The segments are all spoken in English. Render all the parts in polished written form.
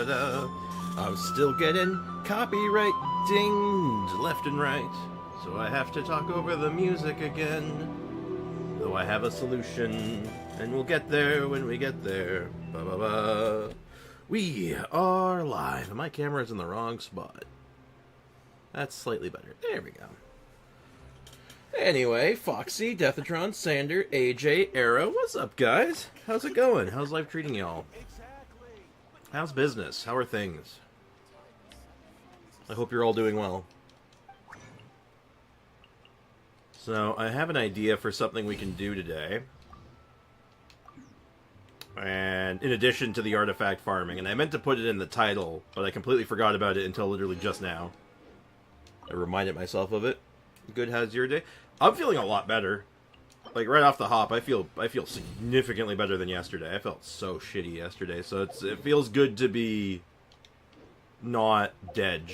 da-da-da. I'm still getting copyright dinged left and right, so I have to talk over the music again. Though I have a solution, and we'll get there when we get there. Ba-ba-ba. We are live, and my camera's in the wrong spot. That's slightly better. There we go. Anyway, Foxy, Deathatron, Sander, AJ, Arrow, what's up, guys? How's it going? How's life treating y'all? How's business? How are things? I hope you're all doing well. So, I have an idea for something we can do today. And in addition to the artifact farming, and I meant to put it in the title, but I completely forgot about it until literally just now. I reminded myself of it. Good, how's your day? I'm feeling a lot better. Like, right off the hop, I feel significantly better than yesterday. I felt so shitty yesterday, so it feels good to be not dead.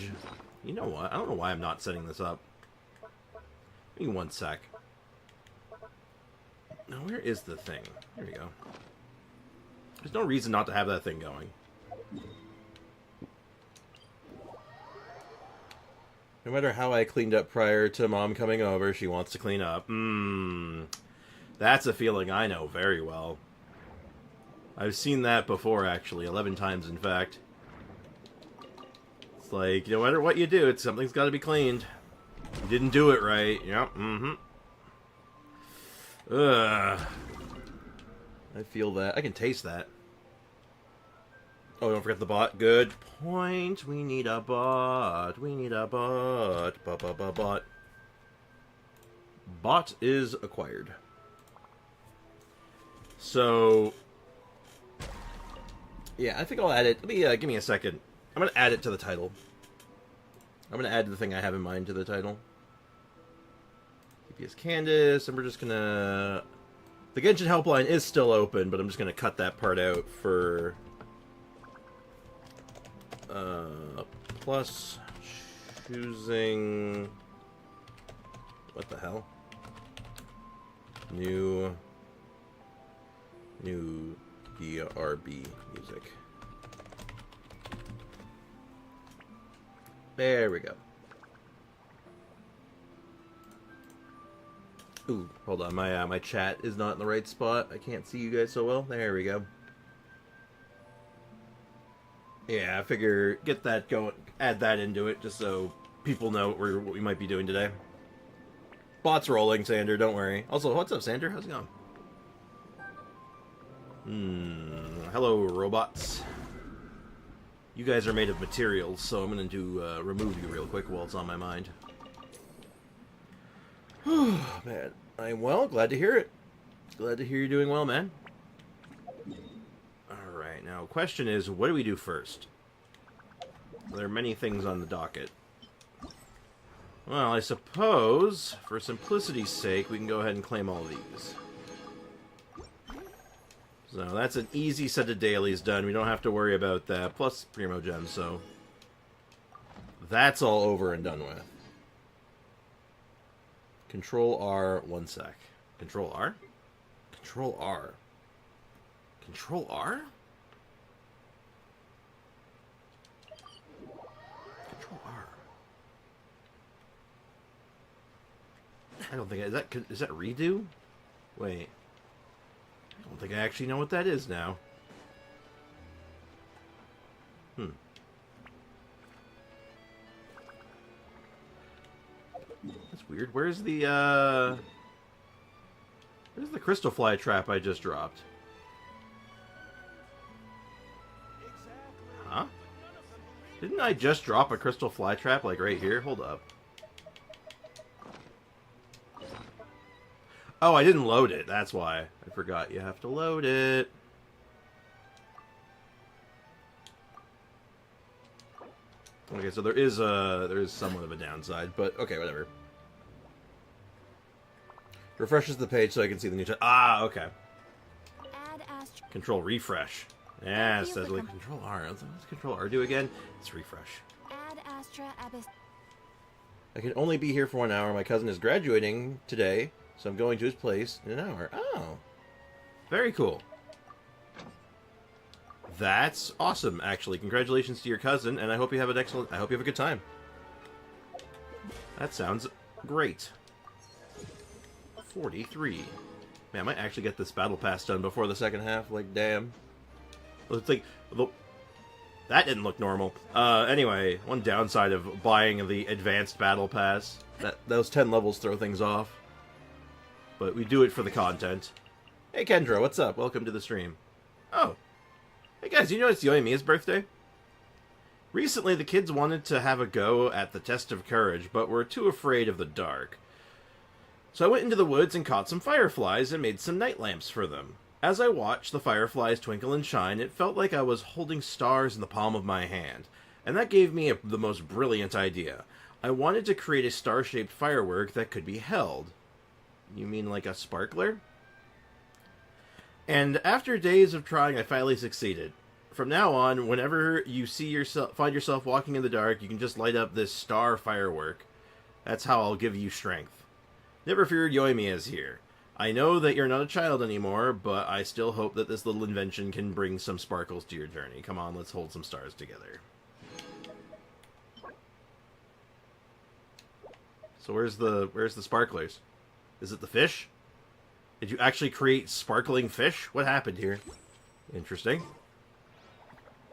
You know what? I don't know why I'm not setting this up. Give me one sec. Now, where is the thing? Here we go. There's no reason not to have that thing going. No matter how I cleaned up prior to Mom coming over, she wants to clean up. That's a feeling I know very well. I've seen that before, actually. 11 times, in fact. It's like, no matter what you do, something's got to be cleaned. You didn't do it right. Yep, Ugh. I feel that. I can taste that. Oh, don't forget the bot. Good point. We need a bot. We need a bot. Bot. Bot is acquired. So, yeah, I think I'll add it. Let me, give me a second. I'm going to add it to the title. I'm going to add the thing I have in mind to the title. DPS Candace, and we're just going to... The Genshin helpline is still open, but I'm just going to cut that part out for... plus choosing... What the hell? New BRB music. There we go. Ooh, hold on, my chat is not in the right spot. I can't see you guys so well. There we go. Yeah, I figure get that going, add that into it, just so people know what we might be doing today. Bot's rolling, Sander, don't worry. Also, what's up, Sander? How's it going? Hello, robots. You guys are made of materials, so I'm going to remove you real quick while it's on my mind. Man, I'm well. Glad to hear it. Glad to hear you're doing well, man. Alright, now, question is, what do we do first? There are many things on the docket. Well, I suppose, for simplicity's sake, we can go ahead and claim all these. So that's an easy set of dailies done. We don't have to worry about that. Plus Primo Gems, so... That's all over and done with. Control R, one sec. Control R? Control R. Control R? Control R. I don't think... Is that redo? Wait. I don't think I actually know what that is now. That's weird. Where's the crystal fly trap I just dropped? Huh? Didn't I just drop a crystal fly trap, like, right here? Hold up. Oh, I didn't load it. That's why. I forgot you have to load it. Okay, so there is somewhat of a downside, but okay, whatever. Refreshes the page so I can see the new chat. Ah, okay. Control refresh. Yeah, it says like Control R. What's Control R do again? It's refresh. I can only be here for 1 hour. My cousin is graduating today. So I'm going to his place in an hour. Oh. Very cool. That's awesome, actually. Congratulations to your cousin, and I hope you have I hope you have a good time. That sounds great. 43. Man, I might actually get this battle pass done before the second half. Like, damn. Let's think. That didn't look normal. Anyway, one downside of buying the advanced battle pass, those 10 levels throw things off. But we do it for the content. Hey Kendra, what's up? Welcome to the stream. Oh. Hey guys, you know it's Yoimiya's birthday? Recently, the kids wanted to have a go at the test of courage, but were too afraid of the dark. So I went into the woods and caught some fireflies and made some night lamps for them. As I watched the fireflies twinkle and shine, it felt like I was holding stars in the palm of my hand. And that gave me the most brilliant idea. I wanted to create a star-shaped firework that could be held. You mean like a sparkler? And after days of trying, I finally succeeded. From now on, whenever you find yourself walking in the dark, you can just light up this star firework. That's how I'll give you strength. Never fear, Yoimiya is here. I know that you're not a child anymore, but I still hope that this little invention can bring some sparkles to your journey. Come on, let's hold some stars together. So where's the sparklers? Is it the fish? Did you actually create sparkling fish? What happened here? Interesting.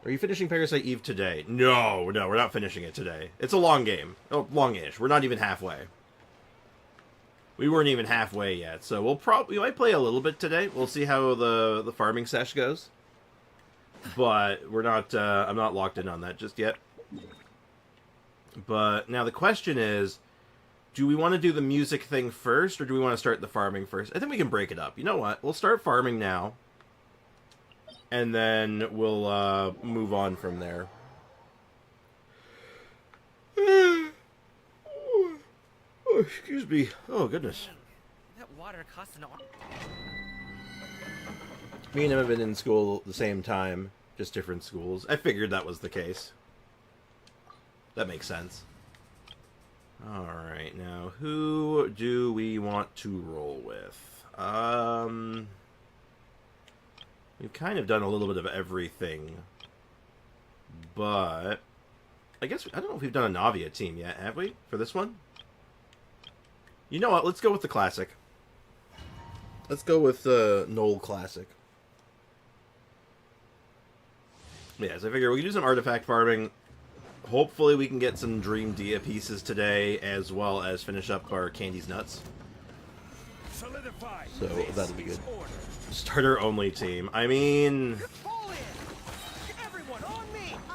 Are you finishing Parasite Eve today? No, we're not finishing it today. It's a long game. Oh, long-ish. We're not even halfway. We weren't even halfway yet, so we might play a little bit today. We'll see how the farming sesh goes. But we're not I'm not locked in on that just yet. But now the question is, do we want to do the music thing first, or do we want to start the farming first? I think we can break it up. You know what? We'll start farming now. And then we'll move on from there. Oh, excuse me. Oh, goodness. That water costs an arm. Me and him have been in school at the same time, just different schools. I figured that was the case. That makes sense. Alright, now, who do we want to roll with? We've kind of done a little bit of everything. But I guess, I don't know if we've done a Navia team yet, have we? For this one? You know what? Let's go with the classic. Let's go with the Knoll classic. Yeah, so I figure we can do some artifact farming. Hopefully we can get some Dream Dehya pieces today, as well as finish up our Candy's Nuts. So that'll be good. Starter only team. I mean,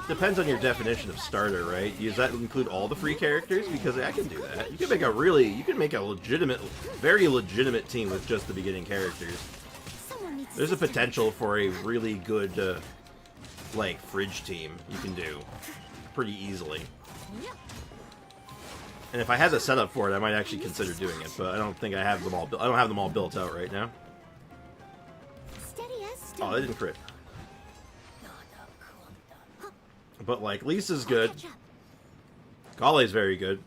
depends on your definition of starter, right? Does that include all the free characters? Because I can do that. You can make a legitimate, very legitimate team with just the beginning characters. There's a potential for a really good, like, fridge team you can do pretty easily. And if I had the setup for it, I might actually consider doing it, but I don't think I have them all. I don't have them all built out right now. Oh, they didn't crit. But, like, Lisa's good. Kale's very good.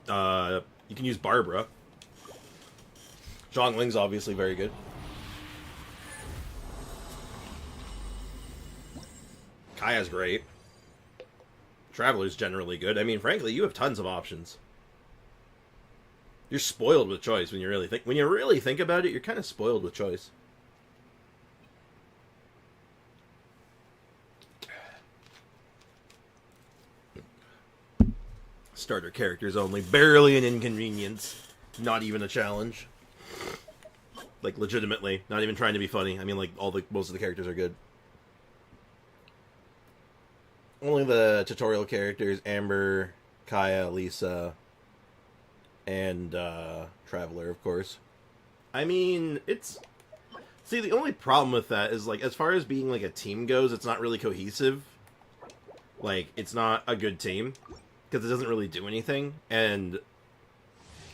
You can use Barbruh. Zhongling's obviously very good. Kaya's great. Traveler's generally good. I mean, frankly, you have tons of options. You're spoiled with choice when you really think about it. You're kind of spoiled with choice. Starter characters only. Barely an inconvenience. Not even a challenge. Like, legitimately. Not even trying to be funny. I mean, like, most of the characters are good. Only the tutorial characters, Amber, Kaya, Lisa, and Traveler, of course. I mean, it's... See, the only problem with that is, like, as far as being, like, a team goes, it's not really cohesive. Like, it's not a good team. Because it doesn't really do anything. And,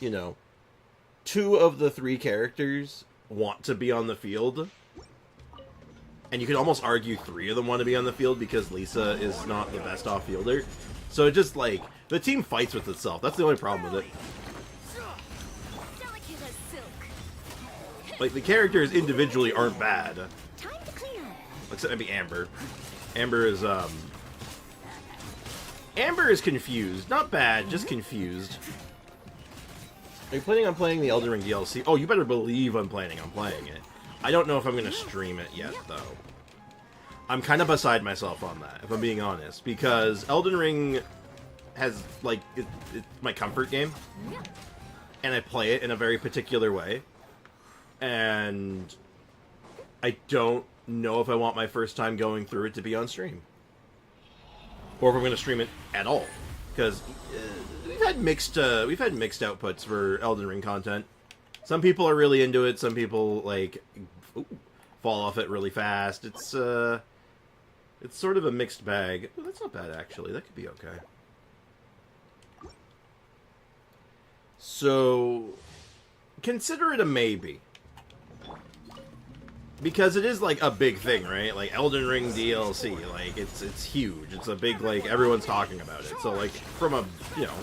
you know, 2 of the 3 characters want to be on the field. And you could almost argue 3 of them want to be on the field because Lisa is not the best off-fielder. So it just, like, the team fights with itself. That's the only problem with it. Like, the characters individually aren't bad. Except maybe Amber. Amber is confused. Not bad, just confused. Are you planning on playing the Elden Ring DLC? Oh, you better believe I'm planning on playing it. I don't know if I'm going to stream it yet, though. I'm kind of beside myself on that, if I'm being honest. Because Elden Ring has, like, it's my comfort game. And I play it in a very particular way. And I don't know if I want my first time going through it to be on stream. Or if I'm going to stream it at all. Because we've had mixed outputs for Elden Ring content. Some people are really into it. Some people like fall off it really fast. It's sort of a mixed bag. Ooh, that's not bad actually. That could be okay. So consider it a maybe. Because it is, like, a big thing, right? Like, Elden Ring DLC, like, it's huge. It's a big, like, everyone's talking about it. So, like, from a, you know...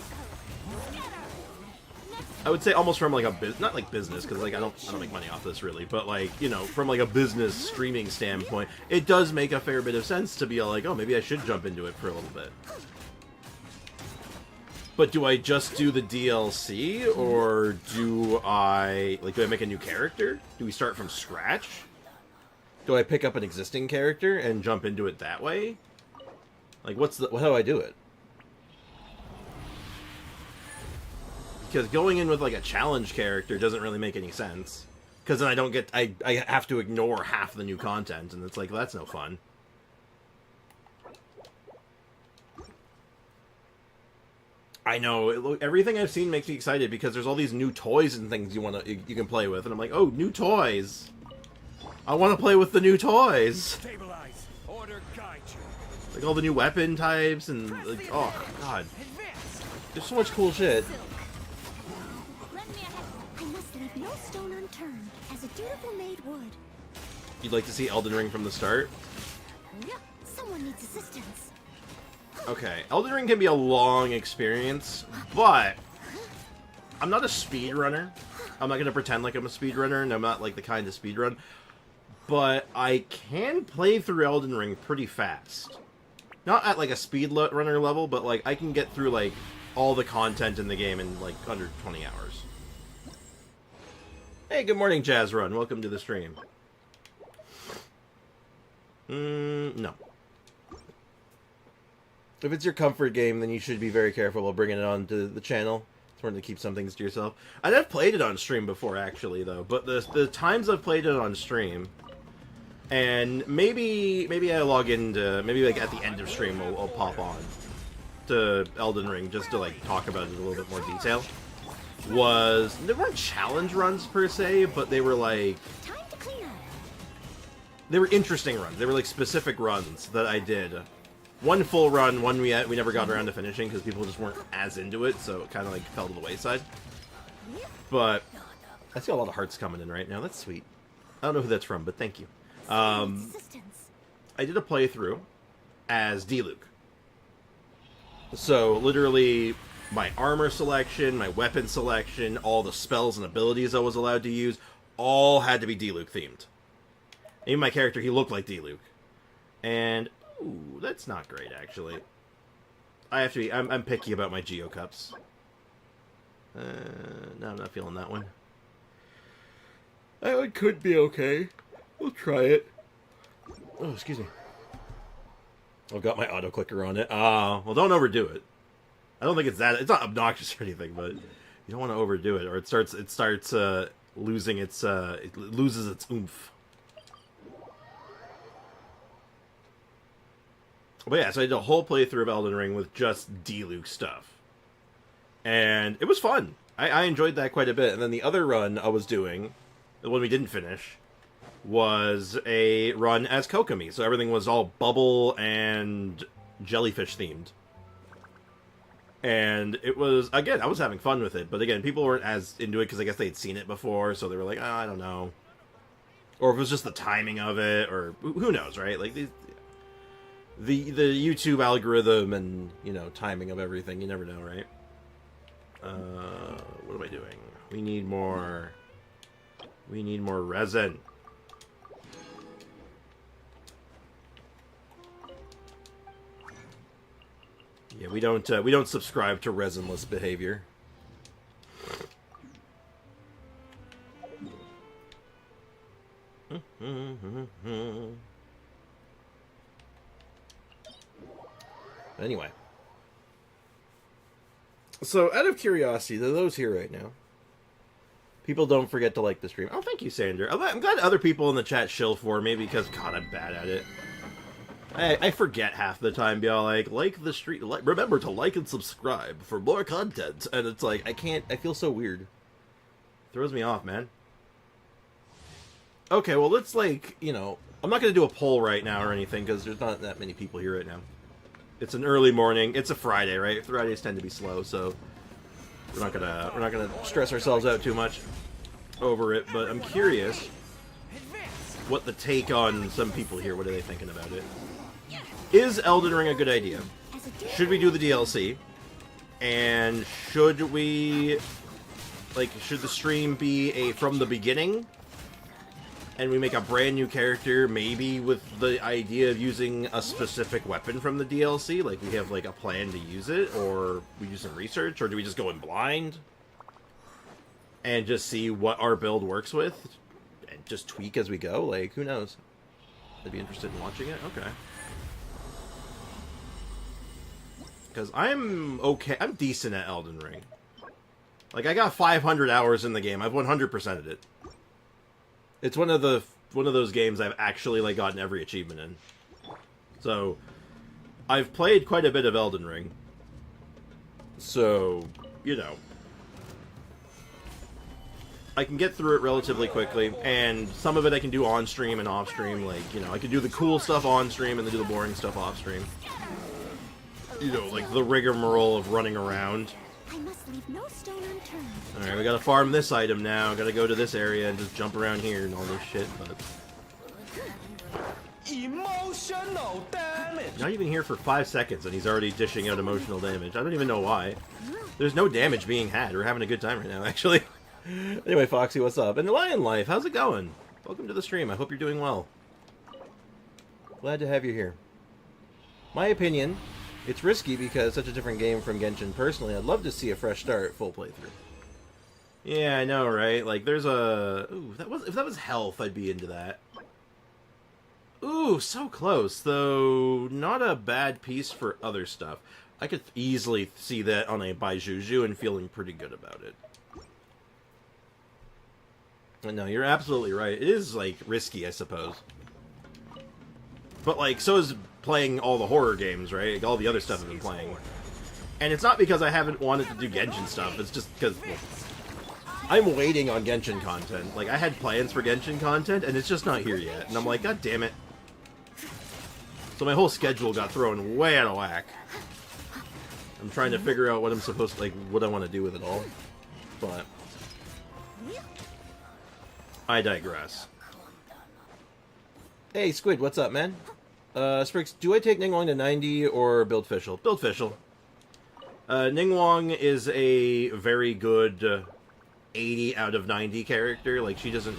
I would say almost from, like, a not, like, business, because, like, I don't make money off this, really. But, like, you know, from, like, a business streaming standpoint, it does make a fair bit of sense to be like, oh, maybe I should jump into it for a little bit. But do I just do the DLC, or do I make a new character? Do we start from scratch? Do I pick up an existing character and jump into it that way? Like, how do I do it? Because going in with, like, a challenge character doesn't really make any sense. Because then I have to ignore half the new content, and it's like, well, that's no fun. I know, everything I've seen makes me excited, because there's all these new toys and things you can play with, and I'm like, oh, new toys! I want to play with the new toys. Stabilize. Order guide you. Like all the new weapon types and like, oh god, there's so much cool shit. I must leave no stone unturned, as a dutiful maid would. You'd like to see Elden Ring from the start? Yeah, someone needs assistance. Okay, Elden Ring can be a long experience, but I'm not a speedrunner. I'm not going to pretend like I'm a speedrunner, and I'm not like the kind of speedrun. But I can play through Elden Ring pretty fast. Not at like a speedrunner level, but like I can get through like all the content in the game in like under 20 hours. Hey, good morning, Jazz Run. Welcome to the stream. No. If it's your comfort game, then you should be very careful while bringing it onto the channel. It's important to keep some things to yourself. I've played it on stream before, actually, though. But the times I've played it on stream, and maybe I log into, maybe like at the end of stream I'll pop on to Elden Ring just to like talk about it in a little bit more detail. They weren't challenge runs per se, but they were like, they were interesting runs. They were like specific runs that I did. One full run, one we never got around to finishing because people just weren't as into it, so it kind of like fell to the wayside. But I see a lot of hearts coming in right now. That's sweet. I don't know who that's from, but thank you. I did a playthrough as D-Luke. So literally my armor selection, my weapon selection, all the spells and abilities I was allowed to use, all had to be D-Luke themed. Even my character, he looked like D-Luke. And ooh, that's not great, actually. I'm picky about my Geo Cups. No, I'm not feeling that one. That one could be okay. We'll try it. Oh, excuse me. I've got my auto clicker on it. Well, don't overdo it. I don't think it's not obnoxious or anything, but you don't want to overdo it, or it starts losing its it loses its oomph. But yeah, so I did a whole playthrough of Elden Ring with just D-Luke stuff. And it was fun. I enjoyed that quite a bit. And then the other run I was doing, the one we didn't finish, was a run as Kokomi. So everything was all bubble and jellyfish themed. And it was, again, I was having fun with it. But again, people weren't as into it because I guess they'd seen it before. So they were like, oh, I don't know. Or if it was just the timing of it, or who knows, right? Like, the YouTube algorithm and, you know, timing of everything, you never know, right? What am I doing? We need more resin. Yeah, we don't subscribe to resinless behavior. Anyway. So, out of curiosity, to those here right now, people don't forget to like the stream. Oh, thank you, Sander. I'm glad other people in the chat shill for me because, God, I'm bad at it. I forget half the time, be all like the stream, remember to like and subscribe for more content. And it's like, I feel so weird. Throws me off, man. Okay, well, let's, like, you know, I'm not going to do a poll right now or anything because there's not that many people here right now. It's an early morning. It's a Friday, right? Fridays tend to be slow, so we're not gonna stress ourselves out too much over it. But I'm curious what the take on some people here. What are they thinking about it? Is Elden Ring a good idea? Should we do the DLC? And should we, like, should the stream be a from the beginning? And we make a brand new character, maybe with the idea of using a specific weapon from the DLC? Like, we have, like, a plan to use it? Or we do some research? Or do we just go in blind? And just see what our build works with? And just tweak as we go? Like, who knows? I'd be interested in watching it? Okay. Because I'm okay. I'm decent at Elden Ring. Like, I got 500 hours in the game. I've 100%ed it. It's one of those games I've actually, like, gotten every achievement in. So, I've played quite a bit of Elden Ring. So, you know. I can get through it relatively quickly, and some of it I can do on stream and off stream. Like, you know, I can do the cool stuff on stream and then do the boring stuff off stream. You know, like the rigmarole of running around. I must leave no stone unturned. Alright, we gotta farm this item now. Gotta go to this area and just jump around here and all this shit, but... Emotional damage! Not even here for 5 seconds and he's already dishing out emotional damage. I don't even know why. There's no damage being had. We're having a good time right now, actually. Anyway, Foxy, what's up? And Lion Life, how's it going? Welcome to the stream. I hope you're doing well. Glad to have you here. My opinion, it's risky because such a different game from Genshin. Personally, I'd love to see a fresh start, full playthrough. Yeah, I know, right? Like, there's a... Ooh, if that was health, I'd be into that. Ooh, so close, though not a bad piece for other stuff. I could easily see that on a Baijuju and feeling pretty good about it. But no, you're absolutely right. It is, like, risky, I suppose. But, like, so is playing all the horror games, right? Like, all the other stuff I've been playing. And it's not because I haven't wanted to do Genshin stuff. It's just because... Well, I'm waiting on Genshin content. Like, I had plans for Genshin content, and it's just not here yet. And I'm like, God damn it. So my whole schedule got thrown way out of whack. I'm trying to figure out what I'm supposed to, like, what I want to do with it all. But... I digress. Hey, Squid, what's up, man? Sprix, do I take Ningguang to 90 or build Fischl? Build Fischl. Ningguang is a very good 80 out of 90 character. Like, she doesn't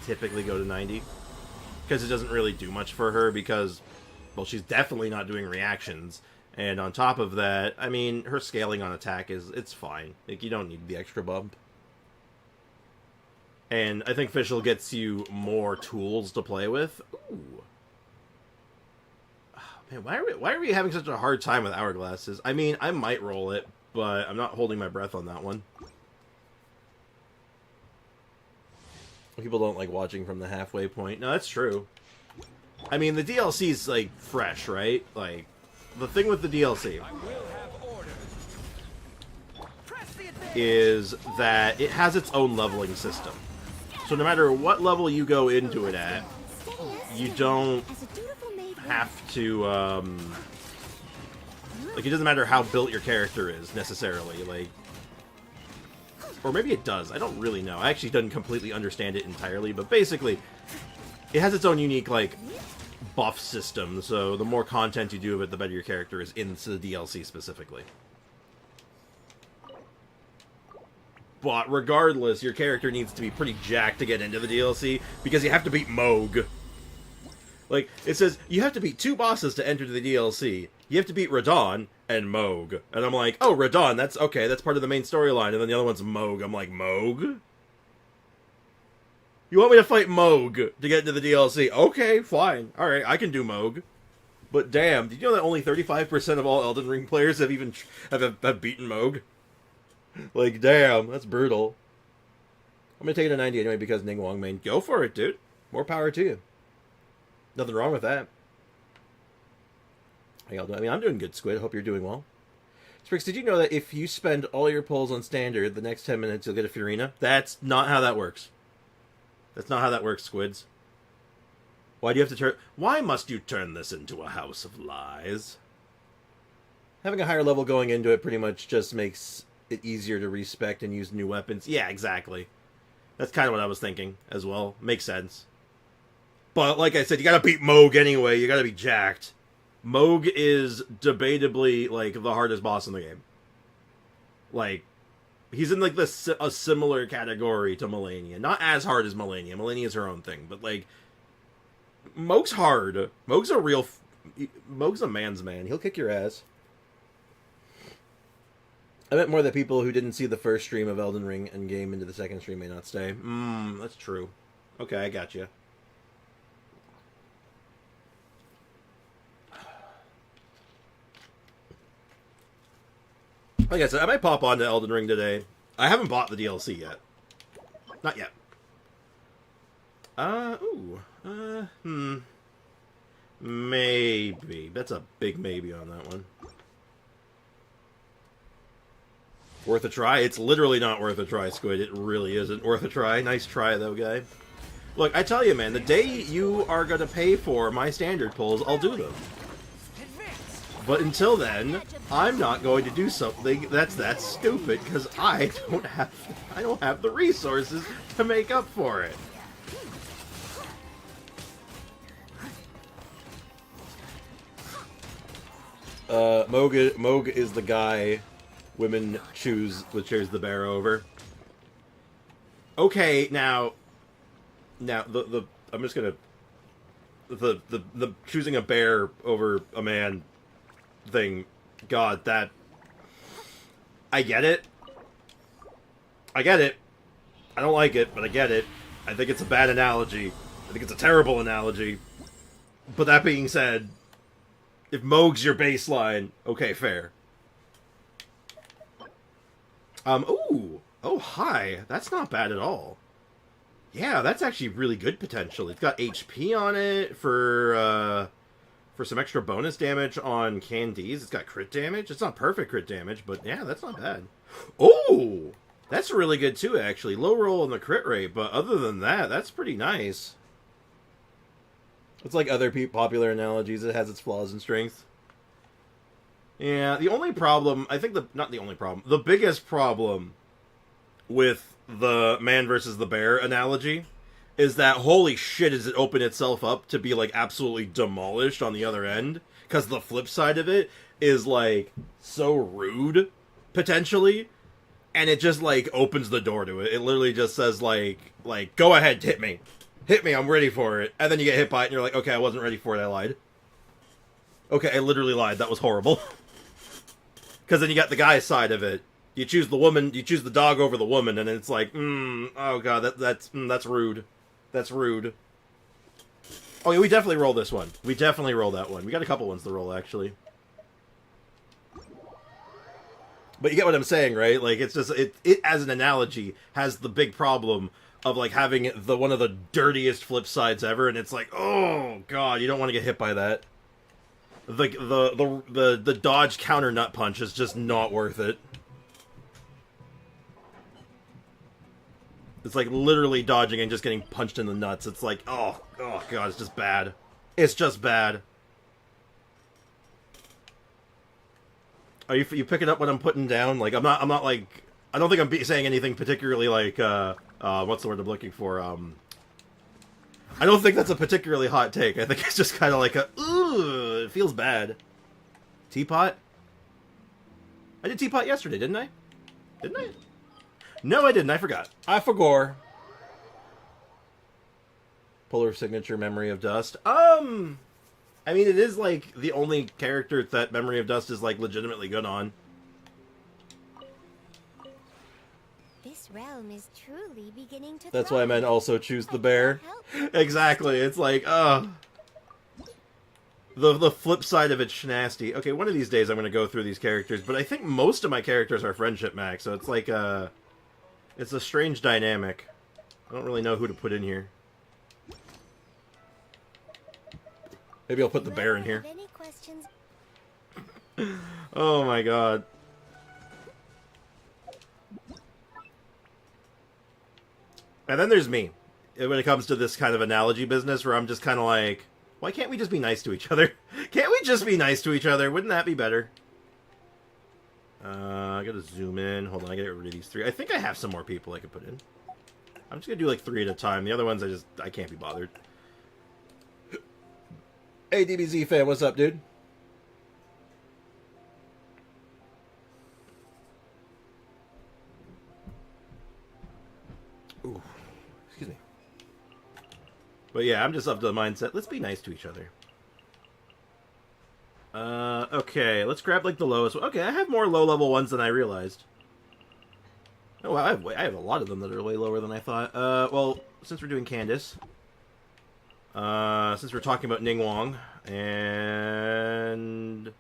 typically go to 90. Because it doesn't really do much for her because, well, she's definitely not doing reactions. And on top of that, I mean, her scaling on attack it's fine. Like, you don't need the extra bump. And I think Fischl gets you more tools to play with. Ooh. Oh, man, why are we having such a hard time with hourglasses? I mean, I might roll it, but I'm not holding my breath on that one. People don't like watching from the halfway point. No, that's true. I mean, the DLC's, like, fresh, right? Like, the thing with the DLC is that it has its own leveling system. So no matter what level you go into it at, you don't have to, like, it doesn't matter how built your character is, necessarily, like, or maybe it does, I don't really know. I actually didn't completely understand it entirely, but basically, it has its own unique, like, buff system, so the more content you do of it, the better your character is in the DLC specifically. But regardless, your character needs to be pretty jacked to get into the DLC, because you have to beat Moog. Like, it says, you have to beat 2 bosses to enter the DLC. You have to beat Radon and Moog. And I'm like, oh, Radon, that's okay, that's part of the main storyline. And then the other one's Moog. I'm like, Moog? You want me to fight Moog to get into the DLC? Okay, fine. Alright, I can do Moog. But damn, did you know that only 35% of all Elden Ring players have even have beaten Moog? Like, damn, that's brutal. I'm gonna take it to 90 anyway because Ning Wong main. Go for it, dude. More power to you. Nothing wrong with that. How y'all doing? I mean, I'm doing good, Squid. Hope you're doing well. Sprix, did you know that if you spend all your pulls on standard, the next 10 minutes you'll get a Furina? That's not how that works. That's not how that works, Squids. Why do you have to turn... Why must you turn this into a house of lies? Having a higher level going into it pretty much just makes it easier to respec and use new weapons. Yeah, exactly. That's kind of what I was thinking as well. Makes sense. But like I said, you gotta beat Moog anyway. You gotta be jacked. Moog is debatably, like, the hardest boss in the game. Like, he's in, like, a similar category to Melania. Not as hard as Melania. Melania's her own thing. But, like, Moog's hard. Moog's a real... Moog's a man's man. He'll kick your ass. I meant more that people who didn't see the first stream of Elden Ring and game into the second stream may not stay. That's true. Okay, I got you. Like I said, I might pop onto Elden Ring today. I haven't bought the DLC yet. Not yet. Maybe. That's a big maybe on that one. Worth a try? It's literally not worth a try, Squid. It really isn't worth a try. Nice try, though, guy. Look, I tell you, man, the day you are going to pay for my standard pulls, I'll do them. But until then, I'm not going to do something that's that stupid, because I don't have the resources to make up for it. Moog is the guy women choose the bear over. Okay, now the I'm just gonna the choosing a bear over a man thing. God, that I get it. I don't like it, but I get it. I think it's a bad analogy. I think it's a terrible analogy. But that being said, if Moog's your baseline, okay, fair. Ooh. Oh, hi. That's not bad at all. Yeah, that's actually really good potential. It's got HP on it for some extra bonus damage on Candace. It's got crit damage. It's not perfect crit damage, but yeah, that's not bad. Oh! That's really good too, actually. Low roll on the crit rate, but other than that, that's pretty nice. It's like other popular analogies. It has its flaws and strengths. Yeah, the only problem, I think not the only problem, the biggest problem with the man versus the bear analogy is that holy shit does it open itself up to be like absolutely demolished on the other end, because the flip side of it is like so rude, potentially, and it just like opens the door to it. It literally just says like go ahead, hit me, I'm ready for it, and then you get hit by it and you're like, okay, I wasn't ready for it, I lied. Okay, I literally lied, that was horrible. Because then you got the guy's side of it. You choose the woman, you choose the dog over the woman, and it's like, oh god, that's rude. That's rude. Oh yeah, we definitely roll this one. We definitely roll that one. We got a couple ones to roll, actually. But you get what I'm saying, right? Like, it's just, it as an analogy, has the big problem of, like, having one of the dirtiest flip sides ever, and it's like, oh god, you don't want to get hit by that. The dodge counter nut punch is just not worth it. It's like literally dodging and just getting punched in the nuts. It's like, oh god, it's just bad. It's just bad. Are you picking up what I'm putting down? Like, I'm not like, I don't think I'm saying anything particularly like, what's the word I'm looking for? I don't think that's a particularly hot take. I think it's just kind of like a, ooh, it feels bad. Teapot? I did Teapot yesterday, didn't I? Didn't I? No, I didn't. I forgot. I forgot. Polar Signature Memory of Dust. I mean, it is, like, the only character that Memory of Dust is, like, legitimately good on. This realm is truly beginning to That's thrive. why men also choose the I bear. can't help Exactly. It's like, the flip side of it's schnasty. Okay, one of these days I'm going to go through these characters, but I think most of my characters are friendship max, so it's like, it's a strange dynamic. I don't really know who to put in here. Maybe I'll put the bear in here. have any questions? Oh my god. And then there's me. When it comes to this kind of analogy business, where I'm just kind of like, why can't we just be nice to each other? Can't we just be nice to each other? Wouldn't that be better? I gotta zoom in. Hold on, I gotta get rid of these 3. I think I have some more people I could put in. I'm just gonna do like 3 at a time. The other ones I can't be bothered. Hey, DBZ fan, what's up, dude? Ooh, excuse me. But yeah, I'm just up to the mindset. Let's be nice to each other. Okay, let's grab like the lowest one. Okay, I have more low-level ones than I realized. Oh, wow, I have a lot of them that are way lower than I thought. Well, since we're doing Candace, since we're talking about Ningguang, and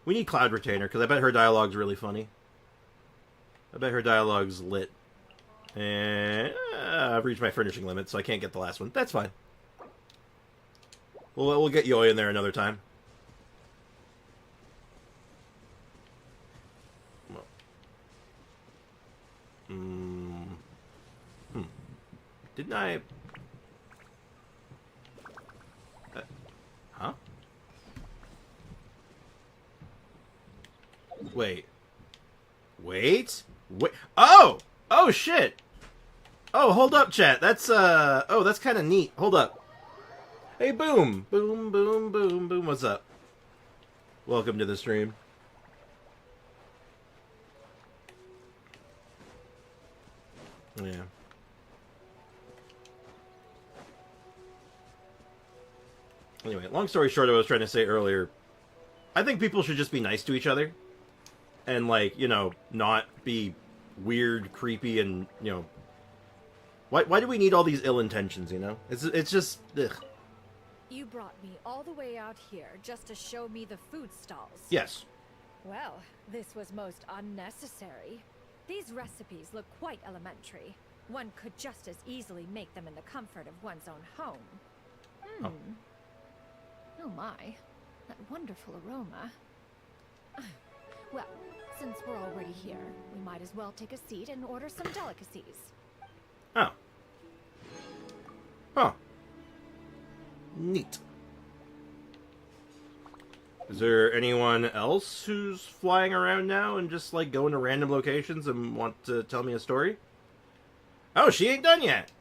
we need Cloud Retainer, because I bet her dialogue's really funny. I bet her dialogue's lit. And I've reached my furnishing limit, so I can't get the last one. That's fine. We'll get Yoi in there another time. Didn't I... huh? Wait. Wait? Wait. Oh! Oh, shit! Oh, hold up, chat. That's, oh, that's kind of neat. Hold up. Hey, Boom! Boom, boom, boom, boom. What's up? Welcome to the stream. Yeah. Anyway, long story short, I was trying to say earlier, I think people should just be nice to each other. And, like, you know, not be weird, creepy, and, you know... Why do we need all these ill intentions, you know? It's just... ugh. You brought me all the way out here just to show me the food stalls. Yes. Well, this was most unnecessary. These recipes look quite elementary. One could just as easily make them in the comfort of one's own home. Oh. Oh my, that wonderful aroma. Well, since we're already here, we might as well take a seat and order some delicacies. Oh. Huh. Neat. Is there anyone else who's flying around now and just, like, going to random locations and want to tell me a story? Oh, she ain't done yet.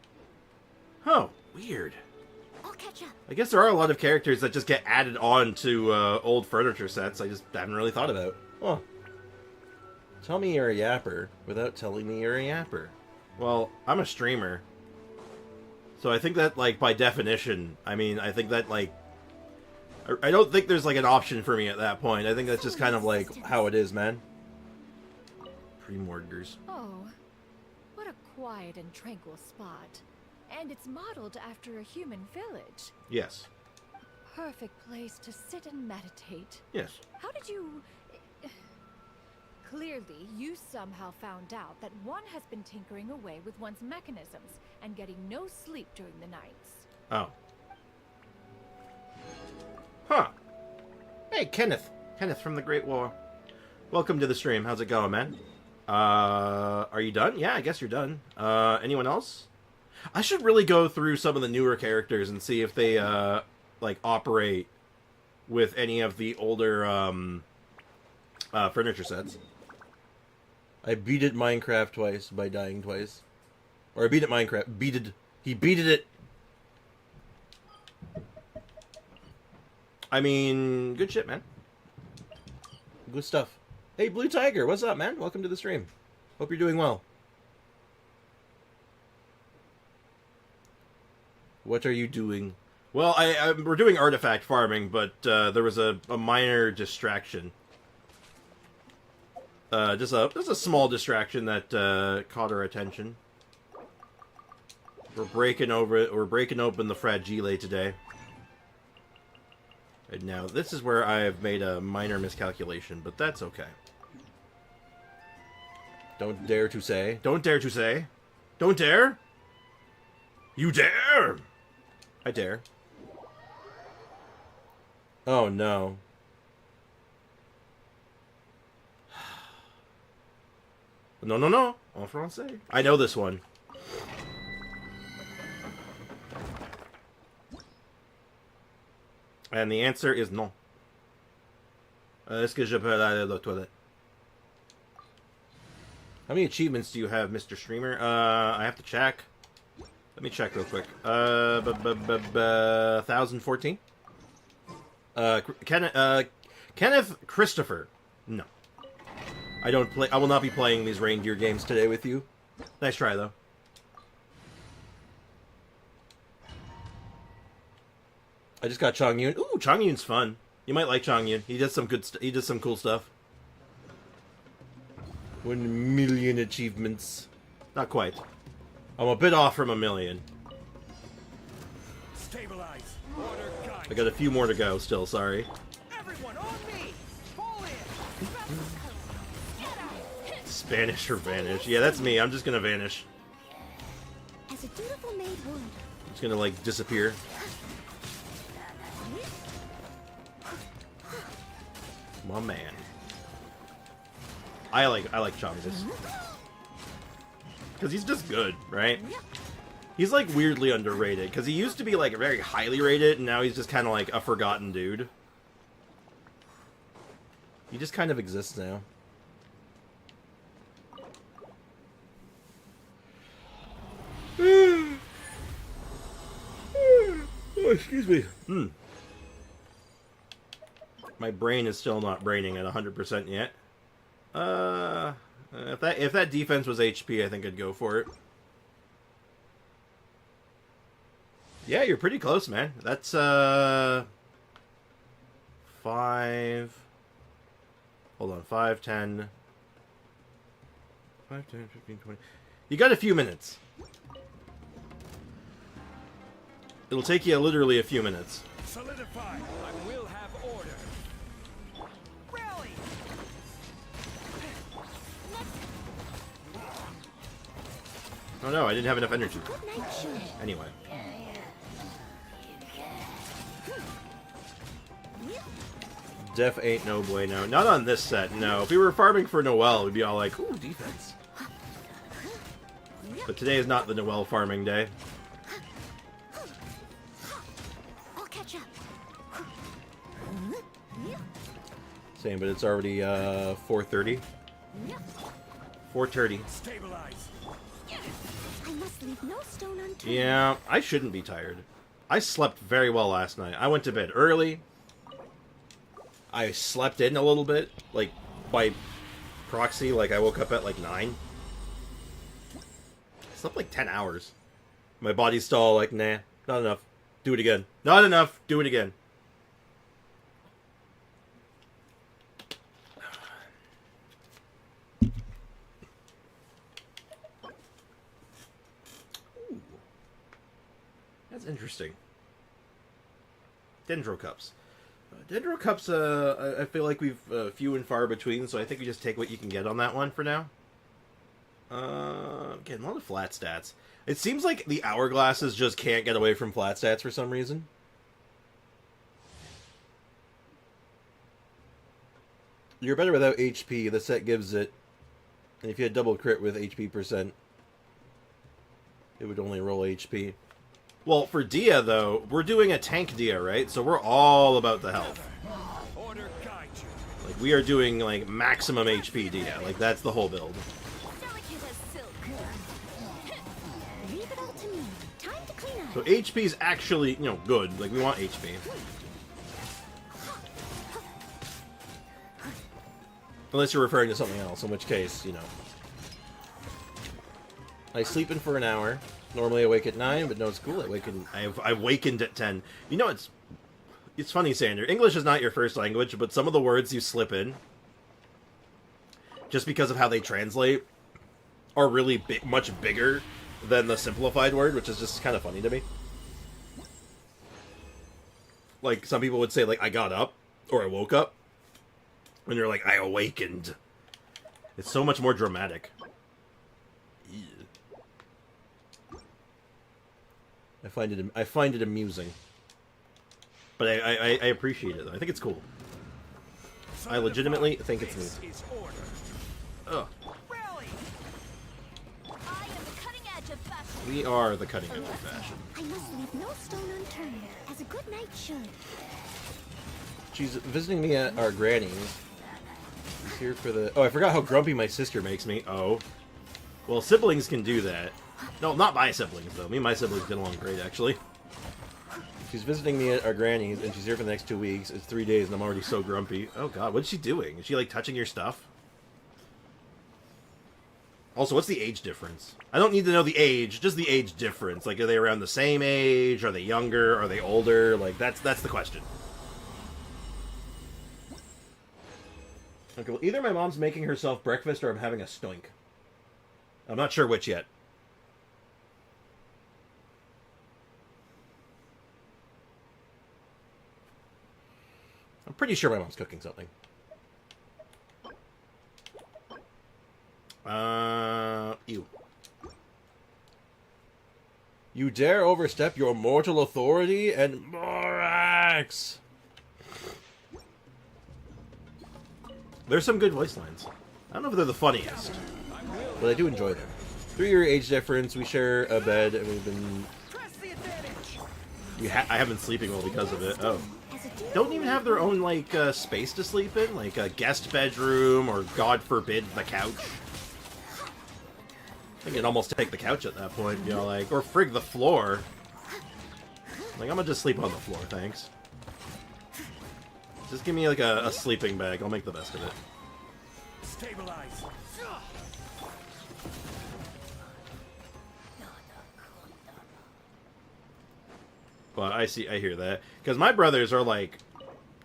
Oh, weird. I'll catch up. I guess there are a lot of characters that just get added on to old furniture sets I just haven't really thought about. Oh. Tell me you're a yapper without telling me you're a yapper. Well, I'm a streamer. So I think that, like, by definition, I mean, I think that, like, I don't think there's, like, an option for me at that point. I think that's just kind of, like, how it is, man. Pre-mortgers. Oh, what a quiet and tranquil spot. And it's modeled after a human village. Yes. Perfect place to sit and meditate. Yes. How did you... Clearly, you somehow found out that one has been tinkering away with one's mechanisms and getting no sleep during the nights. Oh. Huh. Hey, Kenneth. Kenneth from the Great War. Welcome to the stream. How's it going, man? Are you done? Yeah, I guess you're done. Anyone else? I should really go through some of the newer characters and see if they, like, operate with any of the older, furniture sets. I beat it Minecraft twice by dying twice. Or I beat it Minecraft. He beated it. I mean, good shit, man. Good stuff. Hey, Blue Tiger, what's up, man? Welcome to the stream. Hope you're doing well. What are you doing? Well, we're doing artifact farming, but there was a minor distraction. Just a small distraction that caught our attention. We're breaking open the Fragile today. And now, this is where I have made a minor miscalculation, but that's okay. Don't dare to say. Don't dare to say. Don't dare! You dare! I dare. Oh, no. No, no, no. En français. I know this one. And the answer is non. Est-ce que je peux aller à la toilette? How many achievements do you have, Mr. Streamer? I have to check. Let me check real quick. 1014? Kenneth Christopher. No. I will not be playing these reindeer games today with you. Nice try, though. I just got Chongyun. Ooh, Chongyun's fun. You might like Chongyun. He does some he does some cool stuff. 1 million achievements. Not quite. I'm a bit off from 1 million. Stabilize. Order guide. I got a few more to go still, sorry. Everyone on me. Fall in. Spanish or vanish. Yeah, that's me. I'm just gonna vanish. As a dutiful maid would. I'm just gonna, like, disappear. My man. I like Candace. Because he's just good, right? He's, like, weirdly underrated. Because he used to be, like, very highly rated, and now he's just kind of, like, a forgotten dude. He just kind of exists now. Oh, excuse me. My brain is still not braining at 100% yet. If that defense was HP, I think I'd go for it. Yeah, you're pretty close, man. That's 5. Hold on, 5, 10. 5, 10, 15, 20. You got a few minutes. It'll take you literally a few minutes. Solidify. I will have order. Rally. Oh no, I didn't have enough energy. Good night, Shun. Anyway. Def ain't no bueno. Not on this set, no. If we were farming for Noelle, we'd be all like, ooh, defense. But today is not the Noelle farming day. I'll catch up. Same, but it's already 4:30. 4:30. Stabilize. I must leave no stone unturned. Yeah, I shouldn't be tired. I slept very well last night. I went to bed early. I slept in a little bit, like, by proxy. Like, I woke up at, like, 9. I slept, like, 10 hours. My body's still all like, nah, not enough. Do it again. Not enough. Do it again. Ooh. That's interesting. Dendro Cups. Dendro Cups, I feel like we've few and far between, so I think we just take what you can get on that one for now. Again, a lot of flat stats. It seems like the hourglasses just can't get away from flat stats for some reason. You're better without HP. The set gives it. And if you had double crit with HP percent, it would only roll HP. Well, for Dehya, though, we're doing a tank Dehya, right? So we're all about the health. Order guide you. Like, we are doing, like, maximum HP Dehya. Like, that's the whole build. Delicate as silk. Leave it all to me. Time to clean up. So HP is actually, you know, good. Like, we want HP. Unless you're referring to something else, in which case, you know. I sleep in for an hour. Normally I wake at 9, but no school. I wakened at 10. You know, it's funny, Sander. English is not your first language, but some of the words you slip in, just because of how they translate, are really much bigger than the simplified word, which is just kind of funny to me. Like, some people would say, like, I got up, or I woke up, and you're like, I awakened. It's so much more dramatic. I find it amusing. But I appreciate it, though. I think it's cool. I legitimately think it's neat. Ugh. We are the cutting edge of fashion. I must leave no stone unturned, as a good knight should. She's visiting me at our granny's. She's here for the... Oh, I forgot how grumpy my sister makes me. Oh. Well, siblings can do that. No, not my siblings, though. Me and my siblings get along great, actually. She's visiting me at our granny's, and she's here for the next 2 weeks. It's 3 days, and I'm already so grumpy. Oh, God. What's she doing? Is she, like, touching your stuff? Also, what's the age difference? I don't need to know the age, just the age difference. Like, are they around the same age? Are they younger? Are they older? Like, that's the question. Okay, well, either my mom's making herself breakfast or I'm having a stoink. I'm not sure which yet. I'm pretty sure my mom's cooking something. Ew. You dare overstep your mortal authority and Morax! There's some good voice lines. I don't know if they're the funniest, but I do enjoy them. 3-year age difference, we share a bed, and we've been... I have been sleeping well because of it. Oh. Don't even have their own, like, space to sleep in? Like a guest bedroom, or God forbid, the couch? I think I'd almost take the couch at that point, you know, like, or frig the floor. Like, I'm gonna just sleep on the floor, thanks. Just give me, like, a sleeping bag. I'll make the best of it. Stabilize. But I hear that. Because my brothers are, like,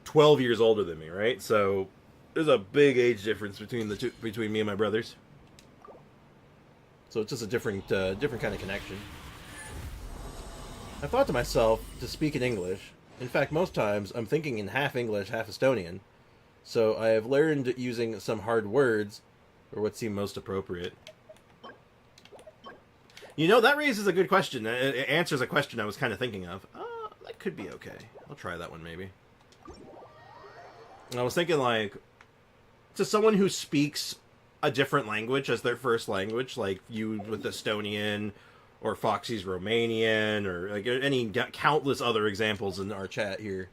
12 years older than me, right? So, there's a big age difference between between me and my brothers. So it's just a different kind of connection. I thought to myself to speak in English. In fact, most times I'm thinking in half English, half Estonian. So I have learned using some hard words, or what seem most appropriate. You know, that raises a good question. It answers a question I was kind of thinking of. That could be okay. I'll try that one, maybe. And I was thinking, like, to someone who speaks a different language as their first language, like you with Estonian, or Foxy's Romanian, or like any countless other examples in our chat here.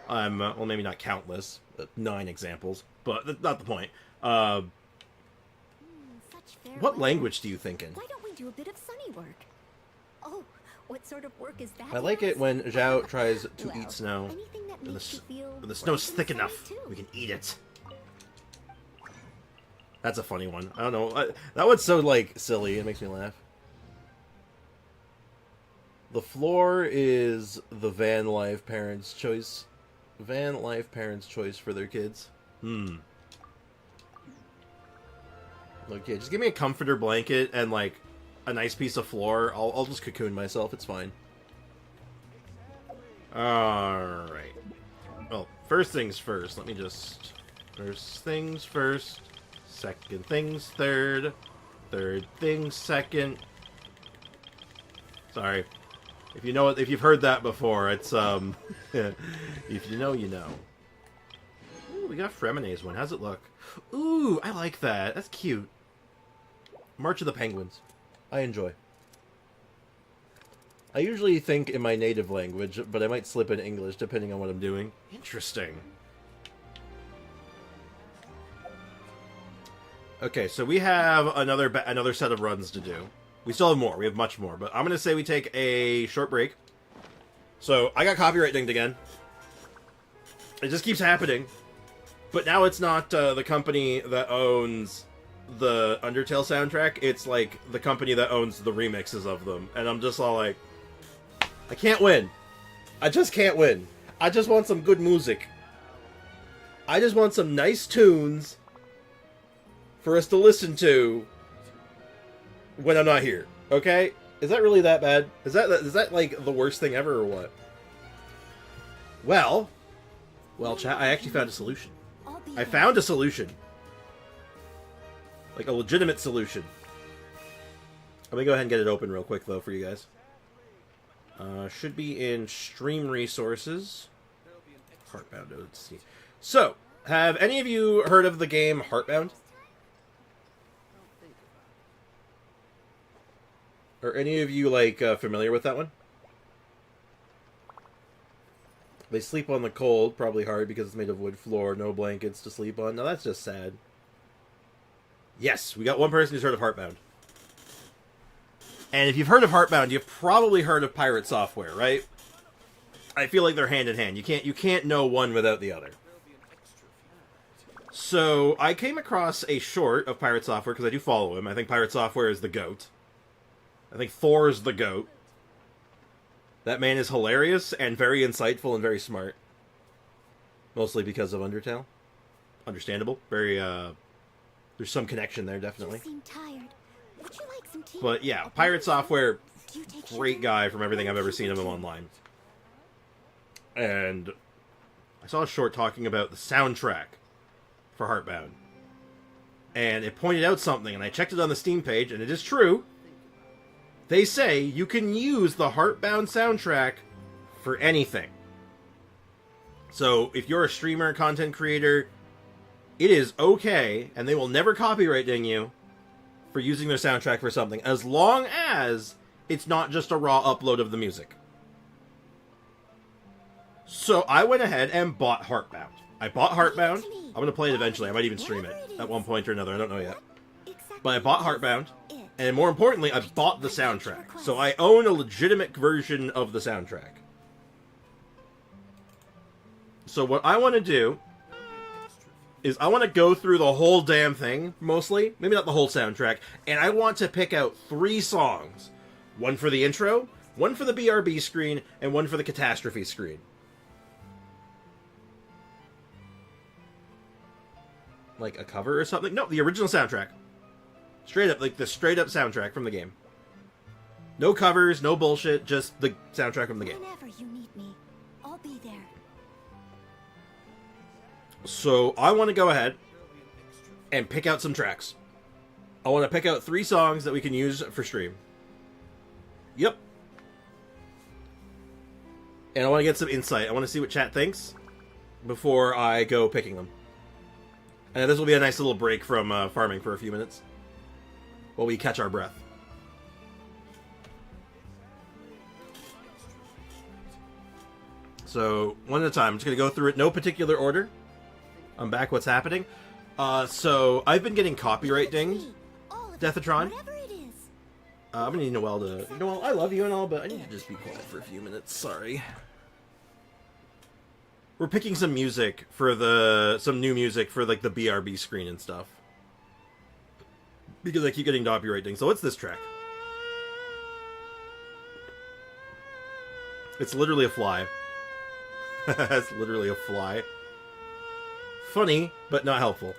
Well, maybe not countless, 9 examples, but that's not the point. What language do you think in? Why don't we do a bit of sunny work? Oh, what sort of work is that? I like it when Zhao tries to eat snow. Anything that When makes you feel the snow's thick sunny enough, too. we can eat it. That's a funny one. I don't know. That one's so, like, silly. It makes me laugh. The floor is the van life parents' choice. Van life parents' choice for their kids. Look, yeah, just give me a comforter blanket and, like, a nice piece of floor. I'll just cocoon myself. It's fine. Alright. Well, first things first. Let me just... First things first. Second things third. Third things second. Sorry. If you know it, if you've heard that before, it's, if you know, you know. Ooh, we got Fremonet's one. How's it look? Ooh, I like that. That's cute. March of the Penguins. I enjoy. I usually think in my native language, but I might slip in English depending on what I'm doing. Interesting. Okay, so we have another set of runs to do. We still have more. We have much more. But I'm going to say we take a short break. So, I got copyright dinged again. It just keeps happening. But now it's not the company that owns the Undertale soundtrack, it's like the company that owns the remixes of them. And I'm just all like, I can't win. I just can't win. I just want some good music. I just want some nice tunes for us to listen to when I'm not here. Okay? Is that really that bad? Is that like the worst thing ever or what? Well, chat, I actually found a solution. I found a solution. Like a legitimate solution. Let me go ahead and get it open real quick though for you guys. Should be in stream resources. Heartbound, let's see. So, have any of you heard of the game Heartbound? Are any of you, like, familiar with that one? They sleep on the cold, probably hard because it's made of wood floor, no blankets to sleep on. Now that's just sad. Yes, we got one person who's heard of Heartbound. And if you've heard of Heartbound, you've probably heard of Pirate Software, right? I feel like they're hand in hand. You can't know one without the other. So, I came across a short of Pirate Software, because I do follow him. I think Pirate Software is the GOAT. I think Thor is the GOAT. That man is hilarious, and very insightful, and very smart. Mostly because of Undertale. Understandable. Very, there's some connection there, definitely. You seem tired. Would you like some tea? But, yeah, Pirate Software, great guy from everything I've ever seen of him online. And I saw a short talking about the soundtrack for Heartbound. And it pointed out something, and I checked it on the Steam page, and it is true. They say you can use the Heartbound soundtrack for anything. So, if you're a streamer, content creator, it is okay, and they will never copyright ding you for using their soundtrack for something, as long as it's not just a raw upload of the music. So, I went ahead and bought Heartbound. I bought Heartbound. I'm going to play it eventually. I might even stream it at one point or another. I don't know yet. But I bought Heartbound. And more importantly, I bought the soundtrack. So I own a legitimate version of the soundtrack. So what I want to do is I want to go through the whole damn thing, mostly. Maybe not the whole soundtrack. And I want to pick out 3 songs. One for the intro, one for the BRB screen, and one for the catastrophe screen. Like a cover or something? No, the original soundtrack. Straight up, like the straight up soundtrack from the game. No covers, no bullshit, just the soundtrack from the game. Whenever you need me, I'll be there. So I want to go ahead and pick out some tracks. I want to pick out 3 songs that we can use for stream. Yep. And I want to get some insight. I want to see what chat thinks before I go picking them. And this will be a nice little break from farming for a few minutes while we catch our breath. So, one at a time. I'm just going to go through it. No particular order. I'm back. What's happening? So, I've been getting copyright dinged. Deathatron. I'm going to need Noelle to... Noelle, I love you and all, but I need to just be quiet for a few minutes. Sorry. We're picking some music for some new music for like the BRB screen and stuff. Because I keep getting copyright ding. So what's this track? It's literally a fly. It's literally a fly. Funny, but not helpful.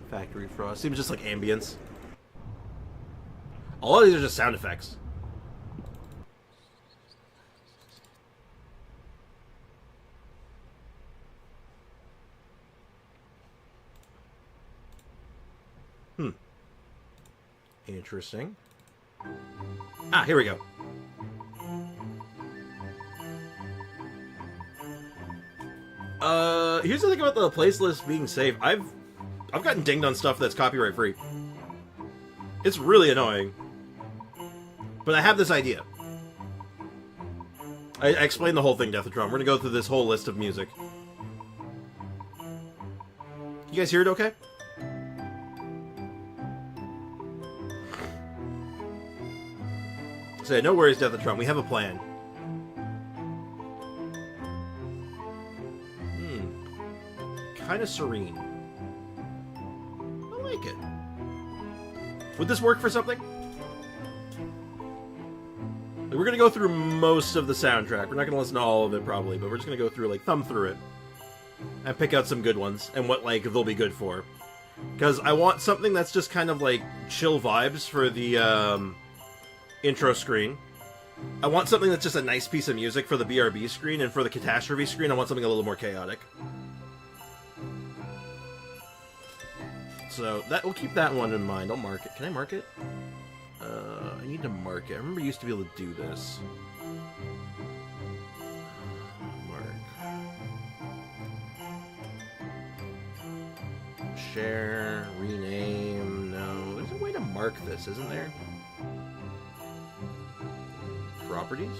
Factory frost. Seems just like ambience. All of these are just sound effects. Interesting. Ah, here we go. Here's the thing about the playlist being saved. I've gotten dinged on stuff that's copyright free. It's really annoying. But I have this idea. I explained the whole thing, Deathatron. We're gonna go through this whole list of music. You guys hear it okay? So, no worries, Deathatron. We have a plan. kind of serene. I like it. Would this work for something? Like, we're gonna go through most of the soundtrack. We're not gonna listen to all of it, probably, but we're just gonna go through, like, thumb through it. And pick out some good ones, and what, like, they'll be good for. Because I want something that's just kind of, like, chill vibes for the, intro screen. I want something that's just a nice piece of music for the BRB screen, and for the catastrophe screen, I want something a little more chaotic. So, we'll keep that one in mind. I'll mark it. Can I mark it? I need to mark it. I remember I used to be able to do this. Mark. Share, rename, no. There's a way to mark this, isn't there? Properties?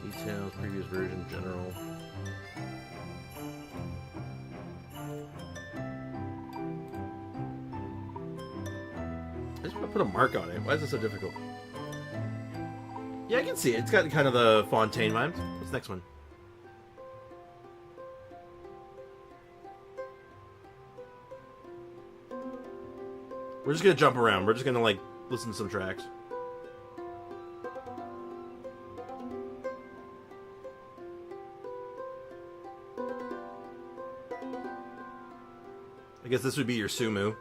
Details, previous version, general. I just want to put a mark on it. Why is this so difficult? Yeah, I can see it. It's got kind of the Fontaine vibes. What's the next one? We're just gonna jump around. We're just gonna, like, listen to some tracks. I guess this would be your Sumu.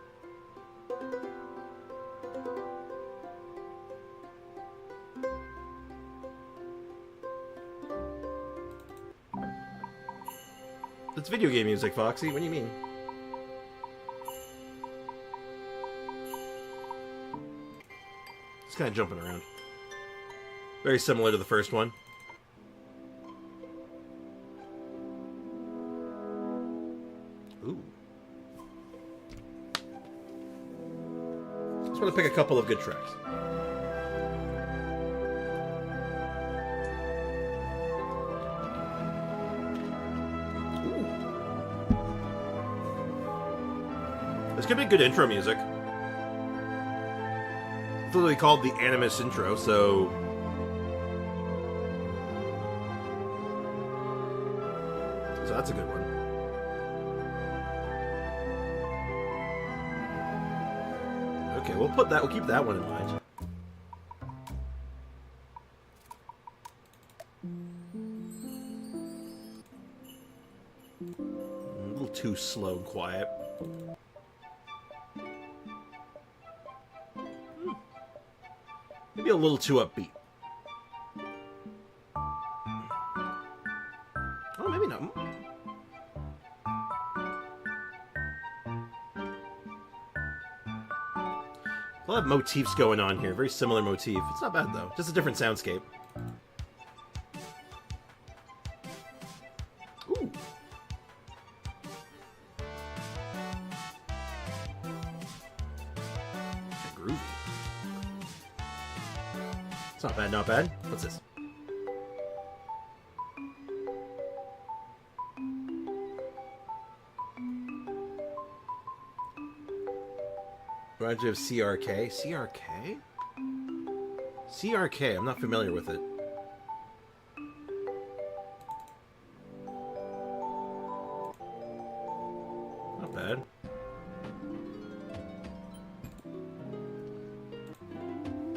It's video game music, Foxy. What do you mean? It's kind of jumping around. Very similar to the first one. Ooh. Just want to pick a couple of good tracks. This could be good intro music. It's literally called the Animus intro, so... So that's a good one. Okay, we'll keep that one in mind. A little too slow and quiet. Maybe a little too upbeat. Oh, maybe not. A lot of motifs going on here. Very similar motif. It's not bad, though. Just a different soundscape. Ooh. Groovy. It's not bad, not bad. What's this? Reminds me of CRK. CRK? CRK, I'm not familiar with it. Not bad.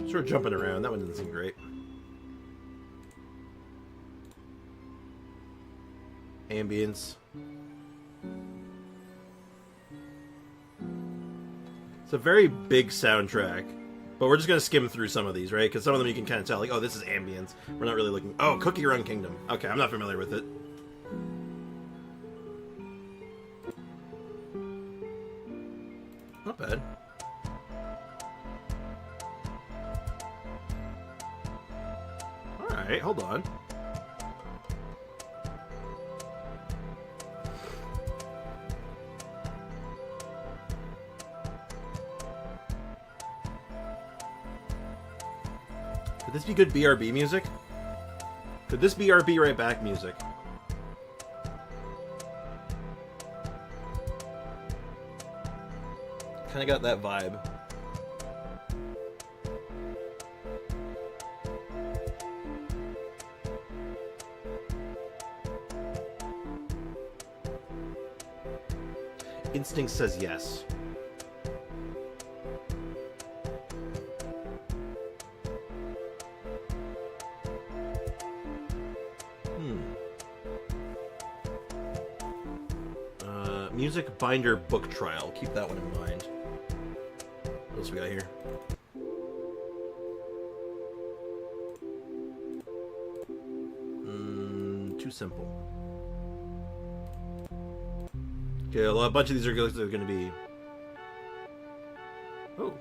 Sort of jumping around. That one doesn't seem great. Ambience. It's a very big soundtrack, but we're just going to skim through some of these, right? Because some of them you can kind of tell, like, oh, this is ambience. We're not really looking... Oh, Cookie Run Kingdom. Okay, I'm not familiar with it. Not bad. Alright, hold on. Could this be good BRB music? Could this be BRB right back music? Kinda got that vibe. Instinct says yes. Music binder book trial. Keep that one in mind. What else we got here? Too simple. Okay, a bunch of these are going to be... Oh.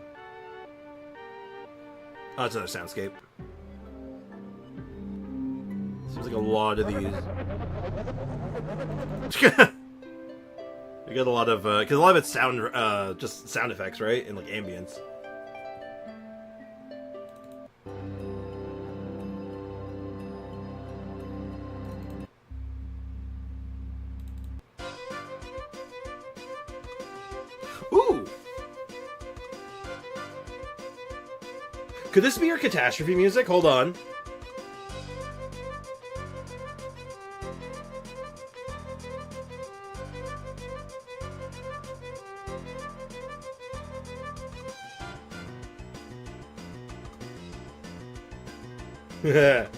Oh, it's another soundscape. Seems like a lot of these. We got a lot of, because a lot of it's sound, just sound effects, right? And like ambience. Ooh! Could this be your catastrophe music? Hold on. This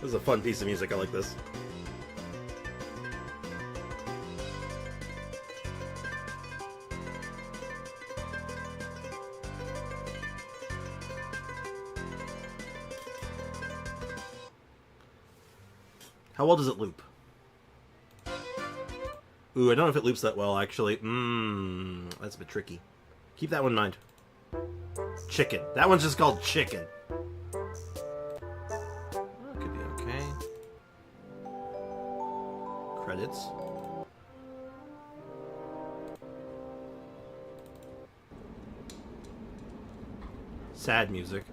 is a fun piece of music. I like this. How well does it loop? Ooh, I don't know if it loops that well, actually. That's a bit tricky. Keep that one in mind. Chicken. That one's just called Chicken. Credits. Sad music.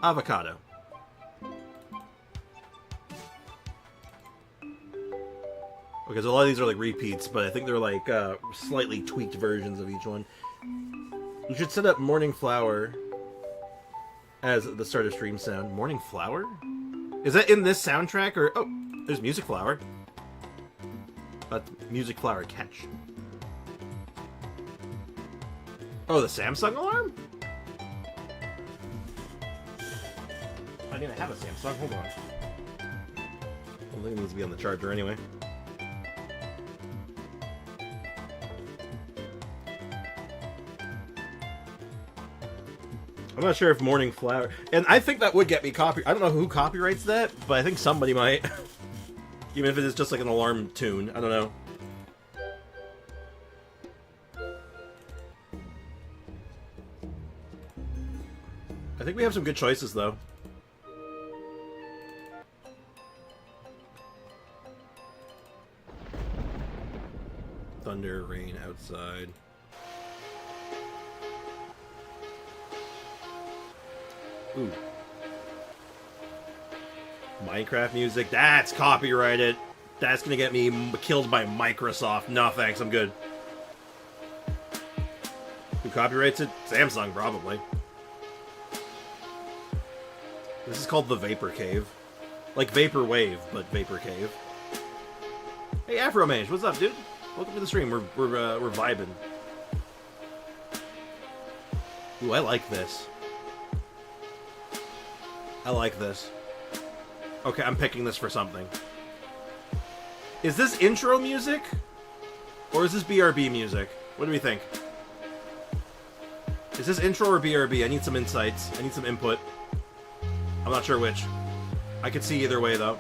Avocado. Okay, so a lot of these are like repeats, but I think they're like slightly tweaked versions of each one. You should set up Morning Flower as the start of stream sound. Morning Flower? Is that in this soundtrack, or... Oh, there's Music Flower. That's Music Flower Catch. Oh, the Samsung alarm? I didn't have a Samsung. Hold on. I think it needs to be on the charger anyway. I'm not sure if Morning Flower... And I think that would get me copy... I don't know who copyrights that, but I think somebody might. Even if it is just like an alarm tune. I don't know. I think we have some good choices, though. Thunder, rain outside. Ooh. Minecraft music. That's copyrighted. That's gonna get me killed by Microsoft. No thanks, I'm good. Who copyrights it? Samsung, probably. This is called the Vapor Cave. Like Vapor Wave, but Vapor Cave. Hey, Afro Mage, what's up, dude? Welcome to the stream. We're vibing. Ooh, I like this. I like this. Okay, I'm picking this for something. Is this intro music? Or is this BRB music? What do we think? Is this intro or BRB? I need some insights. I need some input. I'm not sure which. I could see either way, though.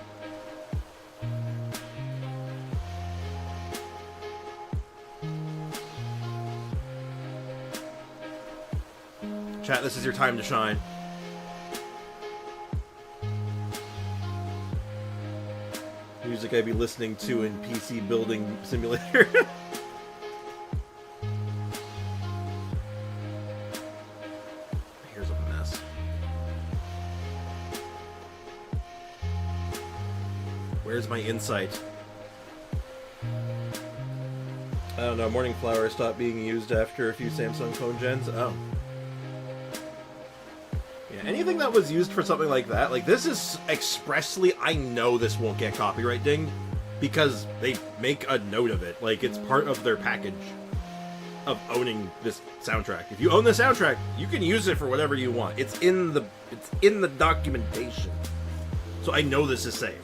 Chat, this is your time to shine. Music I'd be listening to in PC Building Simulator. Here's a mess. Where's my insight? I don't know, Morning Flower stopped being used after a few Samsung phone gens. Oh. Anything that was used for something like that, like this is expressly, I know this won't get copyright dinged. because they make a note of it. Like, it's part of their package of owning this soundtrack. If you own the soundtrack, you can use it for whatever you want. It's in the documentation. So I know this is safe.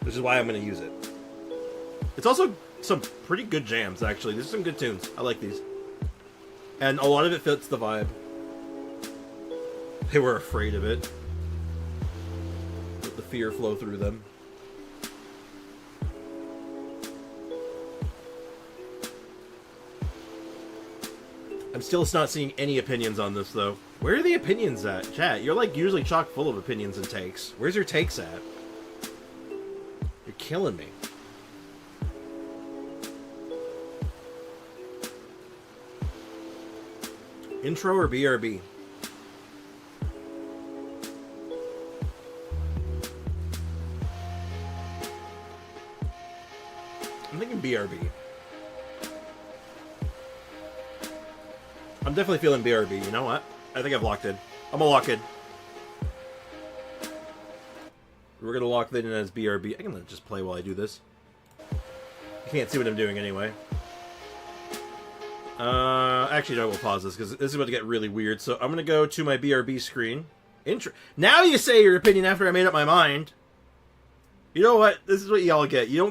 Which is why I'm going to use it. It's also some pretty good jams, actually. There's some good tunes. I like these. And a lot of it fits the vibe. They were afraid of it. Let the fear flow through them. I'm still not seeing any opinions on this, though. Where are the opinions at, chat? You're, like, usually chock full of opinions and takes. Where's your takes at? You're killing me. Intro or BRB? I'm thinking BRB. I'm definitely feeling BRB. You know what? I think I've locked in. I'm gonna lock in. We're gonna lock that in as BRB. I can let it just play while I do this. You can't see what I'm doing anyway. Actually, no, we'll pause this because this is about to get really weird. So I'm gonna go to my BRB screen. Now you say your opinion after I made up my mind. You know what? This is what y'all get. You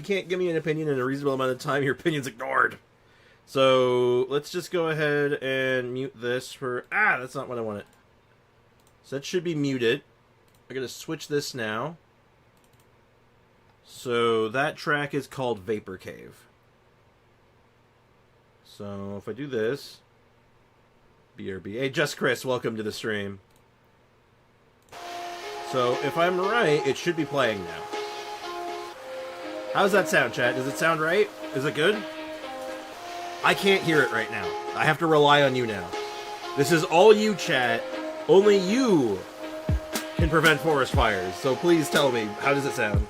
can't give me an opinion in a reasonable amount of time. Your opinion's ignored. So let's just go ahead and mute this for... that's not what I wanted. So that should be muted. I'm going to switch this now. So that track is called Vapor Cave. So if I do this... BRB. Hey, Just Chris, welcome to the stream. So if I'm right, it should be playing now. How's that sound, chat? Does it sound right? Is it good? I can't hear it right now. I have to rely on you now. This is all you, chat. Only you can prevent forest fires. So please tell me, how does it sound?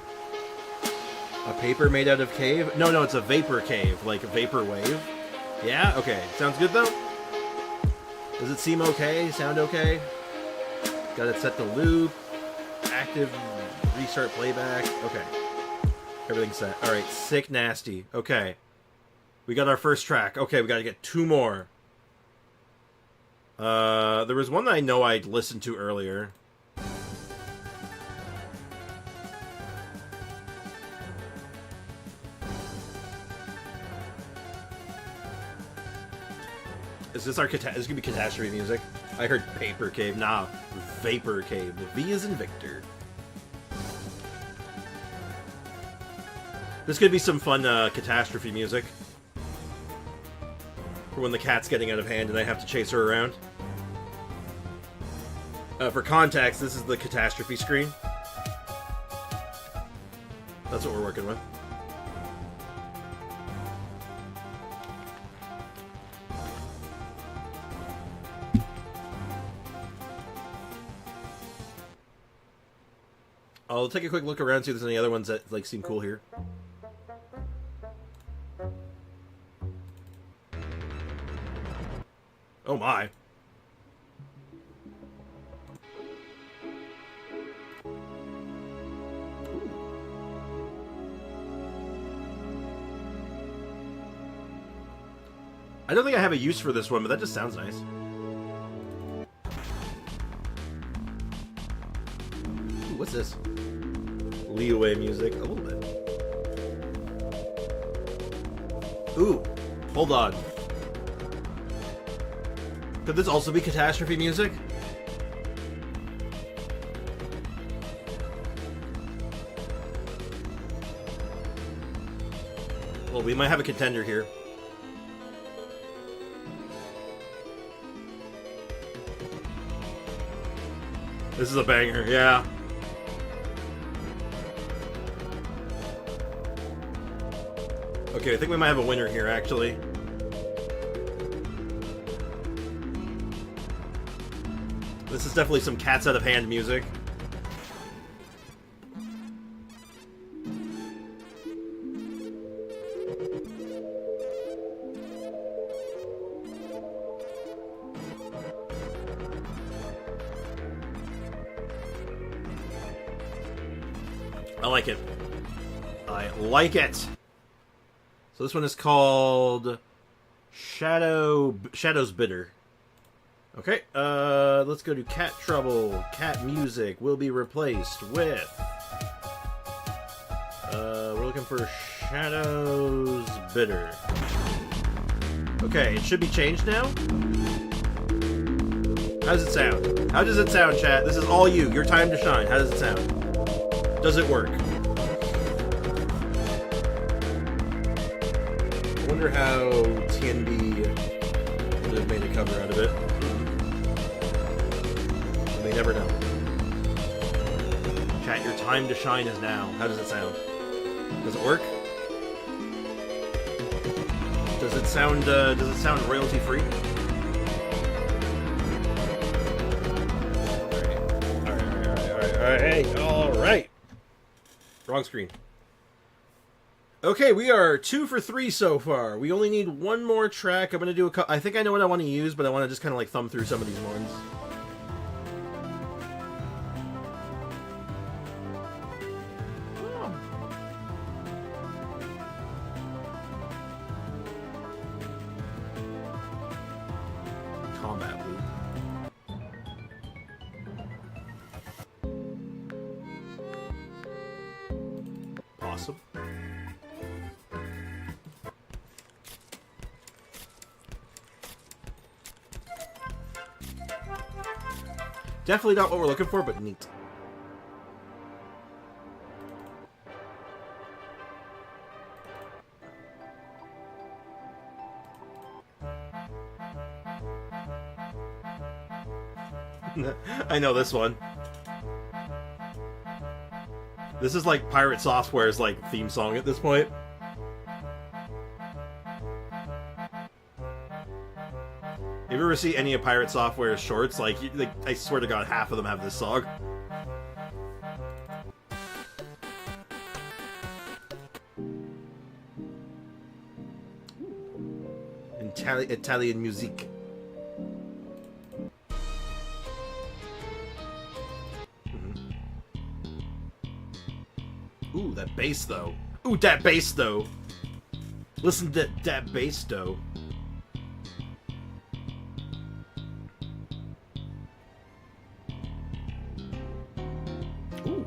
A paper made out of cave? No, it's a vapor cave, like a vapor wave. Yeah? Okay. Sounds good, though? Does it seem okay? Sound okay? Got it set to loop. Active. Restart playback. Okay. Everything's set. Alright, sick nasty. Okay. We got our first track. Okay, we gotta get two more. There was one that I know I listened to earlier. Is this our this is gonna be catastrophe music? I heard Paper Cave. Nah, Vapor Cave. The V is in Victor. This could be some fun catastrophe music. For when the cat's getting out of hand and I have to chase her around. For context, this is the catastrophe screen. That's what we're working with. I'll take a quick look around, see if there's any other ones that like seem cool here. Oh my. I don't think I have a use for this one, but that just sounds nice. Ooh, what's this? Leeway music, a little bit. Ooh, hold on. Could this also be catastrophe music? Well, we might have a contender here. This is a banger, yeah. Okay, I think we might have a winner here, actually. This is definitely some cats out of hand music. I like it. I like it. So this one is called Shadow's Bitter. Okay, let's go to Cat Trouble. Cat Music will be replaced with... we're looking for Shadow's Bitter. Okay, it should be changed now. How does it sound? How does it sound, chat? This is all you. Your time to shine. How does it sound? Does it work? I wonder how TNB would have made a cover out of it. We may never know. Chat, your time to shine is now. How does it sound? Does it work? Does it sound royalty free? Alright. Wrong screen. Okay, we are 2 for 3 so far. We only need one more track. I'm gonna do I think I know what I want to use, but I want to just kind of like thumb through some of these ones. Combat loop. Awesome. Definitely not what we're looking for, but neat. I know this one. This is like Pirate Software's like theme song at this point. If you ever see any of Pirate Software's shorts, like I swear to God, half of them have this song. Italian music. Ooh, that bass though. Ooh, that bass though. Listen to that bass though. Ooh.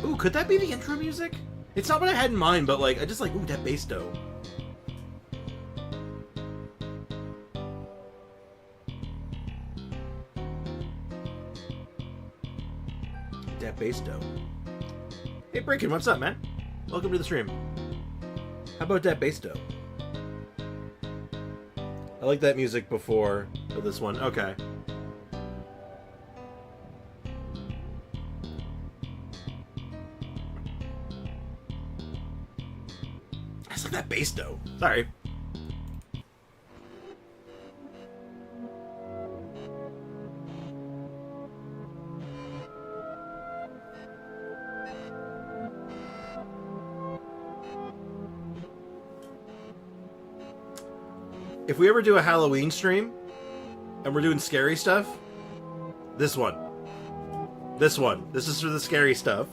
Ooh, could that be the intro music? It's not what I had in mind, but like I just like ooh, that bass though. Bass dough. Hey Breakin', what's up, man? Welcome to the stream. How about that bass dough? I like that music before this one. Okay. I just like that bass dough. Sorry. If we ever do a Halloween stream, and we're doing scary stuff, this one. This one. This is for the scary stuff.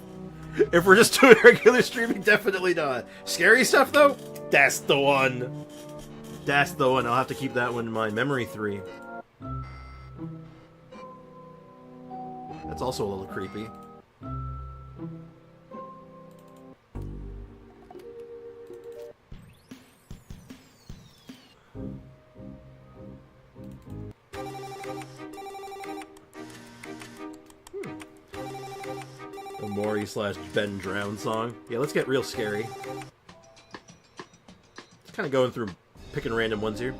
If we're just doing regular streaming, definitely not. Scary stuff, though? That's the one. That's the one. I'll have to keep that one in mind. Memory 3. That's also a little creepy. Mora / Ben Drown song. Yeah, let's get real scary. Just kind of going through, picking random ones here.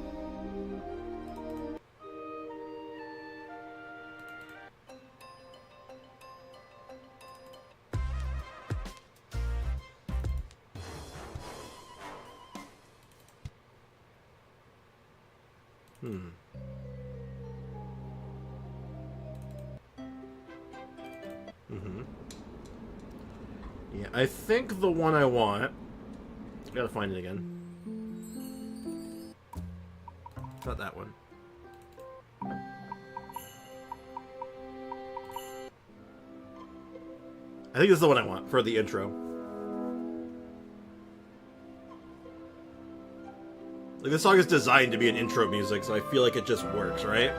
Yeah, I think the one I want... Gotta find it again. Not that one. I think this is the one I want for the intro. Like, this song is designed to be an intro music, so I feel like it just works, right?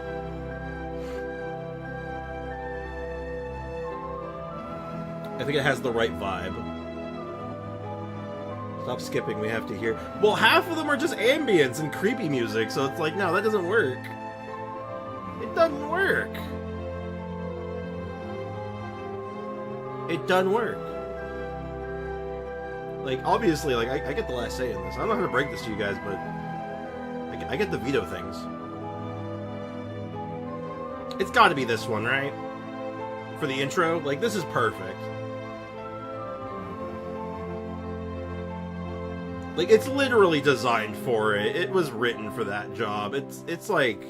I think it has the right vibe. Stop skipping, we have to hear. Well, half of them are just ambience and creepy music, so it's like, no, that doesn't work. It doesn't work. It doesn't work. Like, obviously, like, I get the last say in this. I don't know how to break this to you guys, but I get the veto things. It's gotta be this one, right? For the intro? Like, this is perfect. Like, it's literally designed for it. It was written for that job. It's like...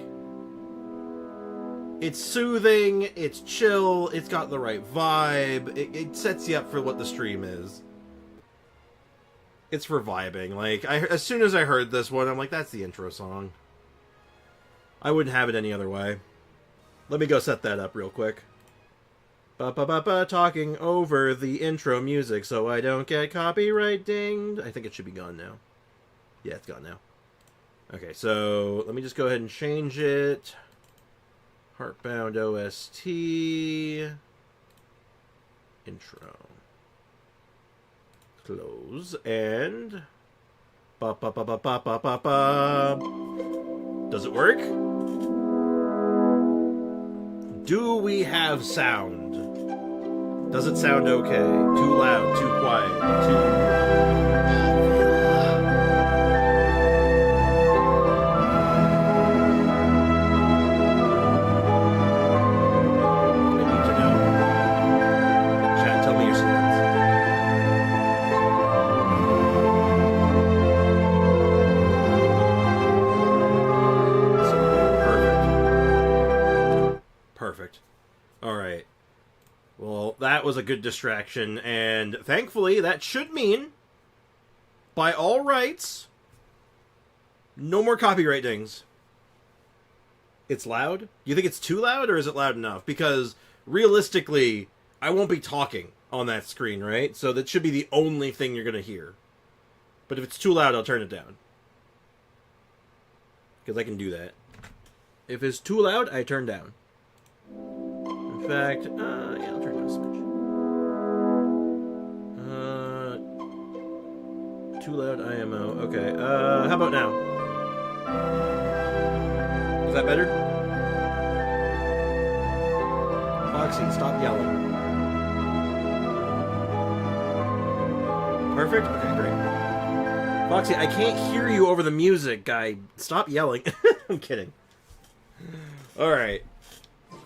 It's soothing, it's chill, it's got the right vibe, it sets you up for what the stream is. It's for vibing. Like, as soon as I heard this one, I'm like, that's the intro song. I wouldn't have it any other way. Let me go set that up real quick. Ba-ba-ba-ba, talking over the intro music so I don't get copyright dinged. I think it should be gone now. Yeah, it's gone now. Okay, so let me just go ahead and change it. Heartbound OST. Intro. Close and ba ba ba ba ba ba ba ba. Does it work? Do we have sound? Does it sound okay? Too loud, too quiet, too... Alright. Well, that was a good distraction, and thankfully that should mean, by all rights, no more copyright dings. It's loud? Do you think it's too loud, or is it loud enough? Because, realistically, I won't be talking on that screen, right? So that should be the only thing you're going to hear. But if it's too loud, I'll turn it down. Because I can do that. If it's too loud, I turn down. In fact, yeah, I'll turn down a switch. Too loud IMO. Okay, how about now? Is that better? Foxy, stop yelling. Perfect? Okay, great. Foxy, I can't hear you over the music, guy. Stop yelling. I'm kidding. Alright.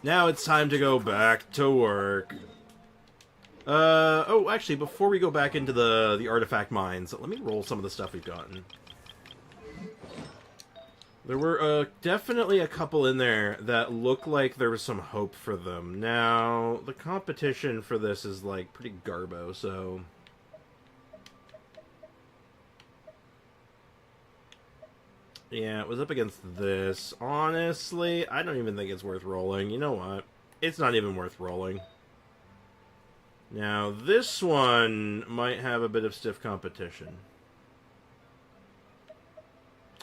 Now it's time to go back to work. Oh, actually, before we go back into the artifact mines, let me roll some of the stuff we've gotten. There were definitely a couple in there that look like there was some hope for them. Now, the competition for this is, like, pretty garbo, so... Yeah, it was up against this. Honestly, I don't even think it's worth rolling. You know what? It's not even worth rolling. Now, this one might have a bit of stiff competition.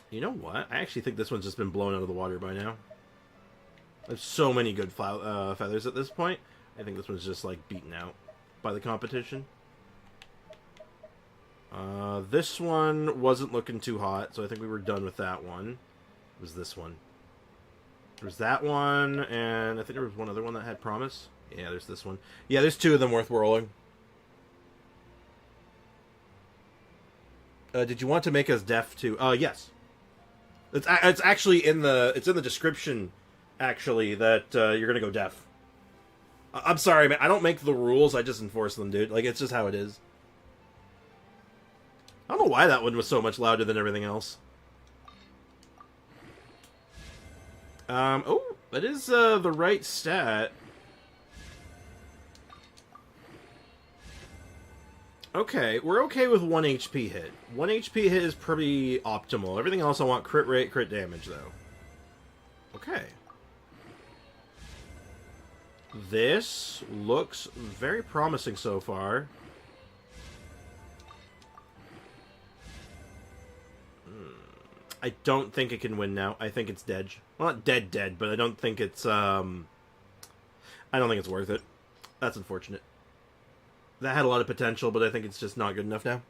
You know what? I actually think this one's just been blown out of the water by now. There's so many good feathers at this point. I think this one's just, like, beaten out by the competition. This one wasn't looking too hot, so I think we were done with that one. It was this one. There's that one, and I think there was one other one that had promise. Yeah, there's this one. Yeah, there's two of them worth rolling. Did you want to make us deaf too? Yes. It's actually in the description, actually, that you're gonna go deaf. I'm sorry, man. I don't make the rules. I just enforce them, dude. Like, it's just how it is. I don't know why that one was so much louder than everything else. Oh, that is the right stat. Okay, we're okay with 1 HP hit. 1 HP hit is pretty optimal. Everything else I want crit rate, crit damage, though. Okay. This looks very promising so far. I don't think it can win now. I think it's dead. Well, not dead, but I don't think it's, I don't think it's worth it. That's unfortunate. That had a lot of potential, but I think it's just not good enough now.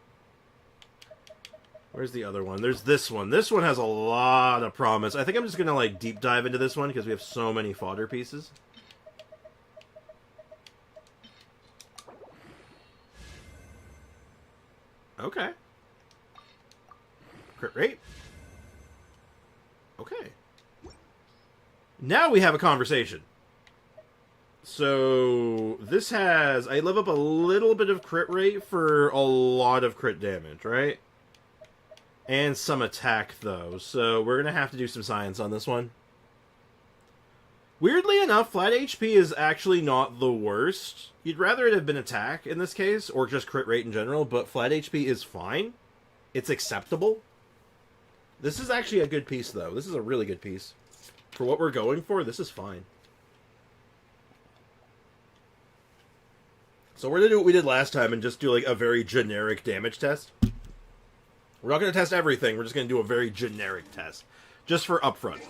Where's the other one? There's this one. This one has a lot of promise. I think I'm just gonna, like, deep dive into this one, because we have so many fodder pieces. Okay. Crit rate. Okay. Now we have a conversation. So, this has... I live up a little bit of crit rate for a lot of crit damage, right? And some attack, though. So, we're going to have to do some science on this one. Weirdly enough, flat HP is actually not the worst. You'd rather it have been attack in this case, or just crit rate in general, but flat HP is fine. It's acceptable. This is actually a good piece, though. This is a really good piece. For what we're going for, this is fine. So we're going to do what we did last time and just do, like, a very generic damage test. We're not going to test everything. We're just going to do a very generic test. Just for upfront.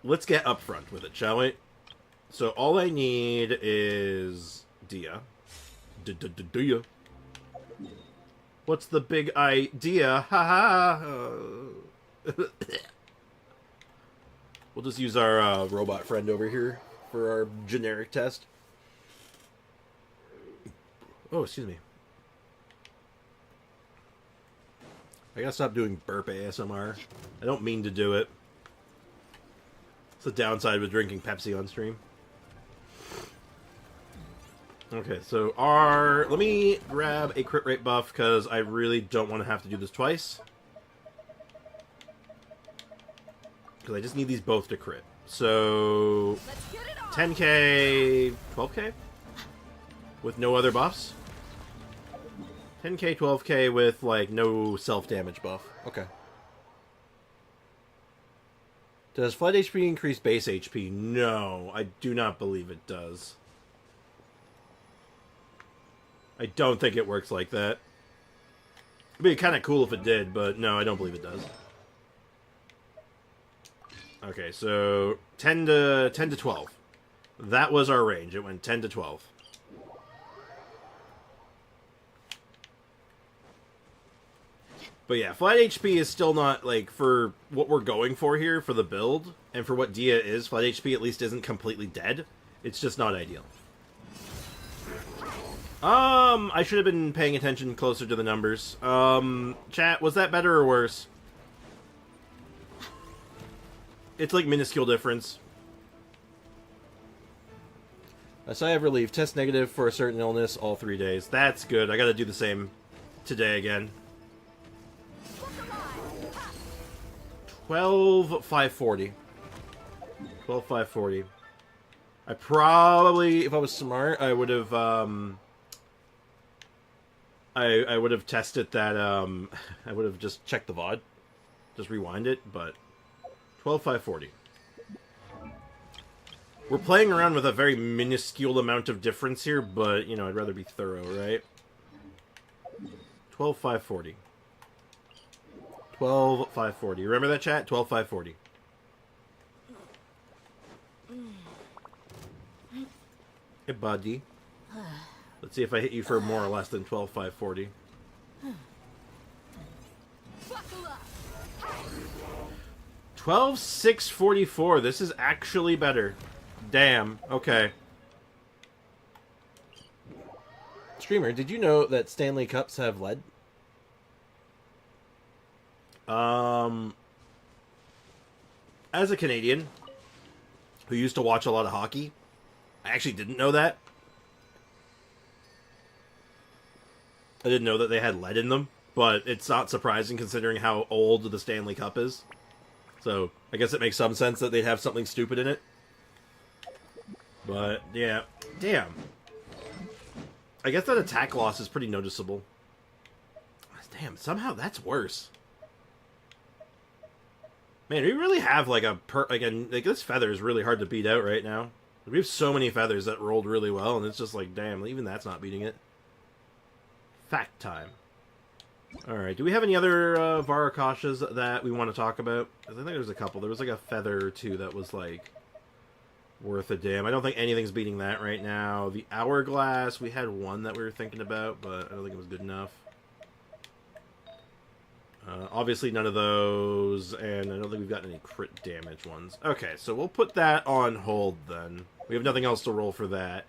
Let's get upfront with it, shall we? So all I need is Dehya. Dehya. What's the big idea? Ha ha. We'll just use our robot friend over here for our generic test. Oh, excuse me. I gotta stop doing burp ASMR. I don't mean to do it. It's the downside with drinking Pepsi on stream. Okay, so let me grab a crit rate buff, because I really don't want to have to do this twice. Because I just need these both to crit. So, 10k, 12k? With no other buffs? 10k, 12k with, like, no self-damage buff. Okay. Does flat HP increase base HP? No, I do not believe it does. I don't think it works like that. It'd be kind of cool if it did, but no, I don't believe it does. Okay, so 10 to 12. That was our range. It went 10 to 12. But yeah, flat HP is still not, like, for what we're going for here, for the build, and for what Dehya is, flat HP at least isn't completely dead. It's just not ideal. I should have been paying attention closer to the numbers. Chat, was that better or worse? It's like minuscule difference. A sigh of relief. Test negative for a certain illness all 3 days. That's good. I gotta do the same today again. 12,540. 12,540. I probably, if I was smart, I would have, I would have tested that, I would have just checked the VOD. Just rewind it, but 12,540. We're playing around with a very minuscule amount of difference here, but, you know, I'd rather be thorough, right? 12,540. 12,540. Remember that, chat? 12,540. Hey, buddy. Let's see if I hit you for more or less than 12,540. 12,644. This is actually better. Damn. Okay. Streamer, did you know that Stanley Cups have lead? As a Canadian who used to watch a lot of hockey, I actually didn't know that. I didn't know that they had lead in them, but it's not surprising considering how old the Stanley Cup is. So, I guess it makes some sense that they'd have something stupid in it. But, yeah. Damn. I guess that attack loss is pretty noticeable. Damn, somehow that's worse. Man, we really have like this feather is really hard to beat out right now. We have so many feathers that rolled really well, and it's just like, damn, even that's not beating it. Fact time. Alright, do we have any other Varakashas that we want to talk about? I think there's a couple. There was like a feather or two that was like worth a damn. I don't think anything's beating that right now. The hourglass, we had one that we were thinking about, but I don't think it was good enough. Obviously none of those, and I don't think we've gotten any crit damage ones. Okay, so we'll put that on hold then. We have nothing else to roll for that.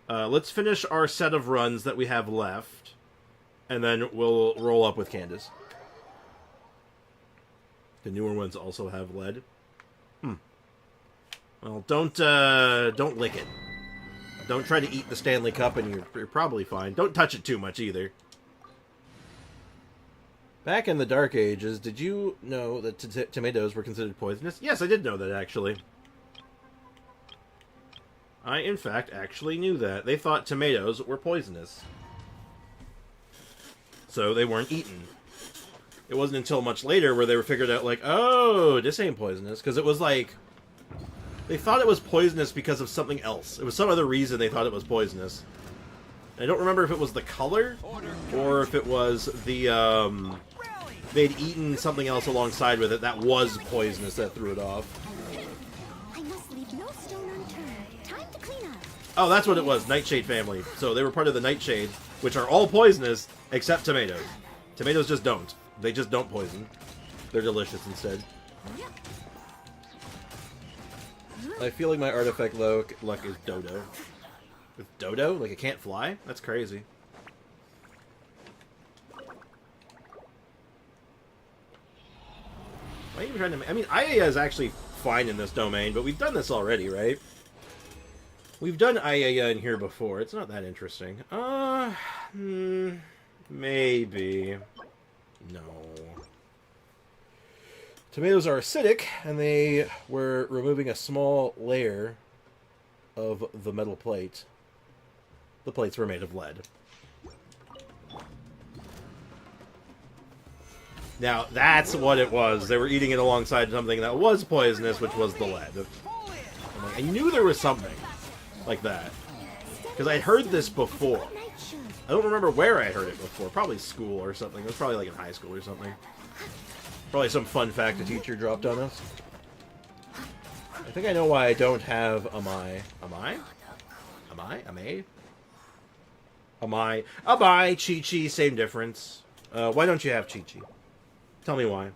Let's finish our set of runs that we have left, and then we'll roll up with Candace. The newer ones also have lead. Well, don't lick it. Don't try to eat the Stanley Cup, and you're probably fine. Don't touch it too much either. Back in the Dark Ages, did you know that tomatoes were considered poisonous? Yes, I did know that, actually. I, in fact, actually knew that. They thought tomatoes were poisonous. So they weren't eaten. It wasn't until much later where they were figured out, like, oh, this ain't poisonous. Because it was like, they thought it was poisonous because of something else. It was some other reason they thought it was poisonous. I don't remember if it was the color, or if it was the, they'd eaten something else alongside with it that was poisonous that threw it off. I must leave no stone unturned. Time to clean up. Oh, that's what it was, Nightshade family. So they were part of the Nightshade, which are all poisonous, except tomatoes. Tomatoes just don't. They just don't poison. They're delicious instead. I feel like my artifact luck is Dodo. With Dodo? Like it can't fly? That's crazy. Why are you trying to... I mean, Ayaya is actually fine in this domain, but we've done this already, right? We've done Ayaya in here before. It's not that interesting. Maybe. No. Tomatoes are acidic, and they were removing a small layer of the metal plate. The plates were made of lead. Now, that's what it was. They were eating it alongside something that was poisonous, which was the lead. I knew there was something like that. Because I'd heard this before. I don't remember where I heard it before. Probably school or something. It was probably like in high school or something. Probably some fun fact a teacher dropped on us. I think I know why I don't have Amai. Amai? Amai? Amai? Amai. Amai, Chi-Chi, same difference. Why don't you have Chi-Chi? Tell me why.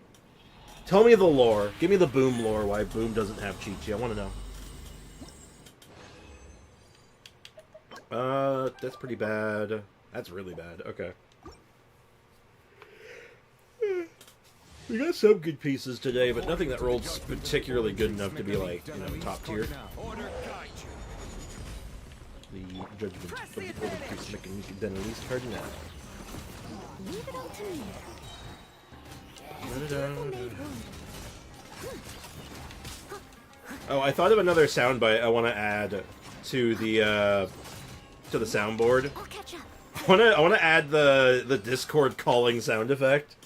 Tell me the lore. Give me the Boom lore, why Boom doesn't have Chi-Chi. I want to know. That's pretty bad. That's really bad. Okay. We got some good pieces today, but nothing that rolled particularly good enough to be like, you know, top tier. The judgment of the oratrice making then released card now. Leave it all to me. Oh, I thought of another soundbite I want to add to the soundboard. I'll catch up. I want to add the Discord calling sound effect.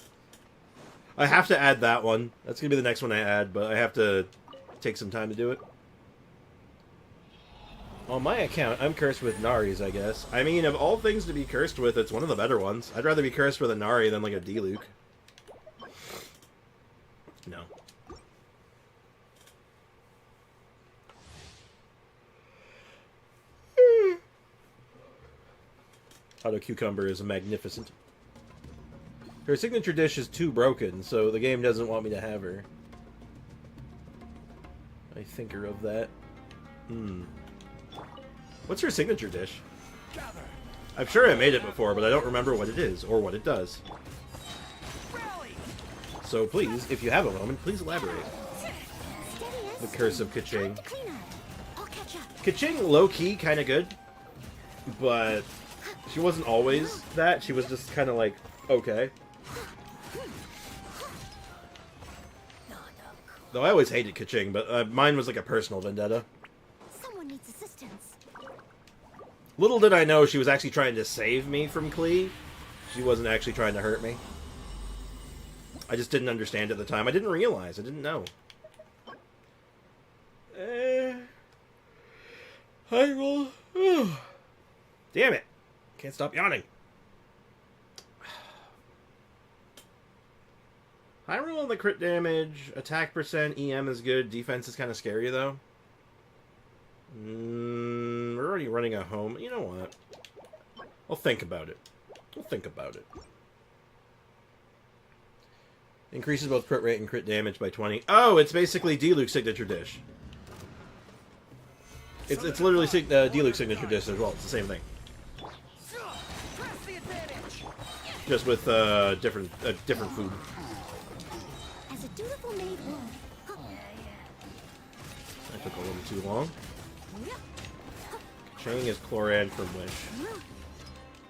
I have to add that one. That's gonna be the next one I add, but I have to take some time to do it. On my account, I'm cursed with Naris, I guess. I mean, of all things to be cursed with, it's one of the better ones. I'd rather be cursed with a Nari than like a D-Luke. No. Auto Cucumber is magnificent. Her signature dish is too broken, so the game doesn't want me to have her. I think her of that. What's her signature dish? I'm sure I made it before, but I don't remember what it is, or what it does. So please, if you have a moment, please elaborate. The Curse of Kaching. Kaching, low-key, kind of good. But she wasn't always that. She was just kind of like, okay. Though I always hated Kaching, but mine was like a personal vendetta. Someone needs assistance. Little did I know she was actually trying to save me from Klee. She wasn't actually trying to hurt me. I just didn't understand at the time. I didn't realize. I didn't know. I will... Damn it. Can't stop yawning. High roll on the crit damage. Attack percent. EM is good. Defense is kind of scary, though. We're already running a home. You know what? I'll think about it. We'll think about it. Increases both crit rate and crit damage by 20. Oh, it's basically D-Luke's signature dish. It's literally D-Luke's signature dish as well. It's the same thing. Just with different food. As a dutiful maid would. That took a little too long. Chang is Cloran from Wish.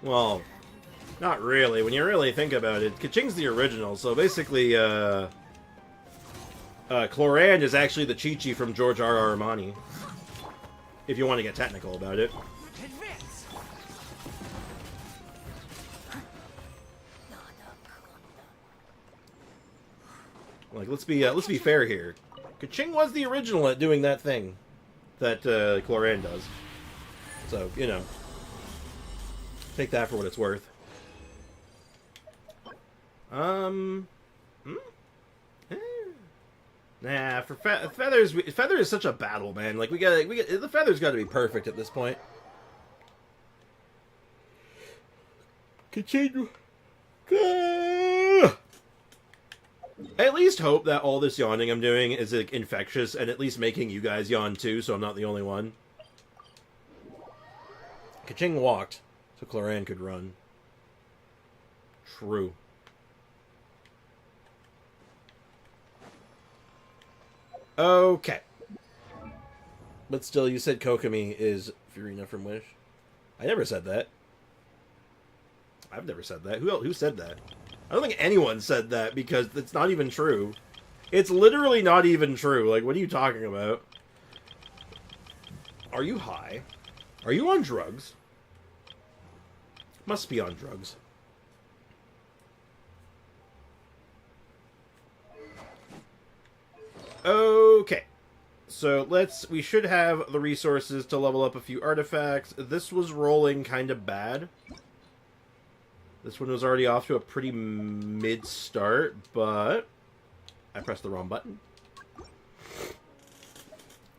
Well, not really. When you really think about it, Kaching's the original, so basically, Cloran is actually the Chi-Chi from George R.R. Armani. If you want to get technical about it. Advance. Like, let's be fair here. Kaching was the original at doing that thing that Cloran does. So, you know, take that for what it's worth. Nah, for feathers, feather is such a battle, man. Like we got the feather's got to be perfect at this point. Continue. I at least hope that all this yawning I'm doing is like, infectious and at least making you guys yawn too, so I'm not the only one. Kaching walked, so Cloran could run. True. Okay. But still, you said Kokomi is Furina from Wish. I never said that. I've never said that. Who said that? I don't think anyone said that because it's not even true. It's literally not even true. Like, what are you talking about? Are you high? Are you on drugs? Must be on drugs. Okay. So we should have the resources to level up a few artifacts. This was rolling kind of bad. This one was already off to a pretty mid-start, but I pressed the wrong button.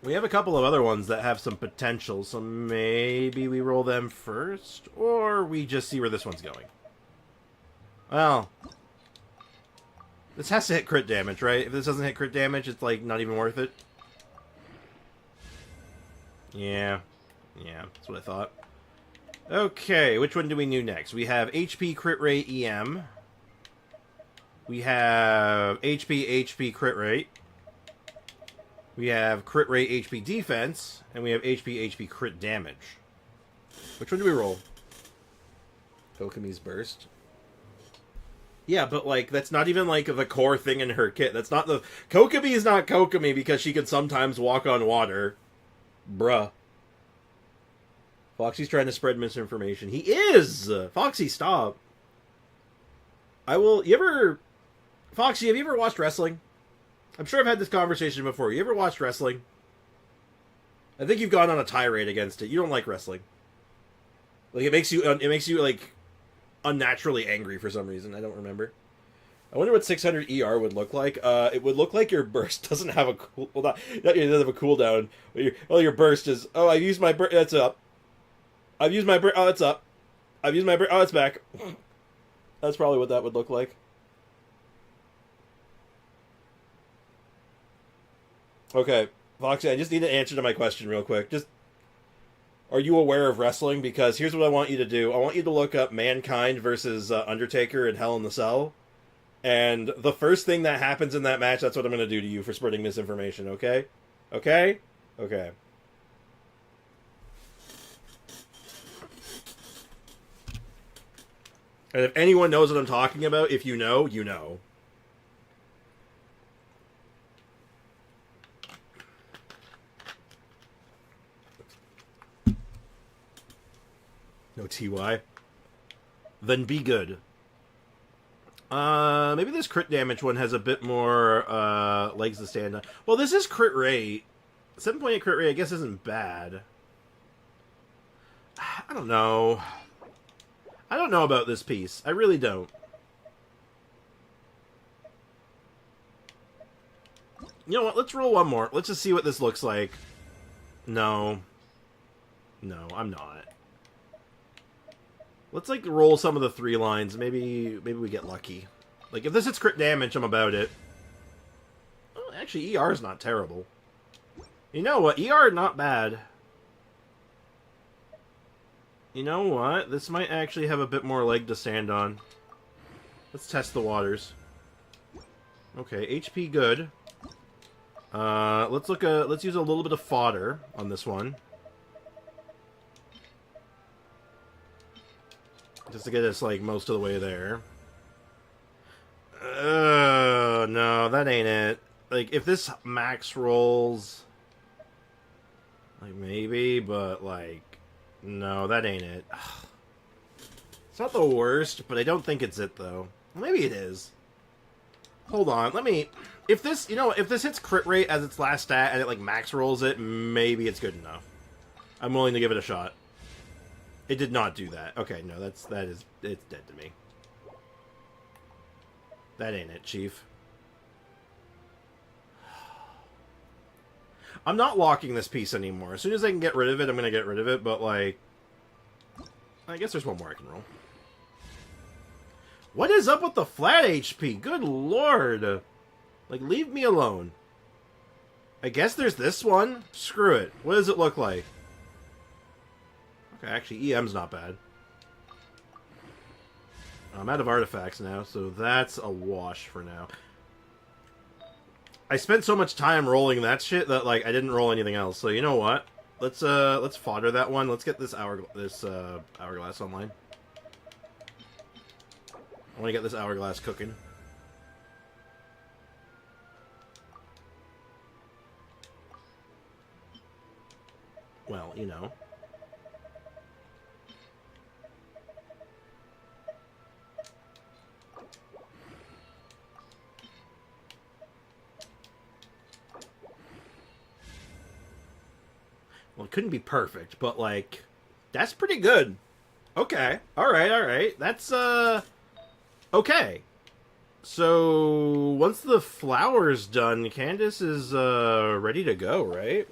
We have a couple of other ones that have some potential, so maybe we roll them first, or we just see where this one's going. Well, this has to hit crit damage, right? If this doesn't hit crit damage, it's, like, not even worth it. Yeah. Yeah, that's what I thought. Okay, which one do we do next? We have HP, crit rate, EM. We have HP crit rate. We have crit rate, HP defense. And we have HP crit damage. Which one do we roll? Kokomi's burst. Yeah, but, like, that's not even, like, the core thing in her kit. That's not the... Kokomi is not Kokomi because she can sometimes walk on water. Bruh. Foxy's trying to spread misinformation. He is! Foxy, stop. Foxy, have you ever watched wrestling? I'm sure I've had this conversation before. You ever watched wrestling? I think you've gone on a tirade against it. You don't like wrestling. Like, it makes you, like, unnaturally angry for some reason. I don't remember. I wonder what 600 ER would look like. It would look like your burst doesn't have a cool... Well, it doesn't have a cooldown. Your burst is... Oh, I used my burst... That's up. I've used my burst... Oh, it's up. I've used my burst... Oh, it's back. That's probably what that would look like. Okay. Foxy, I just need an answer to my question real quick. Just... Are you aware of wrestling? Because here's what I want you to do. I want you to look up Mankind versus Undertaker in Hell in the Cell. And the first thing that happens in that match, that's what I'm going to do to you for spreading misinformation, okay? Okay? Okay. And if anyone knows what I'm talking about, if you know, you know. No TY? Then be good. Maybe this crit damage one has a bit more legs to stand on. Well, this is crit rate. 7.8 crit rate, I guess, isn't bad. I don't know. I don't know about this piece. I really don't. You know what? Let's roll one more. Let's just see what this looks like. No. No, I'm not. Let's, like, roll some of the 3 lines. Maybe we get lucky. Like, if this hits crit damage, I'm about it. Oh, actually, ER is not terrible. You know what? ER, not bad. You know what? This might actually have a bit more leg to stand on. Let's test the waters. Okay, HP good. Let's use a little bit of fodder on this one. Just to get us, like, most of the way there. No, that ain't it. Like, if this max rolls... Like, maybe, but, like... No, that ain't it. It's not the worst, but I don't think it's it, though. Maybe it is. Hold on, let me... If this, you know, if this hits crit rate as its last stat and it, like, max rolls it, maybe it's good enough. I'm willing to give it a shot. It did not do that. Okay, no, it's dead to me. That ain't it, Chief. I'm not locking this piece anymore. As soon as I can get rid of it, I'm gonna get rid of it, but, like... I guess there's one more I can roll. What is up with the flat HP? Good lord! Like, leave me alone. I guess there's this one? Screw it. What does it look like? Okay, actually, EM's not bad. I'm out of artifacts now, so that's a wash for now. I spent so much time rolling that shit that, like, I didn't roll anything else. So, you know what? Let's fodder that one. Let's get this hourglass online. I want to get this hourglass cooking. Well, you know. Well, it couldn't be perfect, but, like, that's pretty good. Okay. Alright, alright. That's, okay. So, once the flower's done, Candace is, ready to go, right?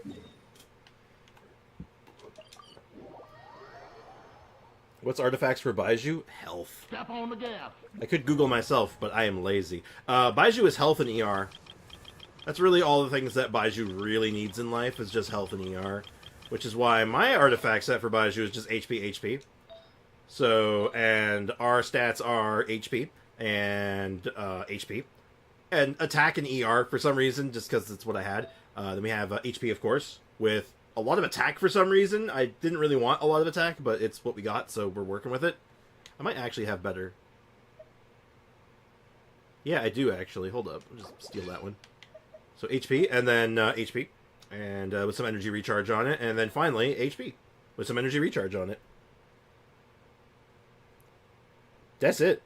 What's artifacts for Baiju? Health. Step on the gas. I could Google myself, but I am lazy. Baiju is health and ER. That's really all the things that Baiju really needs in life, is just health and ER. Which is why my artifact set for Baiju is just HP, HP. So, and our stats are HP and HP. And attack and ER for some reason, just because it's what I had. Then we have HP, of course, with a lot of attack for some reason. I didn't really want a lot of attack, but it's what we got, so we're working with it. I might actually have better. Yeah, I do, actually. Hold up. I'll just steal that one. So HP, and then HP. And with some energy recharge on it. And then finally, HP. With some energy recharge on it. That's it.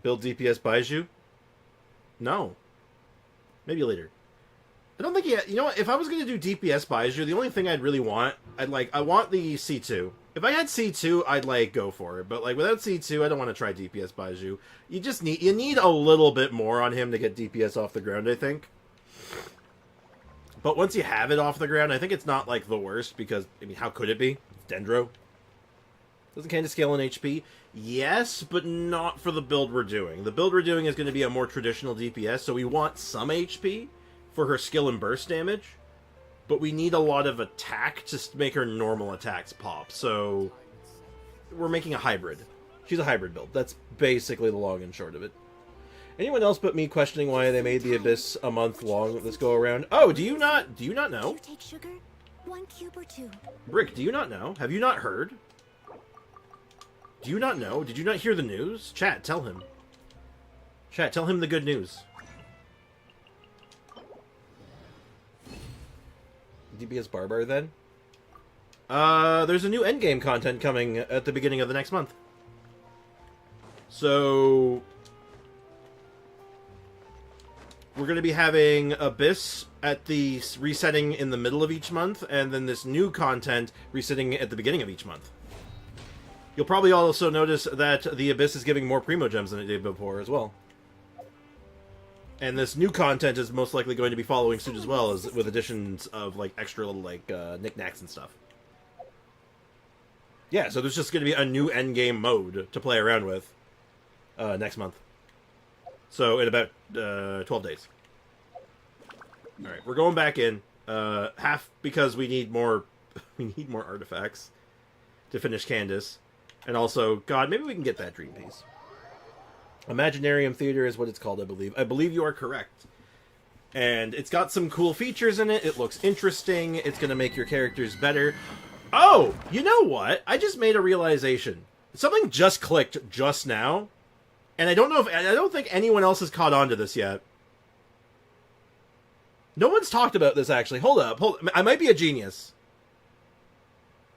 Build DPS Baiju? No. Maybe later. I don't think you know what? If I was going to do DPS Baiju, the only thing I'd really want, I want the C2. If I had C2, I'd, like, go for it. But, like, without C2, I don't want to try DPS Baiju. You need a little bit more on him to get DPS off the ground, I think. But once you have it off the ground, I think it's not, like, the worst, because, I mean, how could it be? It's Dendro. Doesn't Candace scale in HP? Yes, but not for the build we're doing. The build we're doing is going to be a more traditional DPS, so we want some HP for her skill and burst damage, but we need a lot of attack to make her normal attacks pop, so we're making a hybrid. She's a hybrid build. That's basically the long and short of it. Anyone else but me questioning why they made the Abyss a month long this go around? Oh, do you not know? You take sugar? 1 cube or 2. Brick, do you not know? Have you not heard? Do you not know? Did you not hear the news? Chat, tell him. Chat, tell him the good news. DPS Barbruh, then? There's a new endgame content coming at the beginning of the next month. So... we're going to be having Abyss at the resetting in the middle of each month, and then this new content resetting at the beginning of each month. You'll probably also notice that the Abyss is giving more Primo Gems than it did before as well. And this new content is most likely going to be following suit as well, as with additions of like extra little like knickknacks and stuff. Yeah, so there's just going to be a new endgame mode to play around with next month. So in about 12 days. All right, we're going back in half because we need more artifacts to finish Candace, and also, God, maybe we can get that dream piece. Imaginarium Theater is what it's called, I believe. I believe you are correct. And it's got some cool features in it. It looks interesting. It's going to make your characters better. Oh, you know what? I just made a realization. Something just clicked just now. And I don't think anyone else has caught on to this yet. No one's talked about this, actually. Hold up. I might be a genius.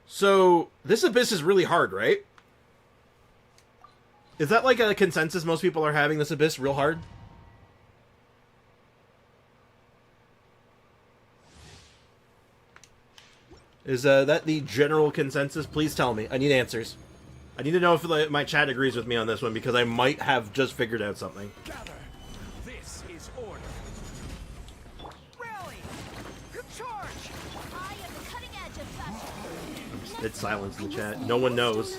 So, this Abyss is really hard, right? Is that like a consensus most people are having, this Abyss real hard? Is that the general consensus? Please tell me. I need answers. I need to know if my chat agrees with me on this one, because I might have just figured out something. Gather. This is order. Rally! Group charge! I am the cutting edge of fashion. It's silence in the chat. No one knows.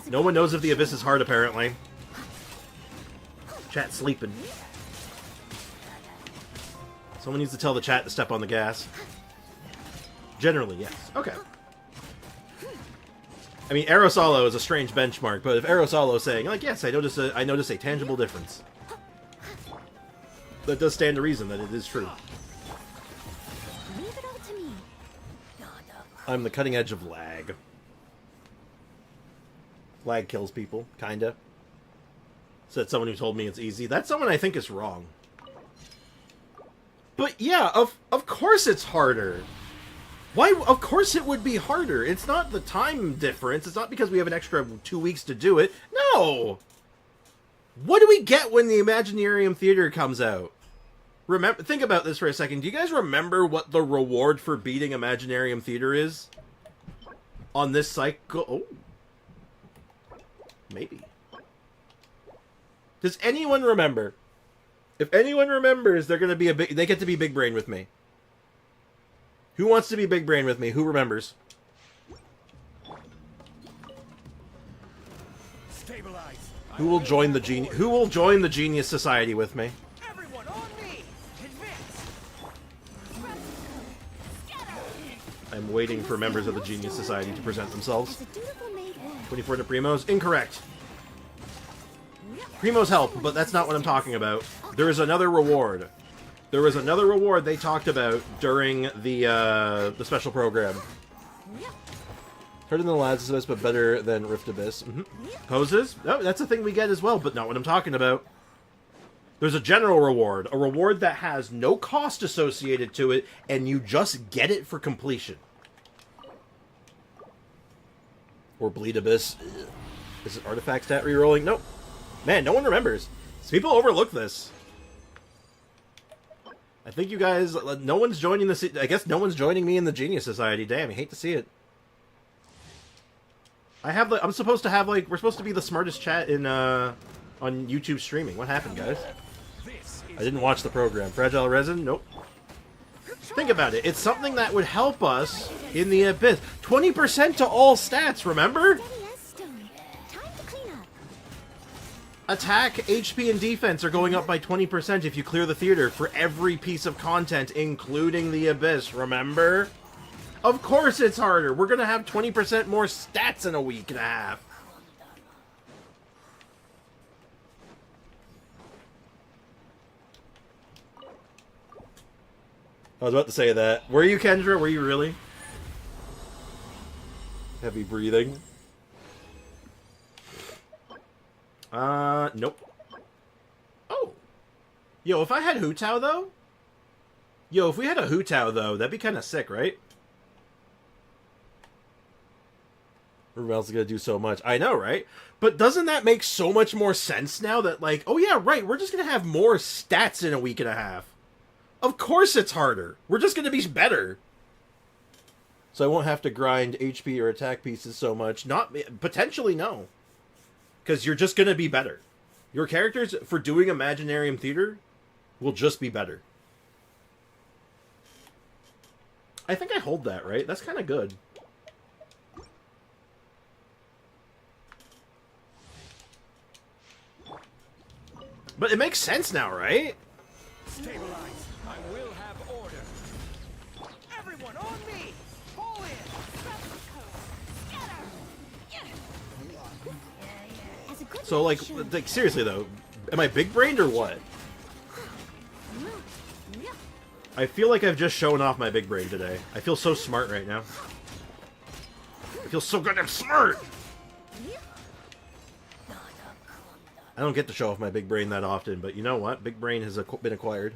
No one knows if the Abyss is hard, apparently. Chat's sleeping. Someone needs to tell the chat to step on the gas. Generally, yes. Okay. I mean, Aerosolo is a strange benchmark, but if Aerosolo is saying, like, yes, I notice a tangible difference, that does stand to reason that it is true. Leave it all to me. I'm the cutting edge of lag. Lag kills people, kinda. Said someone who told me it's easy. That's someone I think is wrong. But yeah, of course it's harder. Why? Of course it would be harder. It's not the time difference. It's not because we have an extra 2 weeks to do it. No! What do we get when the Imaginarium Theater comes out? Think about this for a second. Do you guys remember what the reward for beating Imaginarium Theater is? On this cycle? Oh. Maybe. Does anyone remember? If anyone remembers, they're gonna be they get to be big brain with me. Who wants to be big brain with me? Who remembers? Stabilize. Who will join the Genius Society with me? Everyone on me! Advance! I'm waiting for members of the Genius Society to present themselves. As a dutiful maid, 24 to Primos? Incorrect. Primos help, but that's not what I'm talking about. There is another reward. There was another reward they talked about during the special program. Harder than the Lads Abyss, but better than Rift Abyss. Poses? Oh, that's a thing we get as well, but not what I'm talking about. There's a general reward. A reward that has no cost associated to it, and you just get it for completion. Or Bleed Abyss. Is it artifact stat rerolling? Nope. Man, no one remembers. People overlook this. I think you guys... No one's joining the... I guess no one's joining me in the Genius Society. Damn, I hate to see it. I'm supposed to have, like... We're supposed to be the smartest chat in, on YouTube streaming. What happened, guys? I didn't watch the program. Fragile Resin? Nope. Think about it. It's something that would help us in the Abyss. 20% to all stats, remember? steady as stone. Time to clean up. Attack, HP, and defense are going up by 20% if you clear the theater for every piece of content, including the Abyss, remember? Of course it's harder. We're gonna have 20% more stats in a week and a half. I was about to say that. Were you, Kendra? Were you really? Heavy breathing. Nope. Oh. Yo, if I had Hu Tao, though? Yo, if we had a Hu Tao, though, that'd be kind of sick, right? Everyone else is going to do so much. I know, right? But doesn't that make so much more sense now that, like, oh yeah, right, we're just going to have more stats in a week and a half. Of course it's harder. We're just going to be better. So I won't have to grind HP or attack pieces so much. Potentially, no. Because you're just going to be better. Your characters, for doing Imaginarium Theater, will just be better. I think I hold that, right? That's kind of good. But it makes sense now, right? Stabilize. I will have order. Everyone on me! Pull in! As a good So, like seriously, though, am I big-brained or what? I feel like I've just shown off my big brain today. I feel so smart right now. I feel so goddamn smart! I don't get to show off my big brain that often, but you know what? Big brain has been acquired.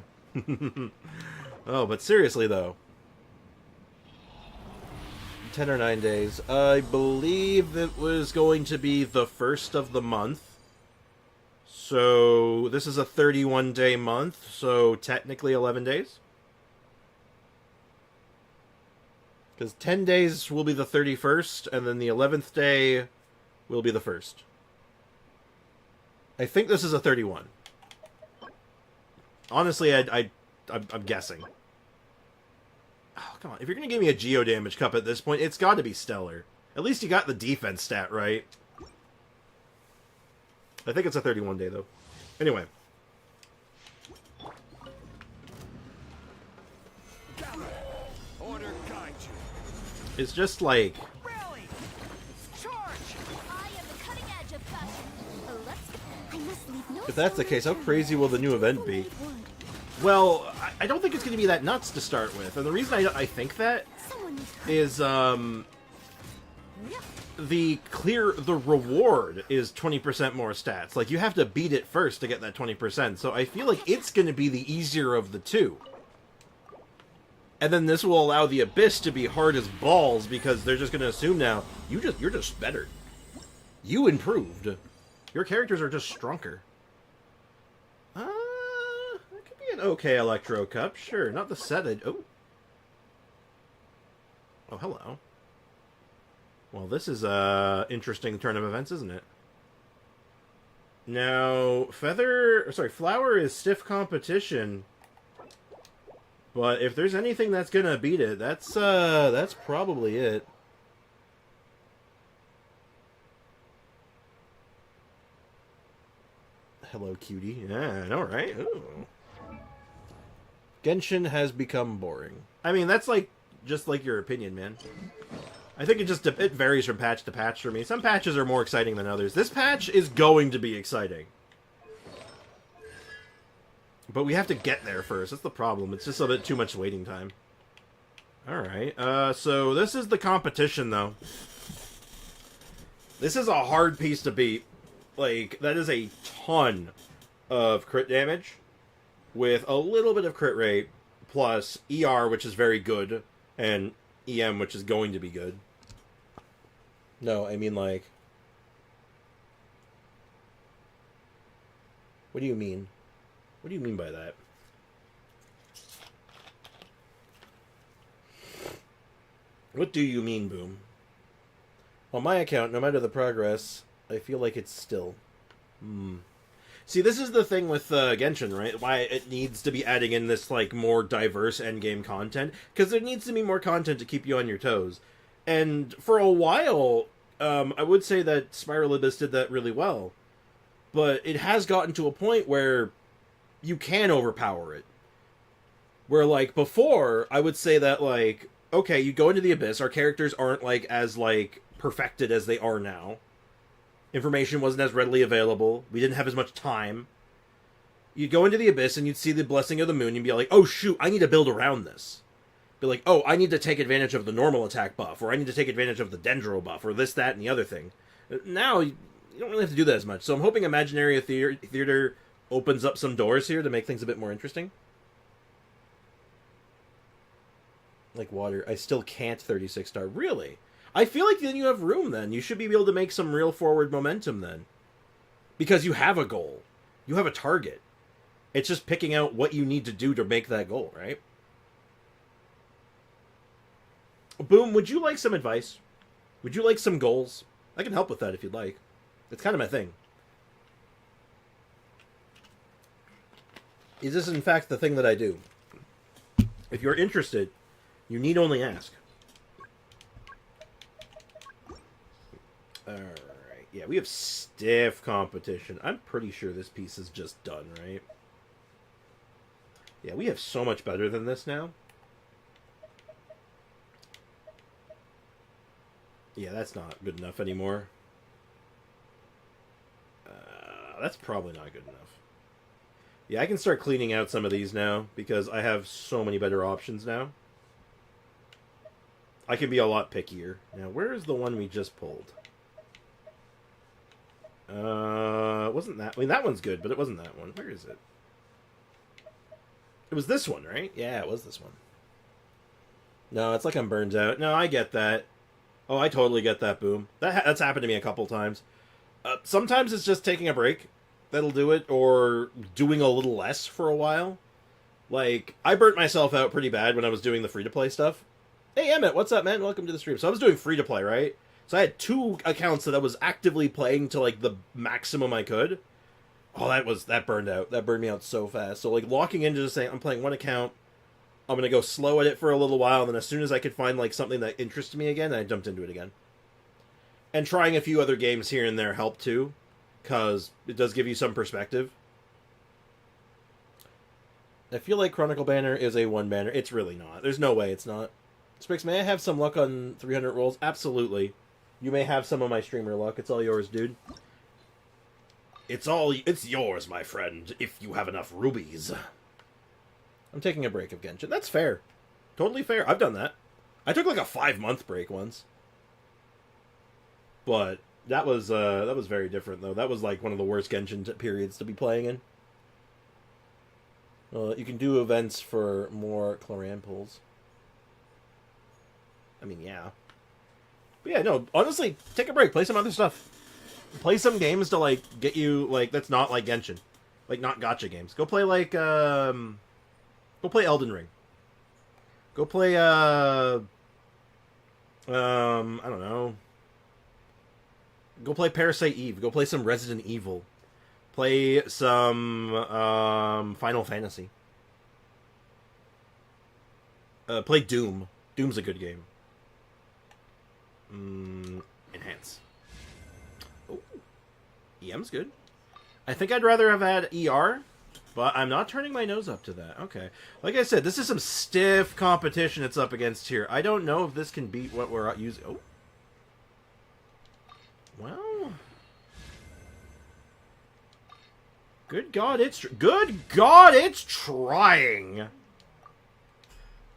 Oh, but seriously, though. 10 or 9 days. I believe it was going to be the first of the month. So, this is a 31-day month, so technically 11 days. Because 10 days will be the 31st, and then the 11th day will be the 1st. I think this is a 31. Honestly, I'm guessing. Oh, come on. If you're going to give me a Geo Damage Cup at this point, it's got to be Stellar. At least you got the defense stat, right? I think it's a 31 day, though. Anyway. Order guide you. It's just like... Rally! Charge! I am the cutting edge of fashion. I must leave no If that's the case, how crazy will the new event be? Well, I don't think it's going to be that nuts to start with. And the reason I think that is, the reward is 20% more stats. Like, you have to beat it first to get that 20%. So I feel like it's going to be the easier of the two. And then this will allow the Abyss to be hard as balls, because they're just going to assume now, you're just better. You improved. Your characters are just stronger. That could be an okay Electro Cup. Sure, not the set. Oh, hello. Well, this is a interesting turn of events, isn't it? Now, Flower is stiff competition. But if there's anything that's gonna beat it, that's probably it. Hello, cutie. Yeah, I know, right? Ooh. Genshin has become boring. I mean, that's just like your opinion, man. I think it varies from patch to patch for me. Some patches are more exciting than others. This patch is going to be exciting. But we have to get there first. That's the problem. It's just a bit too much waiting time. Alright. So this is the competition, though. This is a hard piece to beat. Like, that is a ton of crit damage with a little bit of crit rate, plus ER, which is very good, and EM, which is going to be good. No, I mean, like... What do you mean? What do you mean by that? What do you mean, Boom? On my account, no matter the progress, I feel like it's still. See, this is the thing with Genshin, right? Why it needs to be adding in this, like, more diverse endgame content. Because there needs to be more content to keep you on your toes. And for a while, I would say that Spiral Abyss did that really well. But it has gotten to a point where you can overpower it. Where, like, before, I would say that, like, okay, you go into the Abyss, our characters aren't, like, as, like, perfected as they are now. Information wasn't as readily available. We didn't have as much time. You'd go into the Abyss and you'd see the Blessing of the Moon and be like, oh shoot, I need to build around this. Be like, oh, I need to take advantage of the normal attack buff, or I need to take advantage of the Dendro buff, or this, that, and the other thing. Now, you don't really have to do that as much. So I'm hoping Imaginary Theater opens up some doors here to make things a bit more interesting. Like water. I still can't 36 star. Really? I feel like then you have room then. You should be able to make some real forward momentum then. Because you have a goal. You have a target. It's just picking out what you need to do to make that goal, right? Boom, would you like some advice? Would you like some goals? I can help with that if you'd like. It's kind of my thing. Is this in fact the thing that I do? If you're interested, you need only ask. Alright, yeah, we have stiff competition. I'm pretty sure this piece is just done, right? Yeah, we have so much better than this now. Yeah, that's not good enough anymore. That's probably not good enough. Yeah, I can start cleaning out some of these now, because I have so many better options now. I can be a lot pickier. Now, where is the one we just pulled? Wasn't that... I mean, that one's good, but it wasn't that one. Where is it? It was this one, right? Yeah, it was this one. No, it's like I'm burned out. No, I get that. Oh, I totally get that, Boom. That's happened to me a couple times. Sometimes it's just taking a break that'll do it, or doing a little less for a while. Like, I burnt myself out pretty bad when I was doing the free-to-play stuff. Hey, Emmett, what's up, man? Welcome to the stream. So I was doing free-to-play, right? So I had 2 accounts that I was actively playing to, like, the maximum I could. Oh, that burned out. That burned me out so fast. So, like, locking into just saying, I'm playing one account, I'm gonna go slow at it for a little while, and then as soon as I could find, like, something that interested me again, I jumped into it again. And trying a few other games here and there helped, too, because it does give you some perspective. I feel like Chronicle Banner is a 1 banner. It's really not. There's no way it's not. Sprix, may I have some luck on 300 rolls? Absolutely. You may have some of my streamer luck. It's all yours, dude. It's yours, my friend, if you have enough rubies. I'm taking a break of Genshin. That's fair. Totally fair. I've done that. I took like a 5-month break once. But that was very different, though. That was like one of the worst Genshin periods to be playing in. You can do events for more Cloran pulls. I mean, yeah. But yeah, no, honestly, take a break. Play some other stuff. Play some games to, like, get you, like, that's not like Genshin. Like, not gacha games. Go play, like, go play Elden Ring. Go play, I don't know. Go play Parasite Eve. Go play some Resident Evil. Play some, Final Fantasy. Play Doom. Doom's a good game. Enhance. Oh, EM's good. I think I'd rather have had ER, but I'm not turning my nose up to that. Okay. Like I said, this is some stiff competition it's up against here. I don't know if this can beat what we're using. Oh. Well. Good God, it's trying.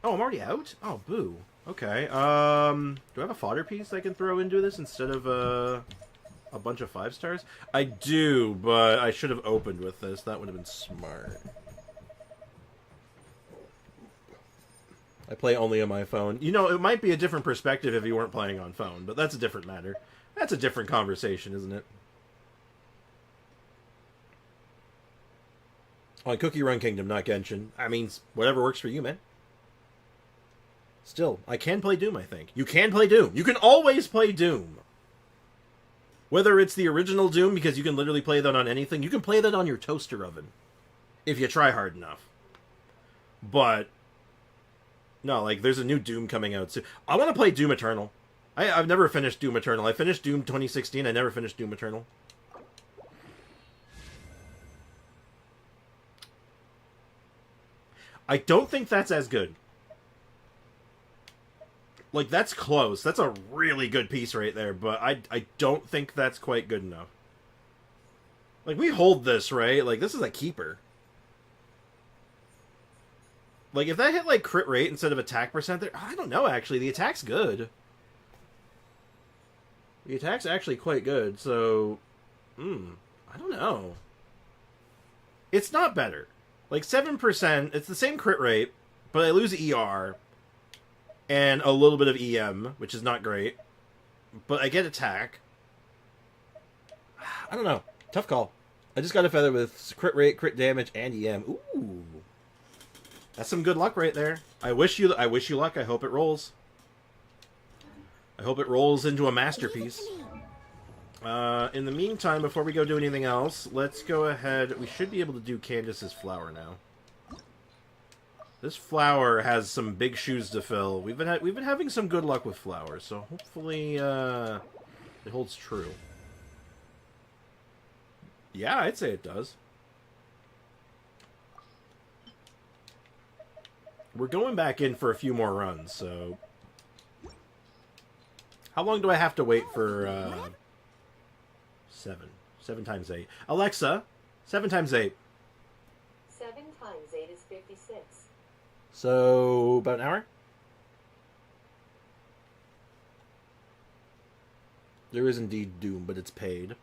Oh, I'm already out? Oh, boo. Okay, do I have a fodder piece I can throw into this instead of, a bunch of 5 stars? I do, but I should have opened with this. That would have been smart. I play only on my phone. You know, it might be a different perspective if you weren't playing on phone, but that's a different matter. That's a different conversation, isn't it? On Cookie Run Kingdom, not Genshin. I mean, whatever works for you, man. Still, I can play Doom, I think. You can play Doom. You can always play Doom. Whether it's the original Doom, because you can literally play that on anything, you can play that on your toaster oven. If you try hard enough. But, no, like, there's a new Doom coming out soon. I want to play Doom Eternal. I've never finished Doom Eternal. I finished Doom 2016. I never finished Doom Eternal. I don't think that's as good. Like, that's close. That's a really good piece right there, but I don't think that's quite good enough. Like, we hold this, right? Like, this is a keeper. Like, if that hit, like, crit rate instead of attack percent, I don't know, actually. The attack's good. The attack's actually quite good, so... I don't know. It's not better. Like, 7%, it's the same crit rate, but I lose ER... and a little bit of EM, which is not great. but I get attack. I don't know. Tough call. I just got a feather with crit rate, crit damage, and EM. Ooh. That's some good luck right there. I wish you luck. I hope it rolls. I hope it rolls into a masterpiece. In the meantime, before we go do anything else, let's go ahead. We should be able to do Candace's flower now. This flower has some big shoes to fill. We've been having some good luck with flowers, so hopefully it holds true. Yeah, I'd say it does. We're going back in for a few more runs, so... How long do I have to wait for, 7? 7 times 8. Alexa, 7 times 8. 7 times 8 is 56. So, about an hour? There is indeed Doom, but it's paid.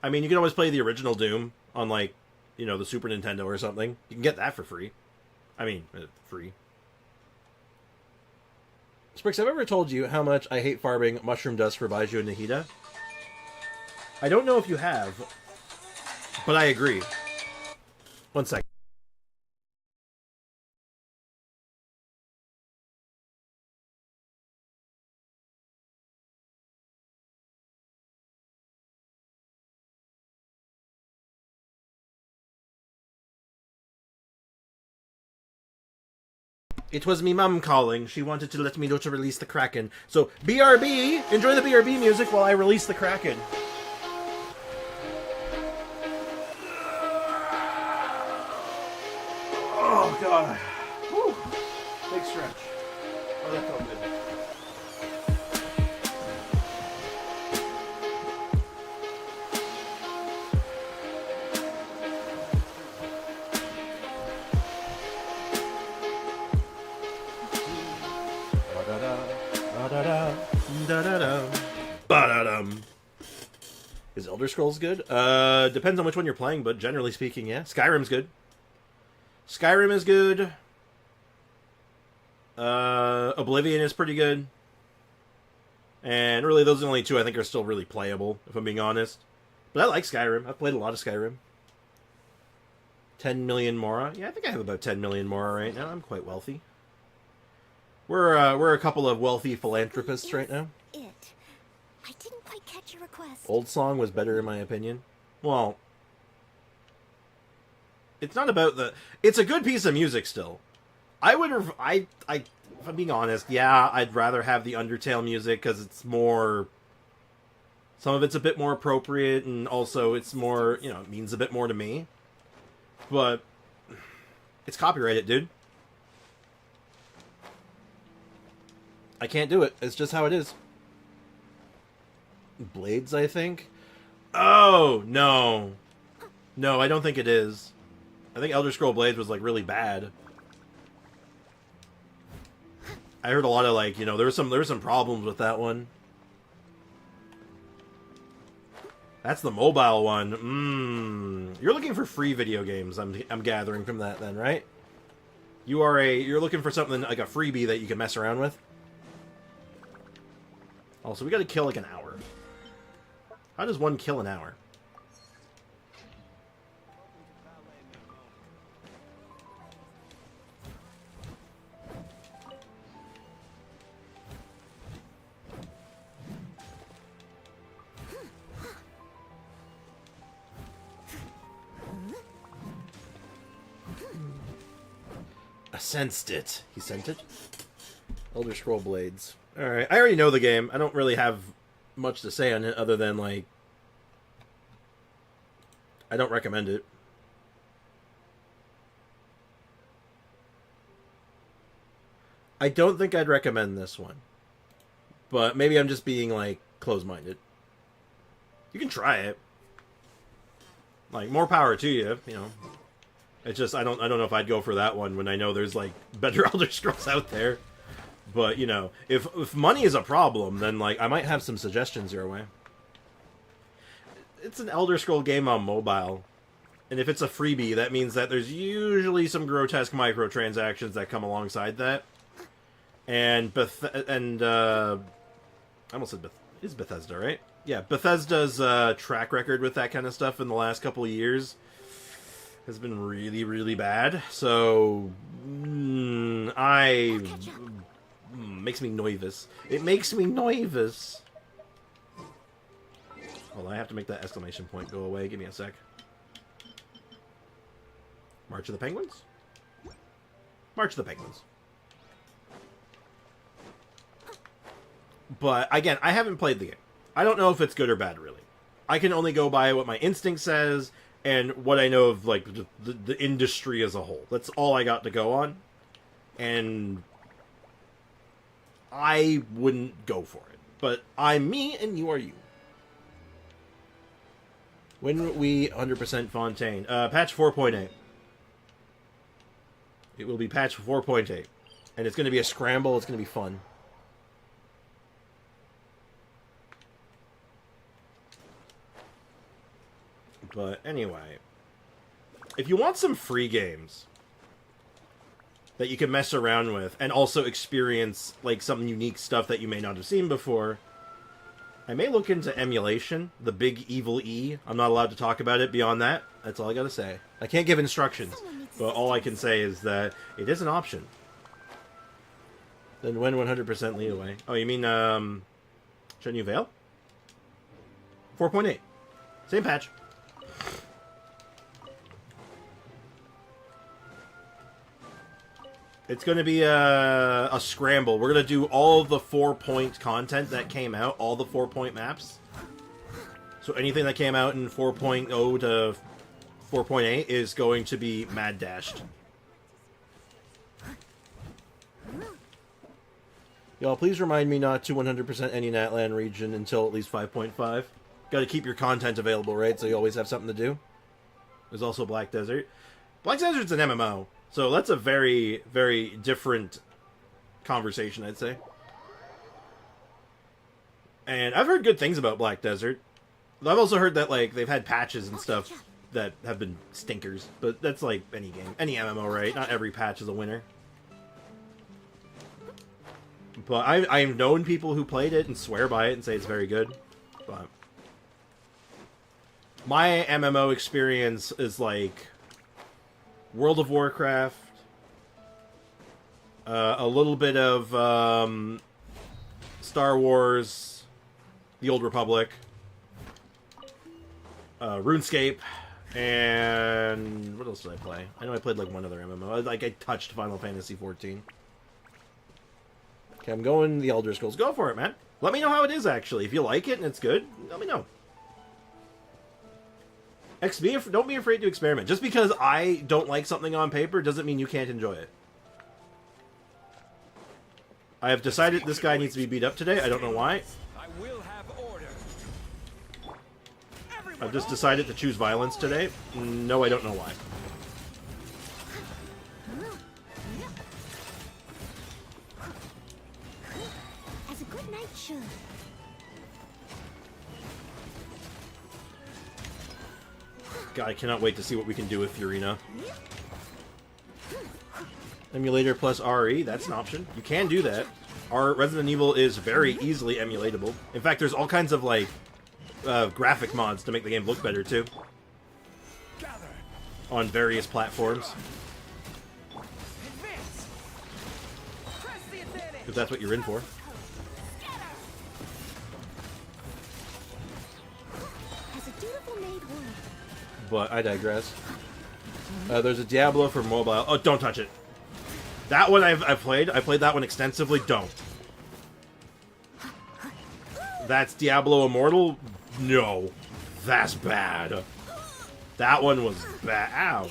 I mean, you can always play the original Doom on, like, you know, the Super Nintendo or something. You can get that for free. I mean, free. Sprix, have I ever told you how much I hate farming mushroom dust for Baiju and Nahida? I don't know if you have, but I agree. 1 second. It was me mum calling. She wanted to let me know to release the Kraken. So, BRB! Enjoy the BRB music while I release the Kraken. Oh, God. Whew. Big stretch. Oh, that felt good. Ba-da-dum. Is Elder Scrolls good? Depends on which one you're playing, but generally speaking, yeah. Skyrim's good. Skyrim is good. Oblivion is pretty good. And really, those are the only two I think are still really playable, if I'm being honest. But I like Skyrim. I've played a lot of Skyrim. 10 million Mora. Yeah, I think I have about 10 million Mora right now. I'm quite wealthy. We're a couple of wealthy philanthropists right now. I didn't quite catch your request. Old Song was better in my opinion. Well, it's not about the... It's a good piece of music still. If I'm being honest, yeah, I'd rather have the Undertale music because it's more... Some of it's a bit more appropriate and also it's more, you know, it means a bit more to me. But it's copyrighted, dude. I can't do it. It's just how it is. Blades, I think? Oh, no. No, I don't think it is. I think Elder Scroll Blades was, like, really bad. I heard a lot of, like, you know, there were some problems with that one. That's the mobile one. You're looking for free video games, I'm gathering from that then, right? You're looking for something like a freebie that you can mess around with? Also, we gotta kill like an hour. How does one kill an hour? I sensed it. He sent it? Elder Scroll Blades. Alright, I already know the game. I don't really have much to say on it other than, like... I don't recommend it. I don't think I'd recommend this one. But maybe I'm just being, like, closed-minded. You can try it. Like, more power to you, you know. It's just, I don't know if I'd go for that one when I know there's, like, better Elder Scrolls out there. But, you know, if money is a problem, then, like, I might have some suggestions your way. It's an Elder Scroll game on mobile. And if it's a freebie, that means that there's usually some grotesque microtransactions that come alongside that. And I almost said It's Bethesda, right? Yeah, Bethesda's track record with that kind of stuff in the last couple of years has been really, really bad. So, makes me nervous. It makes me nervous. Hold on, I have to make that exclamation point go away. Give me a sec. March of the Penguins? March of the Penguins. But, again, I haven't played the game. I don't know if it's good or bad, really. I can only go by what my instinct says and what I know of, like, the industry as a whole. That's all I got to go on. And I wouldn't go for it. But I'm me, and you are you. When we 100% Fontaine? Patch 4.8. It will be patch 4.8. And it's going to be a scramble. It's going to be fun. But anyway, if you want some free games that you can mess around with and also experience like some unique stuff that you may not have seen before, I may look into emulation, the big evil E. I'm not allowed to talk about it beyond that. That's all I gotta say. I can't give instructions, but all I can say is that it is an option. Then when 100% lead away. Oh, you mean, shouldn't you Veil? 4.8. Same patch. It's going to be a scramble. We're going to do all of the 4-point content that came out, all the 4-point maps. So anything that came out in 4.0 to 4.8 is going to be mad dashed. Y'all, please remind me not to 100% any Natlan region until at least 5.5. Got to keep your content available, right? So you always have something to do. There's also Black Desert. Black Desert's an MMO. So that's a very, very different conversation, I'd say. And I've heard good things about Black Desert. I've also heard that like they've had patches and stuff that have been stinkers. But that's like any game. Any MMO, right? Not every patch is a winner. But I've known people who played it and swear by it and say it's very good. But my MMO experience is like World of Warcraft, a little bit of Star Wars, The Old Republic, RuneScape, and what else did I play? I know I played like one other MMO. I touched Final Fantasy 14. Okay, I'm going the Elder Scrolls. Go for it, man. Let me know how it is, actually. If you like it and it's good, let me know. Don't be afraid to experiment. Just because I don't like something on paper doesn't mean you can't enjoy it. I have decided this guy needs to be beat up today. I don't know why. I will have order. I've just decided to choose violence today. No, I don't know why. As a good night should. God, I cannot wait to see what we can do with Furina. Emulator plus RE, that's an option. You can do that. Our Resident Evil is very easily emulatable. In fact, there's all kinds of, like, graphic mods to make the game look better, too. On various platforms. If that's what you're in for. But I digress. There's a Diablo for mobile. Oh, don't touch it. That one I've played. I played that one extensively. Don't. That's Diablo Immortal? No. That's bad. That one was bad. Ow.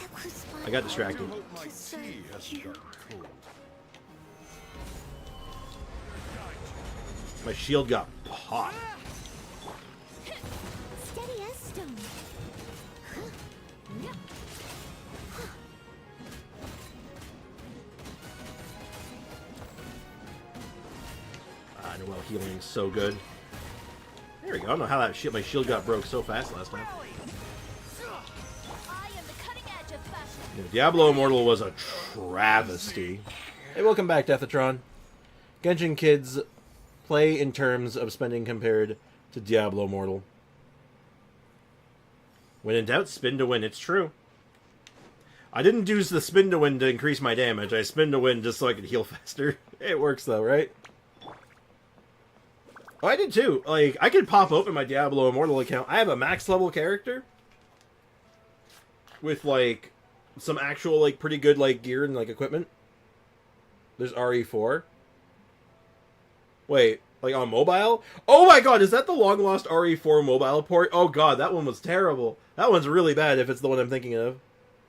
I got distracted. My shield got popped. Well, healing is so good. There we go. I don't know how that my shield got broke so fast last time. Yeah, Diablo Immortal was a travesty. Hey, welcome back, Deathatron. Genshin Kids play in terms of spending compared to Diablo Immortal. When in doubt, spin to win. It's true. I didn't use the spin to win to increase my damage. I spin to win just so I could heal faster. It works though, right? Oh, I did too. Like, I could pop open my Diablo Immortal account. I have a max level character with, like, some actual, like, pretty good, like, gear and, like, equipment. There's RE4. Wait, like, on mobile? Oh my god, is that the long-lost RE4 mobile port? Oh god, that one was terrible. That one's really bad if it's the one I'm thinking of.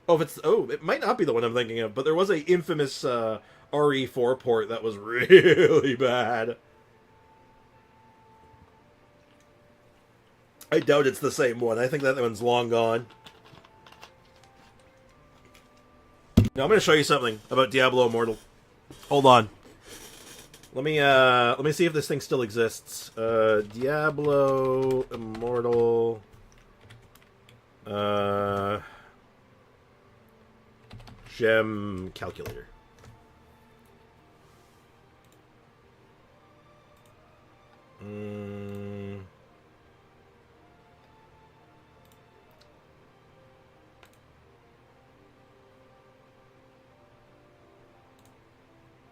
It might not be the one I'm thinking of, but there was a infamous RE4 port that was really bad. I doubt it's the same one. I think that one's long gone. Now I'm going to show you something about Diablo Immortal. Hold on. Let me see if this thing still exists. Diablo Immortal. Gem calculator.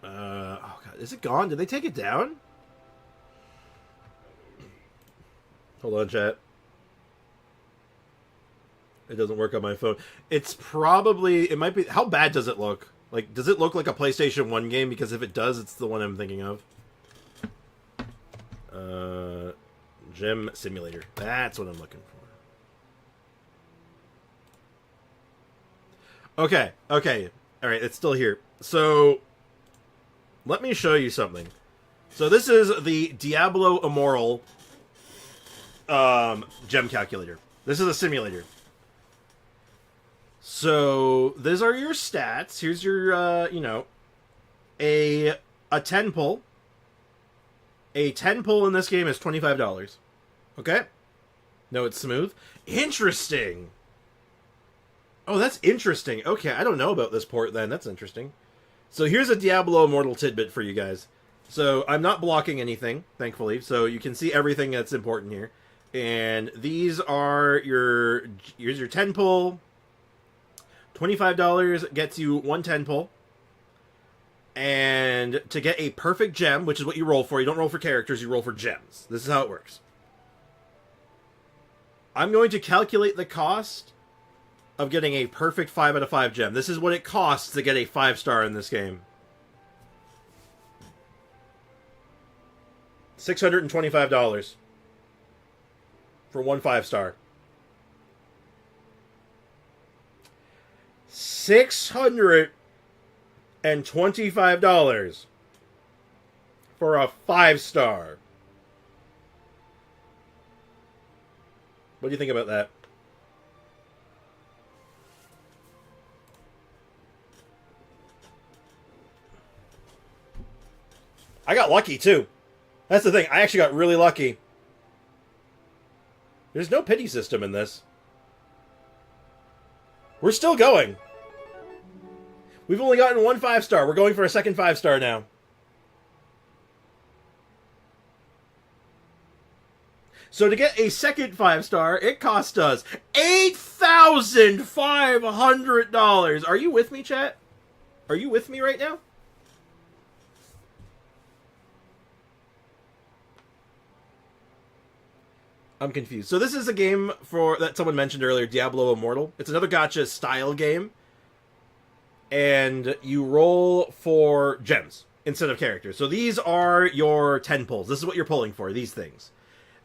Oh god, is it gone? Did they take it down? Hold on, chat. It doesn't work on my phone. It's probably... It might be... How bad does it look? Like, does it look like a PlayStation 1 game? Because if it does, it's the one I'm thinking of. Gem Simulator. That's what I'm looking for. Okay. Okay. Alright, it's still here. So, let me show you something. So this is the Diablo Immortal gem calculator. This is a simulator. So, these are your stats. Here's your, you know, a 10 pull. A 10 pull in this game is $25. Okay? No, it's smooth. Interesting. Oh, that's interesting. Okay, I don't know about this port then. That's interesting. So, here's a Diablo Immortal tidbit for you guys. So, I'm not blocking anything, thankfully. So, you can see everything that's important here. And these are your... Here's your 10 pull. $25 gets you 110 pull. And to get a perfect gem, which is what you roll for, you don't roll for characters, you roll for gems. This is how it works. I'm going to calculate the cost of getting a perfect 5 out of 5 gem. This is what it costs to get a 5-star in this game. $625 for one 5-star. $625 for a 5-star. What do you think about that? I got lucky too. That's the thing. I actually got really lucky. There's no pity system in this. We're still going. We've only gotten one 5-star. We're going for a second 5-star now. So to get a second 5-star, it cost us $8,500. Are you with me, chat? Are you with me right now? I'm confused. So this is a game that someone mentioned earlier, Diablo Immortal. It's another gacha style game. And you roll for gems instead of characters. So these are your 10 pulls. This is what you're pulling for, these things.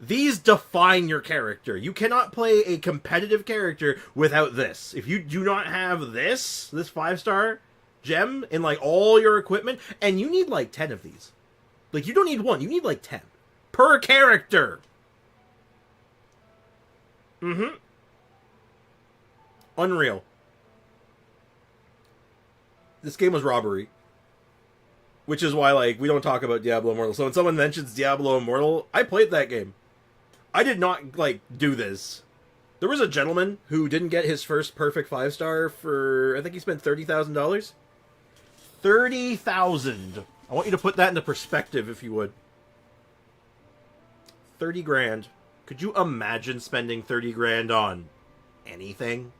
These define your character. You cannot play a competitive character without this. If you do not have this 5-star gem in like all your equipment, and you need like 10 of these. Like you don't need one, you need like 10 per character. Mm-hmm. Unreal. This game was robbery. Which is why, like, we don't talk about Diablo Immortal. So when someone mentions Diablo Immortal, I played that game. I did not, like, do this. There was a gentleman who didn't get his first perfect 5-star for, I think he spent $30,000. $30,000. I want you to put that into perspective, if you would. 30 grand. Could you imagine spending 30 grand on anything?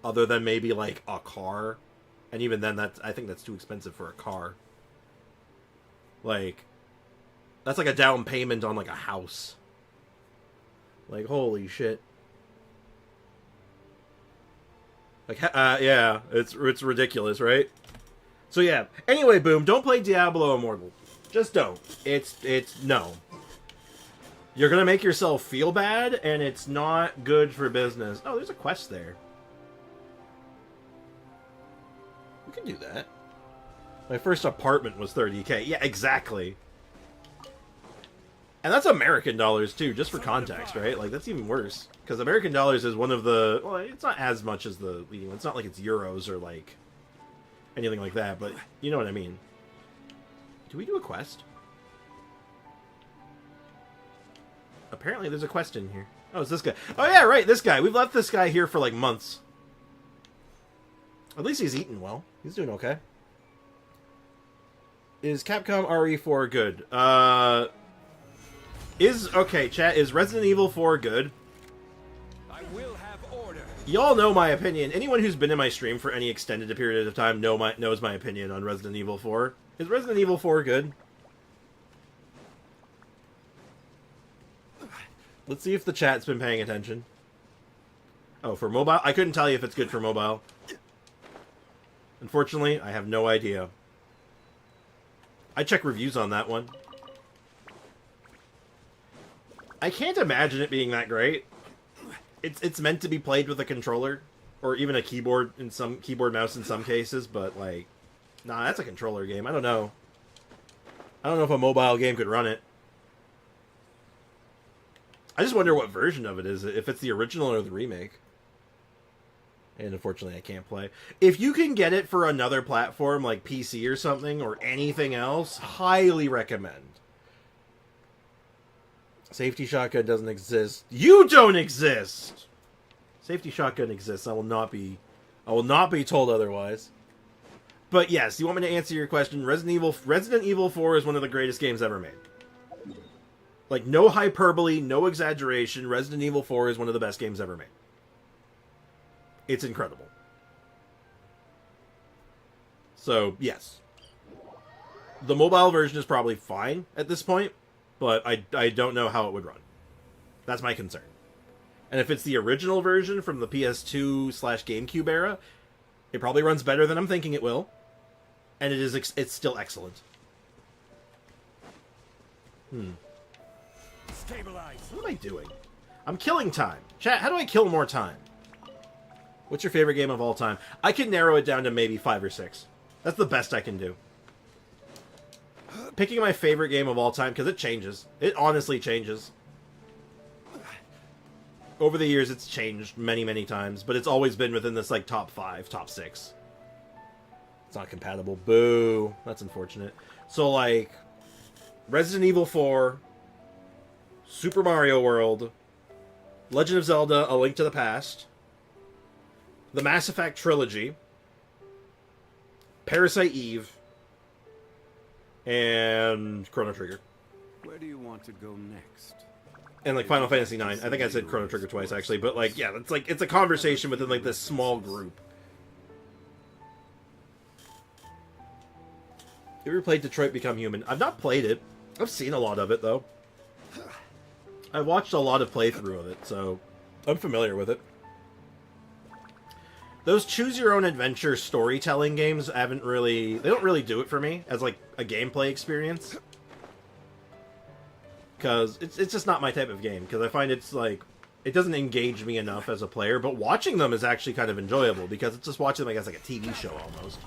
Other than maybe, like, a car? And even then, I think that's too expensive for a car. Like, that's like a down payment on, like, a house. Like, holy shit. Like, yeah, it's ridiculous, right? So yeah, anyway, Boom, don't play Diablo Immortal. Just don't. It's no. You're gonna make yourself feel bad, and it's not good for business. Oh, there's a quest there. We can do that. My first apartment was 30K. Yeah, exactly. And that's American dollars, too, just for context, right? Like, that's even worse. Because American dollars is one of the... Well, it's not as much as the leading one. It's not like it's euros or, like, anything like that, but you know what I mean. Do we do a quest? Apparently there's a quest in here. Oh, it's this guy. Oh, yeah, right, this guy. We've left this guy here for, like, months. At least he's eating well. He's doing okay. Is Capcom RE4 good? Okay, chat, is Resident Evil 4 good? I will have order. Y'all know my opinion. Anyone who's been in my stream for any extended period of time knows my opinion on Resident Evil 4. Is Resident Evil 4 good? Let's see if the chat's been paying attention. Oh, for mobile? I couldn't tell you if it's good for mobile. Unfortunately, I have no idea. I check reviews on that one. I can't imagine it being that great. It's meant to be played with a controller, or even a keyboard mouse in some cases, but like, nah, that's a controller game. I don't know. I don't know if a mobile game could run it. I just wonder what version of it is, if it's the original or the remake. And unfortunately, I can't play. If you can get it for another platform like PC or something, or anything else, highly recommend. Safety Shotgun doesn't exist. You don't exist! Safety Shotgun exists. I will not be told otherwise. But yes, you want me to answer your question? Resident Evil 4 is one of the greatest games ever made. Like, no hyperbole, no exaggeration. Resident Evil 4 is one of the best games ever made. It's incredible. So, yes. The mobile version is probably fine at this point, but I don't know how it would run. That's my concern. And if it's the original version from the PS2/GameCube era, it probably runs better than I'm thinking it will. And it's still excellent. Stabilize. What am I doing? I'm killing time. Chat, how do I kill more time? What's your favorite game of all time? I can narrow it down to maybe 5 or 6. That's the best I can do. Picking my favorite game of all time, because it changes. It honestly changes. Over the years, it's changed many, many times, but it's always been within this, like, top 5, top 6. It's not compatible. Boo. That's unfortunate. So, like, Resident Evil 4, Super Mario World, Legend of Zelda, A Link to the Past, the Mass Effect trilogy, Parasite Eve, and Chrono Trigger. Where do you want to go next? And, like, Final Fantasy IX. I think I said Chrono Trigger twice, actually. But, like, yeah, it's a conversation within, like, this small group. You ever played Detroit Become Human? I've not played it. I've seen a lot of it, though. I've watched a lot of playthrough of it, so I'm familiar with it. Those choose-your-own-adventure storytelling games haven't really... They don't really do it for me as, like, a gameplay experience. Because it's just not my type of game. Because I find it's, like... It doesn't engage me enough as a player. But watching them is actually kind of enjoyable. Because it's just watching them, I guess, like a TV show, almost.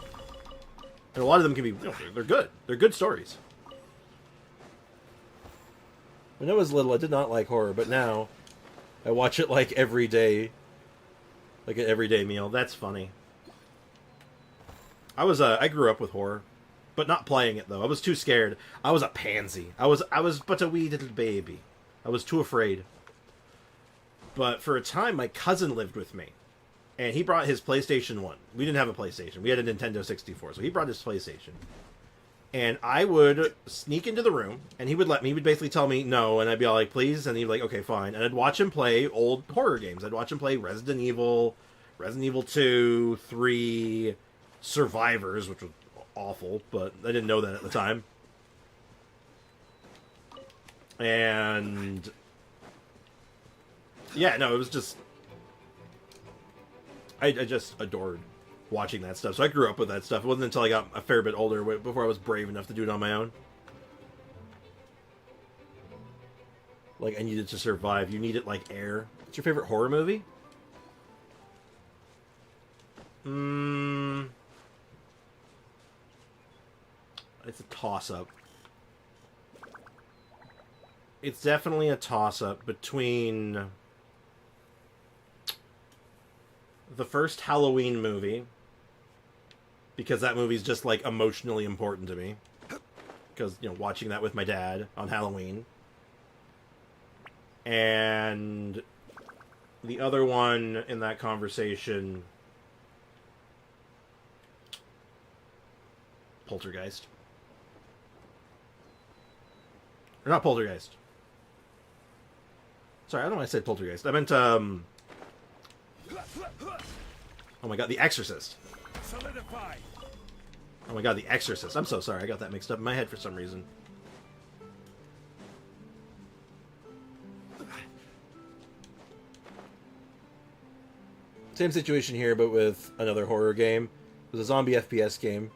And a lot of them can be... You know, they're good. They're good stories. When I was little, I did not like horror. But now, I watch it, like, every day. Like an everyday meal. That's funny. I grew up with horror, but not playing it though. I was too scared. I was a pansy. I was but a wee little baby. I was too afraid. But for a time, my cousin lived with me, and he brought his PlayStation 1. We didn't have a PlayStation. We had a Nintendo 64, so he brought his PlayStation. And I would sneak into the room, and he would let me. He would basically tell me no, and I'd be all like, please, and he'd be like, okay, fine. And I'd watch him play old horror games. I'd watch him play Resident Evil 2, 3, Survivors, which was awful, but I didn't know that at the time. And yeah, no, it was just I just adored watching that stuff. So I grew up with that stuff. It wasn't until I got a fair bit older before I was brave enough to do it on my own. Like, I needed to survive. You need it like air. What's your favorite horror movie? It's a toss-up. It's definitely a toss-up between the first Halloween movie, because that movie's just, like, emotionally important to me. Because, you know, watching that with my dad on Halloween. And the other one in that conversation, Poltergeist. Or not Poltergeist. Sorry, I don't know why I said Poltergeist. I meant, oh my god, The Exorcist. Solidify. Oh my god, The Exorcist. I'm so sorry, I got that mixed up in my head for some reason. Same situation here, but with another horror game. It was a zombie FPS game.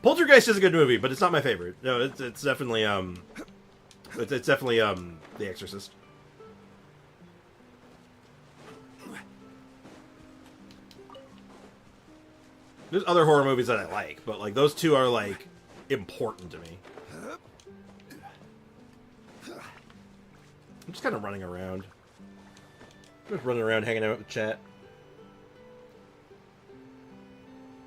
Poltergeist is a good movie, but it's not my favorite. No, it's definitely, it's definitely, The Exorcist. There's other horror movies that I like, but, like, those two are, like, important to me. I'm just kind of running around. Just running around, hanging out with the chat.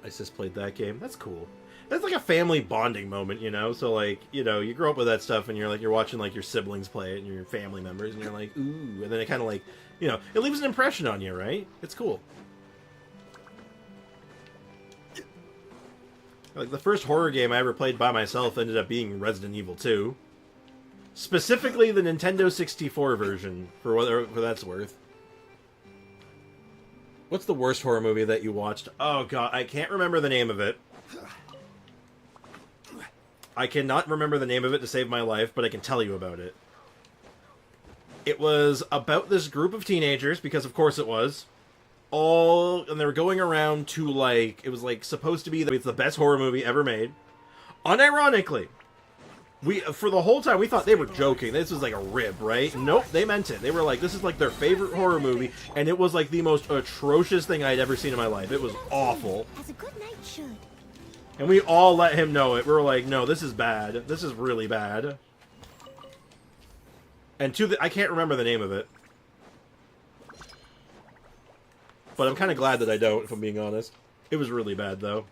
I just played that game. That's cool. That's like a family bonding moment, you know? So, like, you know, you grow up with that stuff, and you're, like, you're watching, like, your siblings play it, and your family members, and you're like, ooh. And then it kind of, like, you know, it leaves an impression on you, right? It's cool. Like, the first horror game I ever played by myself ended up being Resident Evil 2. Specifically the Nintendo 64 version, for whatever that's worth. What's the worst horror movie that you watched? Oh god, I can't remember the name of it. I cannot remember the name of it to save my life, but I can tell you about it. It was about this group of teenagers, because of course it was. And they were going around to, like, it was, like, supposed to be it's the best horror movie ever made. Unironically, for the whole time, we thought they were joking. This was, like, a rib, right? Nope, they meant it. They were like, this is, like, their favorite horror movie, and it was, like, the most atrocious thing I'd ever seen in my life. It was awful. As a good night should. And we all let him know it. We were like, no, this is bad. This is really bad. And I can't remember the name of it. But I'm kind of glad that I don't, if I'm being honest. It was really bad, though.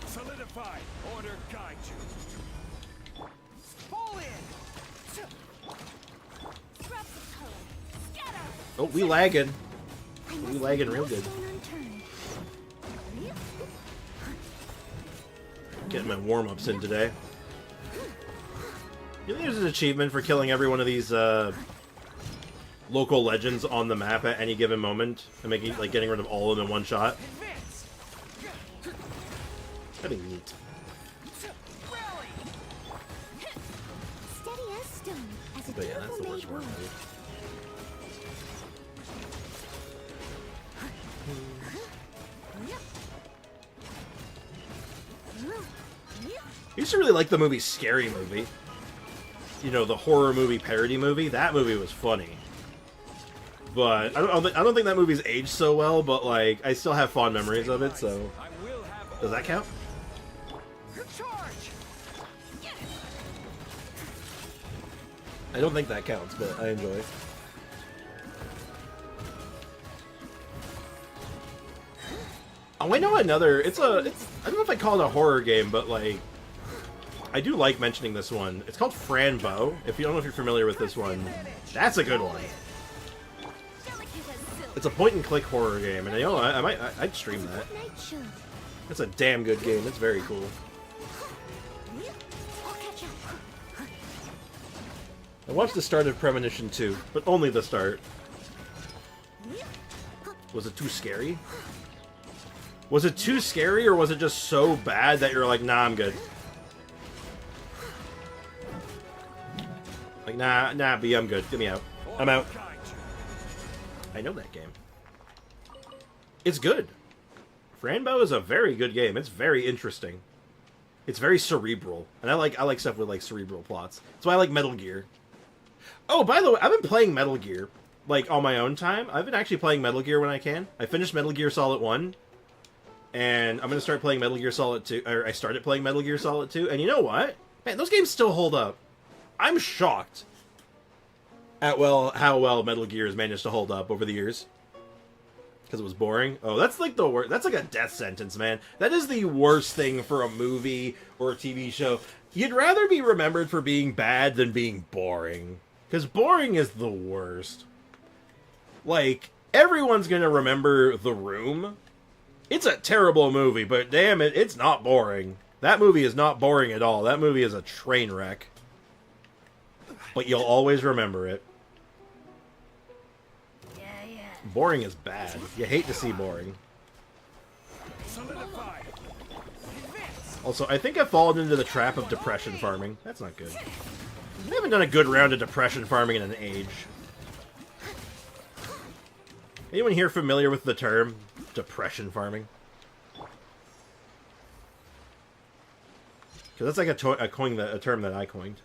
Solidify. Order guide you. Fall in. Scraps of color. Scatter. Oh, we lagging. We lagging real good. Getting my warm-ups in today. You think there's an achievement for killing every one of these, local legends on the map at any given moment and making, like, getting rid of all of them in one shot? Advance. That'd be neat. Rally. Steady as stone. As a But yeah, that's the careful worst made one. word. I used to really like the movie Scary Movie. You know, the horror movie parody movie. That movie was funny. But I don't think that movie's aged so well, but, like, I still have fond memories of it, so... I will have Does that count? Charge. I don't think that counts, but I enjoy it. Oh, I know another... I don't know if I call it a horror game, but, like... I do like mentioning this one. It's called Franbo. If you don't know if you're familiar with this one. That's a good one. It's a point-and-click horror game, and, you know, I'd stream that. Night should. That's a damn good game. It's very cool. I'll catch up. I watched the start of Premonition 2, but only the start. Was it too scary? Was it too scary, or was it just so bad that you're like, nah, I'm good? Like, nah, B, I'm good. Get me out. I'm out. I know that game. It's good. Franbo is a very good game. It's very interesting. It's very cerebral, and I like stuff with like cerebral plots. That's why I like Metal Gear. Oh, by the way, I've been playing Metal Gear like on my own time. I've been actually playing Metal Gear when I can. I finished Metal Gear Solid 1, and I'm gonna start playing Metal Gear Solid 2. Or I started playing Metal Gear Solid 2, and you know what? Man, those games still hold up. I'm shocked at how well Metal Gear has managed to hold up over the years. Because it was boring. Oh, that's like the worst. That's like a death sentence, man. That is the worst thing for a movie or a TV show. You'd rather be remembered for being bad than being boring. Because boring is the worst. Like, everyone's gonna remember The Room. It's a terrible movie, but damn it, it's not boring. That movie is not boring at all. That movie is a train wreck. But you'll always remember it. Boring is bad. You hate to see boring. Solidify. Also, I think I've fallen into the trap of depression farming. That's not good. I haven't done a good round of depression farming in an age. Anyone here familiar with the term depression farming? Because that's like a term that I coined.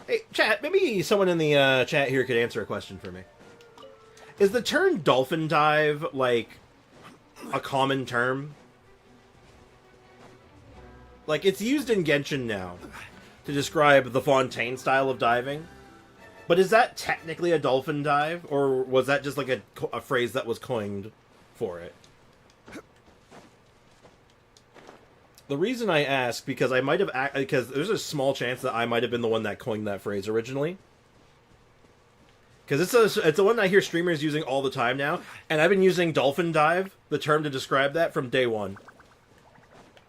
Hey, chat, maybe someone in the chat here could answer a question for me. Is the term dolphin dive, like, a common term? Like, it's used in Genshin now to describe the Fontaine style of diving. But is that technically a dolphin dive? Or was that just, like, a phrase that was coined for it? The reason I ask, because I might have... Because there's a small chance that I might have been the one that coined that phrase originally. Because it's a one I hear streamers using all the time now. And I've been using dolphin dive, the term to describe that, from day one.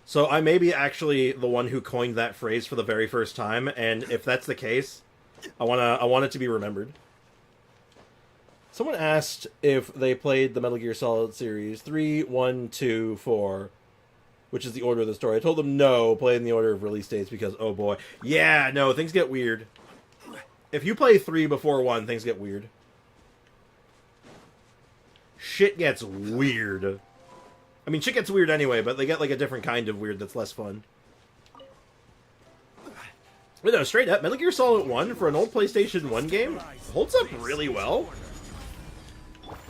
So I may be actually the one who coined that phrase for the very first time. And if that's the case, I want it to be remembered. Someone asked if they played the Metal Gear Solid series 3, 1, 2, 4... which is the order of the story. I told them no, play in the order of release dates because, oh boy. Yeah, no, things get weird. If you play 3 before 1, things get weird. Shit gets weird. I mean, shit gets weird anyway, but they get like a different kind of weird that's less fun. But no, straight up, Metal Gear Solid 1 for an old PlayStation 1 game holds up really well.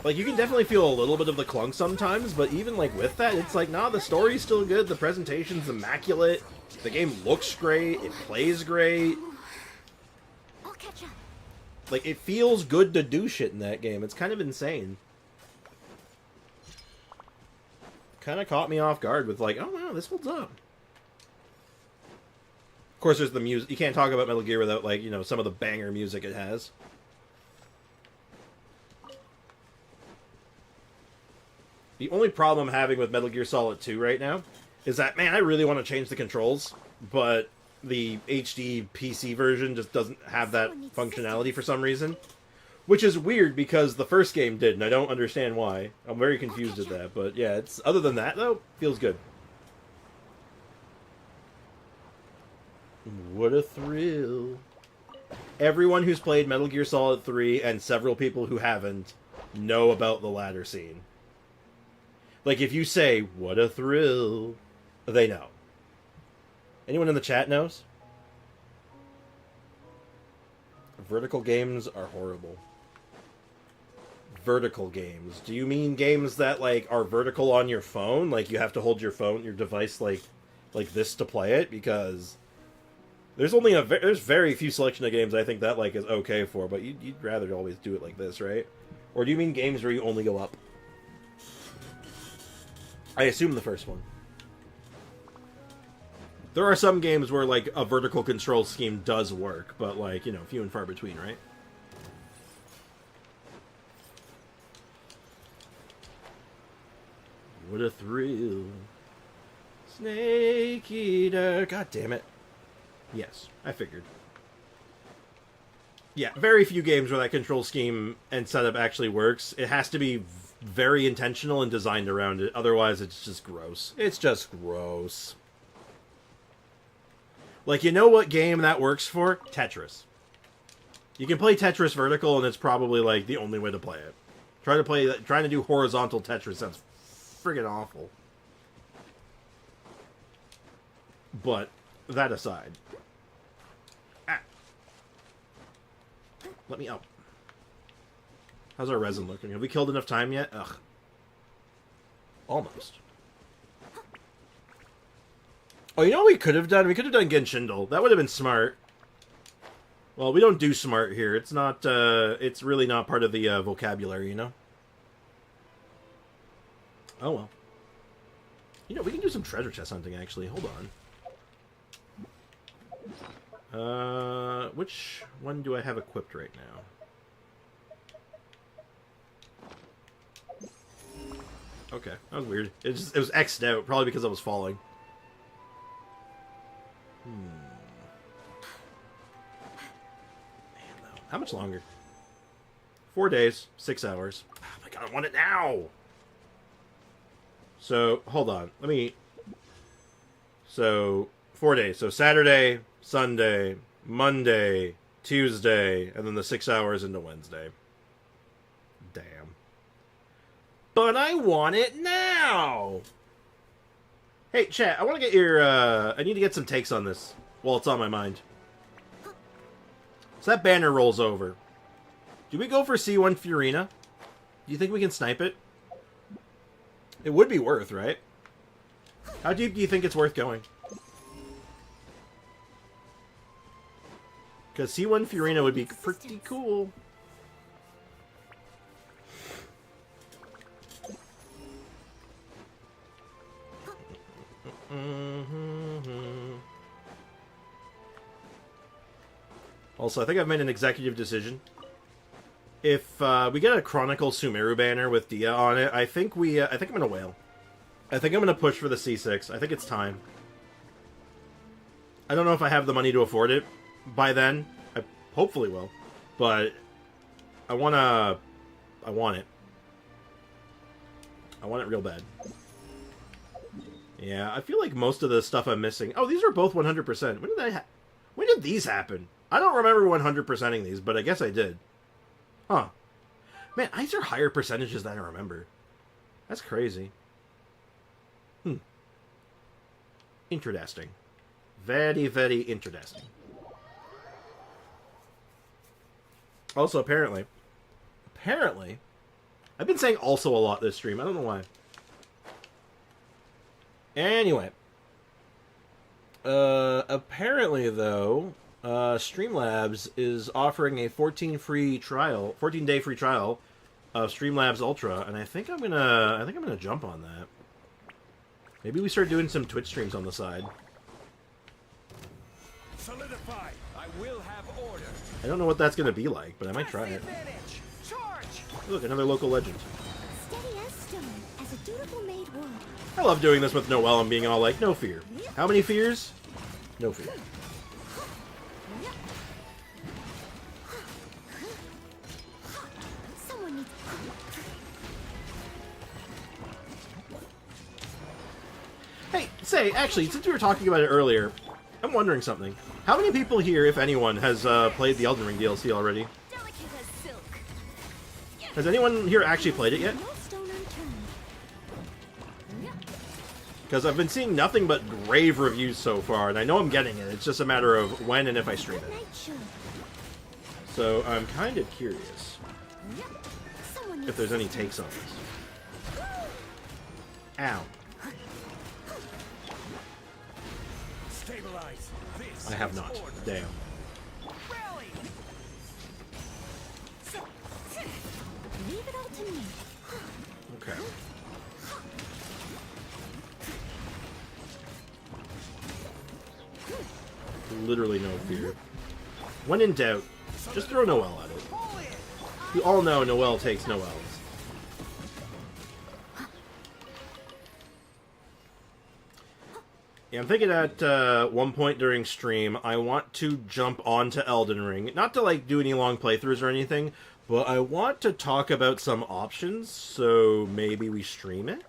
Like, you can definitely feel a little bit of the clunk sometimes, but even, like, with that, it's like, nah, the story's still good, the presentation's immaculate, the game looks great, it plays great. I'll catch up. Like, it feels good to do shit in that game. It's kind of insane. Kind of caught me off guard with, like, oh, wow, this holds up. Of course, there's the music. You can't talk about Metal Gear without, like, you know, some of the banger music it has. The only problem I'm having with Metal Gear Solid 2 right now is that, man, I really want to change the controls, but the HD PC version just doesn't have that functionality for some reason. Which is weird because the first game did, and I don't understand why. I'm very confused at that, but yeah, it's other than that, though, feels good. What a thrill. Everyone who's played Metal Gear Solid 3 and several people who haven't know about the ladder scene. Like, if you say, what a thrill, they know. Anyone in the chat knows? Vertical games are horrible. Vertical games. Do you mean games that, like, are vertical on your phone? Like, you have to hold your device, like this to play it? Because there's only there's very few selection of games I think that, like, is okay for, but you'd rather always do it like this, right? Or do you mean games where you only go up? I assume the first one. There are some games where, like, a vertical control scheme does work, but, like, you know, few and far between, right? What a thrill. Snake Eater. God damn it. Yes, I figured. Yeah, very few games where that control scheme and setup actually works. It has to be very intentional and designed around it. Otherwise, it's just gross. It's just gross. Like, you know what game that works for? Tetris. You can play Tetris vertical, and it's probably, like, the only way to play it. Trying to do horizontal Tetris sounds friggin' awful. But, that aside. Ah. Let me up. How's our resin looking? Have we killed enough time yet? Ugh. Almost. Oh, you know what we could have done? We could have done Genshindle. That would have been smart. Well, we don't do smart here. It's not, it's really not part of the vocabulary, you know? Oh, well. You know, we can do some treasure chest hunting, actually. Hold on. Which one do I have equipped right now? Okay, that was weird. It was X'd out, probably because I was falling. Man, though. How much longer? 4 days, 6 hours. Oh my god, I want it now! So, hold on. Let me... So, 4 days. So, Saturday, Sunday, Monday, Tuesday, and then the 6 hours into Wednesday. Damn. But I want it now! Hey, chat, I want to get your, I need to get some takes on this while it's on my mind. So that banner rolls over. Do we go for C1 Furina? Do you think we can snipe it? It would be worth, right? How deep do you think it's worth going? Because C1 Furina would be pretty cool. Also, I think I've made an executive decision. If we get a Chronicle Sumeru banner with Dehya on it, I think I'm gonna whale. I think I'm gonna push for the C6. I think it's time. I don't know if I have the money to afford it by then. I hopefully will, but I want it. I want it real bad. Yeah, I feel like most of the stuff I'm missing... Oh, these are both 100%. When did these happen? I don't remember 100%ing these, but I guess I did. Huh. Man, these are higher percentages than I remember. That's crazy. Interesting. Very, very interesting. Also, apparently... I've been saying also a lot this stream. I don't know why. Anyway. Apparently, though, Streamlabs is offering a 14-day free trial of Streamlabs Ultra, and I think I'm gonna jump on that. Maybe we start doing some Twitch streams on the side. Solidify. I will have order. I don't know what that's gonna be like, but I might try it. Look, another local legend. Steady as stone, as a dutiful maid would. I love doing this with Noelle and being all like, no fear. How many fears? No fear. Someone needs... Hey, say, actually, since we were talking about it earlier, I'm wondering something. How many people here, if anyone, has played the Elden Ring DLC already? Delicate as silk. Has anyone here actually played it yet? No stone unturned. Because I've been seeing nothing but rave reviews so far, and I know I'm getting it. It's just a matter of when and if I stream it. Night should. So I'm kind of curious Someone if needs... there's any takes on this. Ow. Stabilize. This I have is not. order. Damn. Rally! Leave it all to me. Okay. Literally no fear. When in doubt, just throw Noelle at it. Pull it! You all know Noelle takes Noelle's. Yeah, I'm thinking at one point during stream, I want to jump onto Elden Ring. Not to, like, do any long playthroughs or anything, but I want to talk about some options, so maybe we stream it?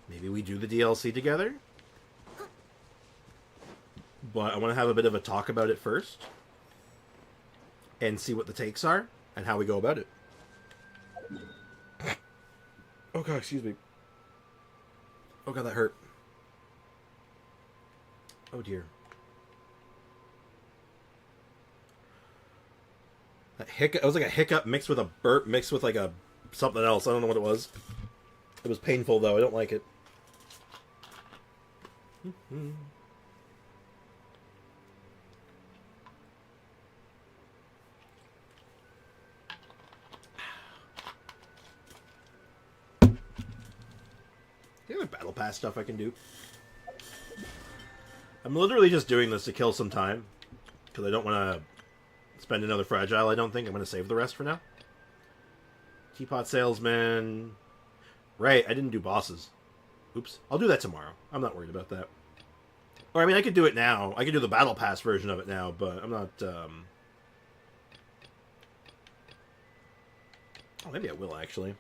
Maybe we do the DLC together? But I want to have a bit of a talk about it first. And see what the takes are, and how we go about it. Oh god, excuse me. Oh god, that hurt. Oh dear. That hiccup, it was like a hiccup mixed with a burp, mixed with like a something else. I don't know what it was. It was painful though, I don't like it. The other battle pass stuff I can do. I'm literally just doing this to kill some time. Because I don't want to spend another fragile, I don't think. I'm going to save the rest for now. Teapot salesman. Right, I didn't do bosses. Oops. I'll do that tomorrow. I'm not worried about that. Or, I mean, I could do it now. I could do the battle pass version of it now, but I'm not, Oh, maybe I will, actually.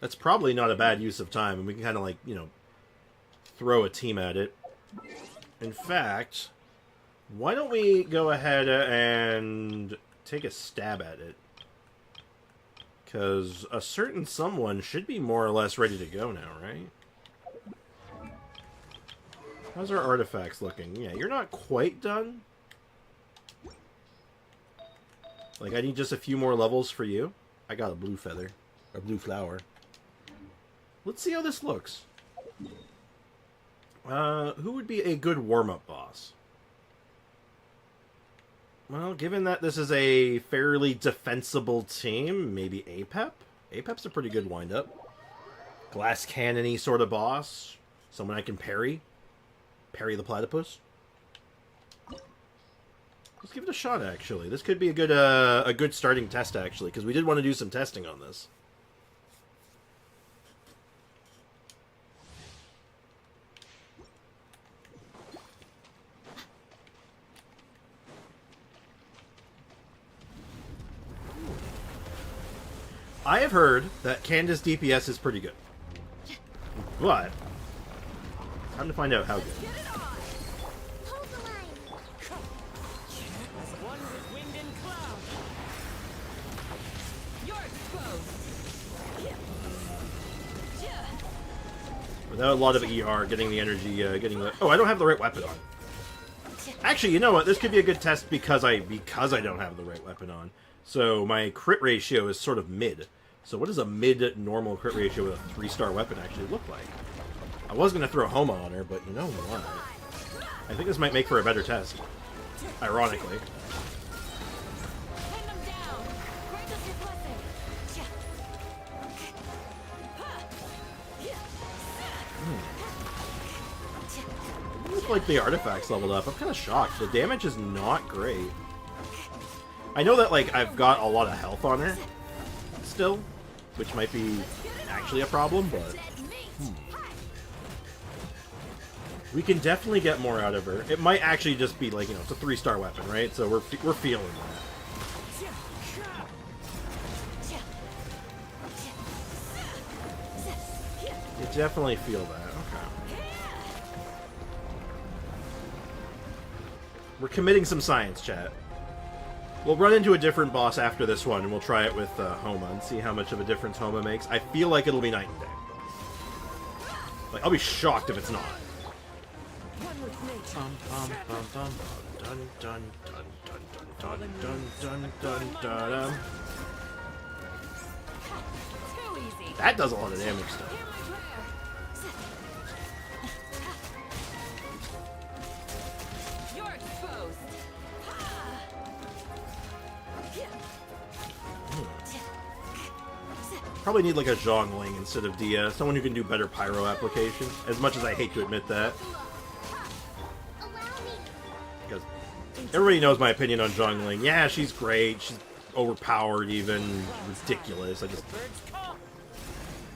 That's probably not a bad use of time, and we can kind of, like, you know, throw a team at it. In fact, why don't we go ahead and take a stab at it? Because a certain someone should be more or less ready to go now, right? How's our artifacts looking? Yeah, you're not quite done. Like, I need just a few more levels for you. I got a blue feather. Or blue flower. Let's see how this looks. Who would be a good warm-up boss? Well, given that this is a fairly defensible team, maybe Apep? Apep's a pretty good wind-up. Glass cannon-y sort of boss. Someone I can parry. Parry the platypus. Let's give it a shot, actually. This could be a good starting test, actually, because we did want to do some testing on this. I have heard that Candace DPS is pretty good. But, time to find out how good. Hold the line. As one with wind and cloud. You're exposed. Without a lot of ER, getting the energy, getting the... Oh, I don't have the right weapon on. Actually, you know what? This could be a good test because I don't have the right weapon on. So my crit ratio is sort of mid. So what does a mid-normal crit ratio with a 3-star weapon actually look like? I was going to throw Homa on her, but you know what? I think this might make for a better test. Ironically. Hand them down. Grant us your blessing. Looks like the artifacts leveled up. I'm kind of shocked. The damage is not great. I know that, like, I've got a lot of health on her still, which might be actually a problem, but we can definitely get more out of her. It might actually just be, like, you know, it's a 3-star weapon, right? So we're feeling that. You definitely feel that. Okay. We're committing some science, chat. We'll run into a different boss after this one, and we'll try it with Homa and see how much of a difference Homa makes. I feel like it'll be night and day. Like, I'll be shocked if it's not. Too easy. That does a lot of damage still. You're exposed. Probably need like a Zhongling instead of Dehya. Someone who can do better pyro application. As much as I hate to admit that. Because everybody knows my opinion on Zhongling. Yeah, she's great. She's overpowered even. Ridiculous. I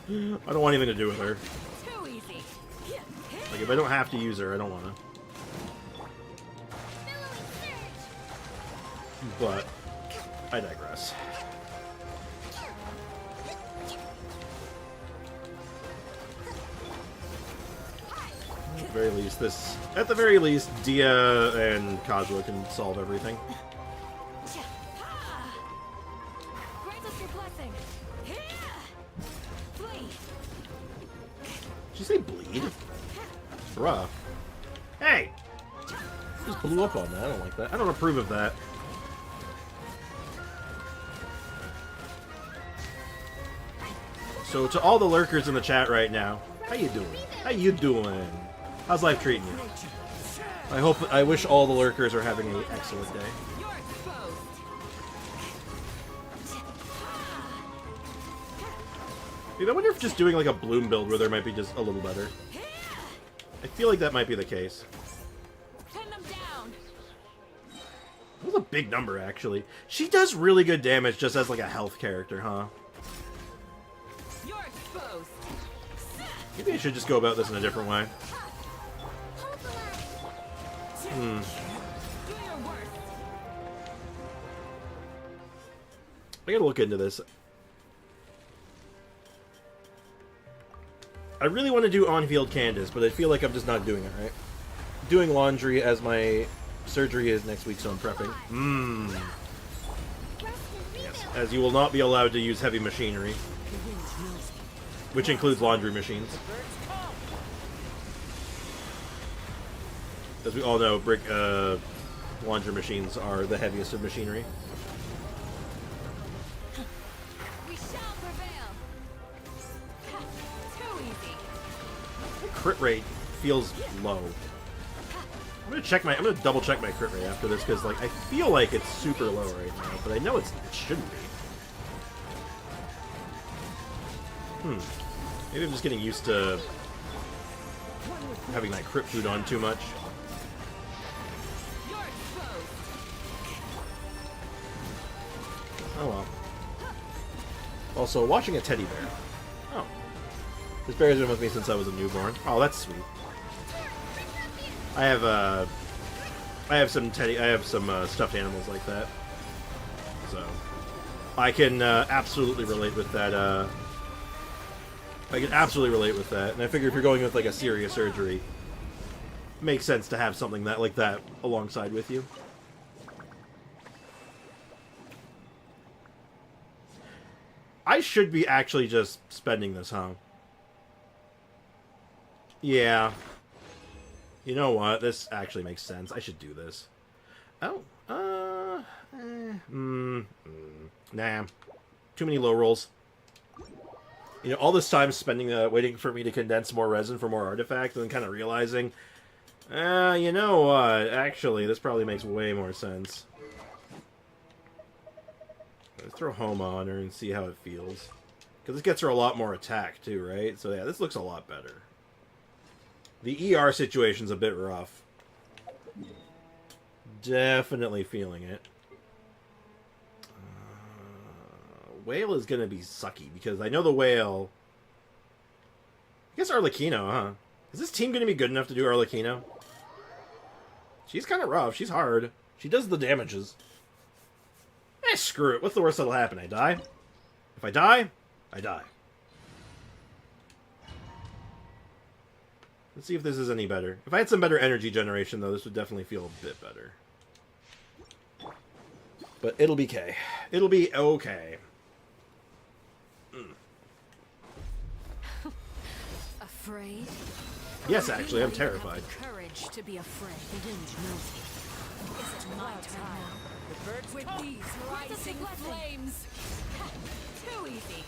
don't want anything to do with her. Too easy. Like, if I don't have to use her, I don't want to. But I digress. At the very least, Dehya and Kazuha can solve everything. Grant us your blessing. Flee. Did you say bleed? Bruh. Hey! Just blew up on that. I don't like that. I don't approve of that. So to all the lurkers in the chat right now, how you doing? How you doing? How's life treating you? I wish all the lurkers are having an excellent day. You're exposed. Dude, I wonder if just doing like a bloom build where there might be just a little better. I feel like that might be the case. Pin them down. That was a big number, actually. She does really good damage just as like a health character, huh? You're exposed. Maybe I should just go about this in a different way. Do your worst. I gotta look into this. I really want to do on-field Candace, but I feel like I'm just not doing it right. Doing laundry as my surgery is next week, so I'm prepping. Yes, as you will not be allowed to use heavy machinery, which includes laundry machines. As we all know, laundry machines are the heaviest of machinery. We shall prevail. Too easy. My crit rate feels low. I'm gonna double check my crit rate after this because like I feel like it's super low right now, but I know it shouldn't be. Maybe I'm just getting used to having that crit food on too much. You're exposed. Oh well. Also, watching a teddy bear. Oh. This bear has been with me since I was a newborn. Oh, that's sweet. I have some stuffed animals like that. So I can absolutely relate with that. I can absolutely relate with that. And I figure if you're going with like a serious surgery, it makes sense to have something like that alongside with you. I should be actually just spending this, huh? Yeah. You know what? This actually makes sense. I should do this. Oh. Nah. Too many low rolls. You know, all this time spending waiting for me to condense more resin for more artifact, and then kind of realizing, you know what? Actually, this probably makes way more sense. Let's throw Home on her and see how it feels. Because this gets her a lot more attack, too, right? So yeah, this looks a lot better. The ER situation's a bit rough. Definitely feeling it. Whale is going to be sucky, because I know the whale... I guess Arlecchino, huh? Is this team going to be good enough to do Arlecchino? She's kind of rough. She's hard. She does the damages. Screw it. What's the worst that'll happen? I die? If I die, I die. Let's see if this is any better. If I had some better energy generation, though, this would definitely feel a bit better. But it'll be okay. It'll be okay. Afraid? Yes, actually, I'm terrified. Courage to be afraid. The wind knows you. Is it my turn now? The birds With come. these rising flames. Too easy.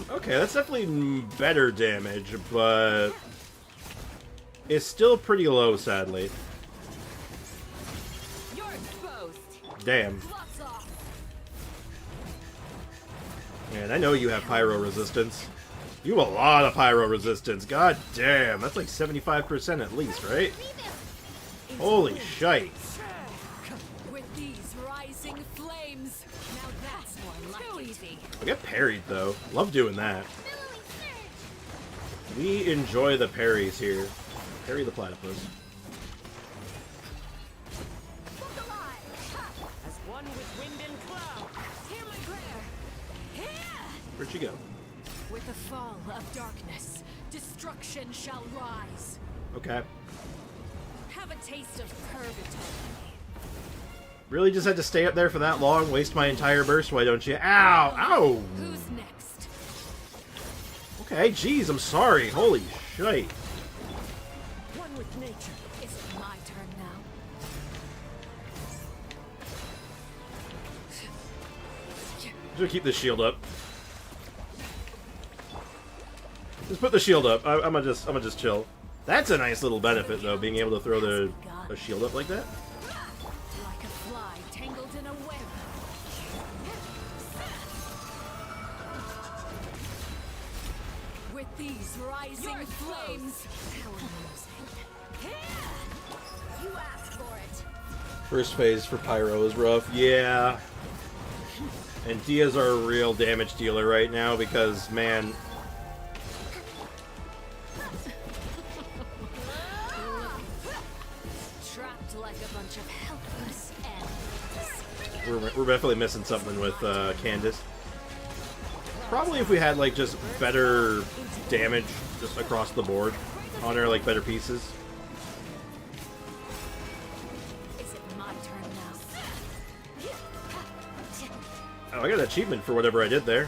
Okay, that's definitely better damage, but it's still pretty low, sadly. You're exposed. Damn. Gloves off. Man, I know you have pyro resistance. You have a lot of pyro resistance. God damn, that's like 75% at least, right? Holy shite. With these rising flames. Now that's more like too easy. I get parried, though. Love doing that. We enjoy the parries here. Parry the platypus. One with wind and cloud. Hear my prayer. Here! Where'd she go? With the fall of darkness, destruction shall rise. Okay. Have a taste of purgatory. Really just had to stay up there for that long? Waste my entire burst? Why don't you? Ow! Ow! Who's next? Okay, jeez, I'm sorry. Holy shite. One with nature. Is it my turn now? Just gonna keep this shield up. Just put the shield up. I'm gonna just chill. That's a nice little benefit, though, being able to throw a shield up like that. Like a fly tangled in a web. With these rising flames, power music. You asked for it. First phase for Pyro is rough. Yeah. And Dehya's our real damage dealer right now because, man... Trapped like a bunch of helpless animals. We're definitely missing something with Candace. Probably if we had, like, just better damage just across the board on her, like, better pieces. Is it my turn now? Oh, I got an achievement for whatever I did there.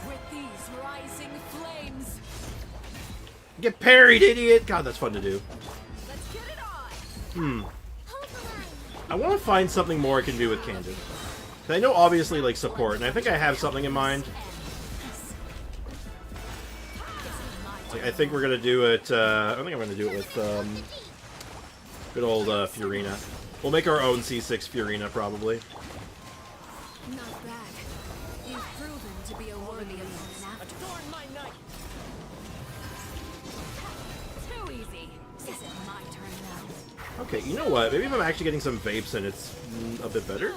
With these rising flames, Get parried, idiot! God, that's fun to do. let's get it on. Hold the line. I want to find something more I can do with Candace. 'Cause I know, obviously, like, support, and I think I have something in mind. Like, I think we're gonna do it, I think I'm gonna do it with, good old, Fiorina. We'll make our own C6 Fiorina, probably. Not bad. You've proven to be a worthy opponent after. Adorn my night. Too easy. Is it my turn now? Okay, you know what? Maybe if I'm actually getting some vapes in, it's a bit better.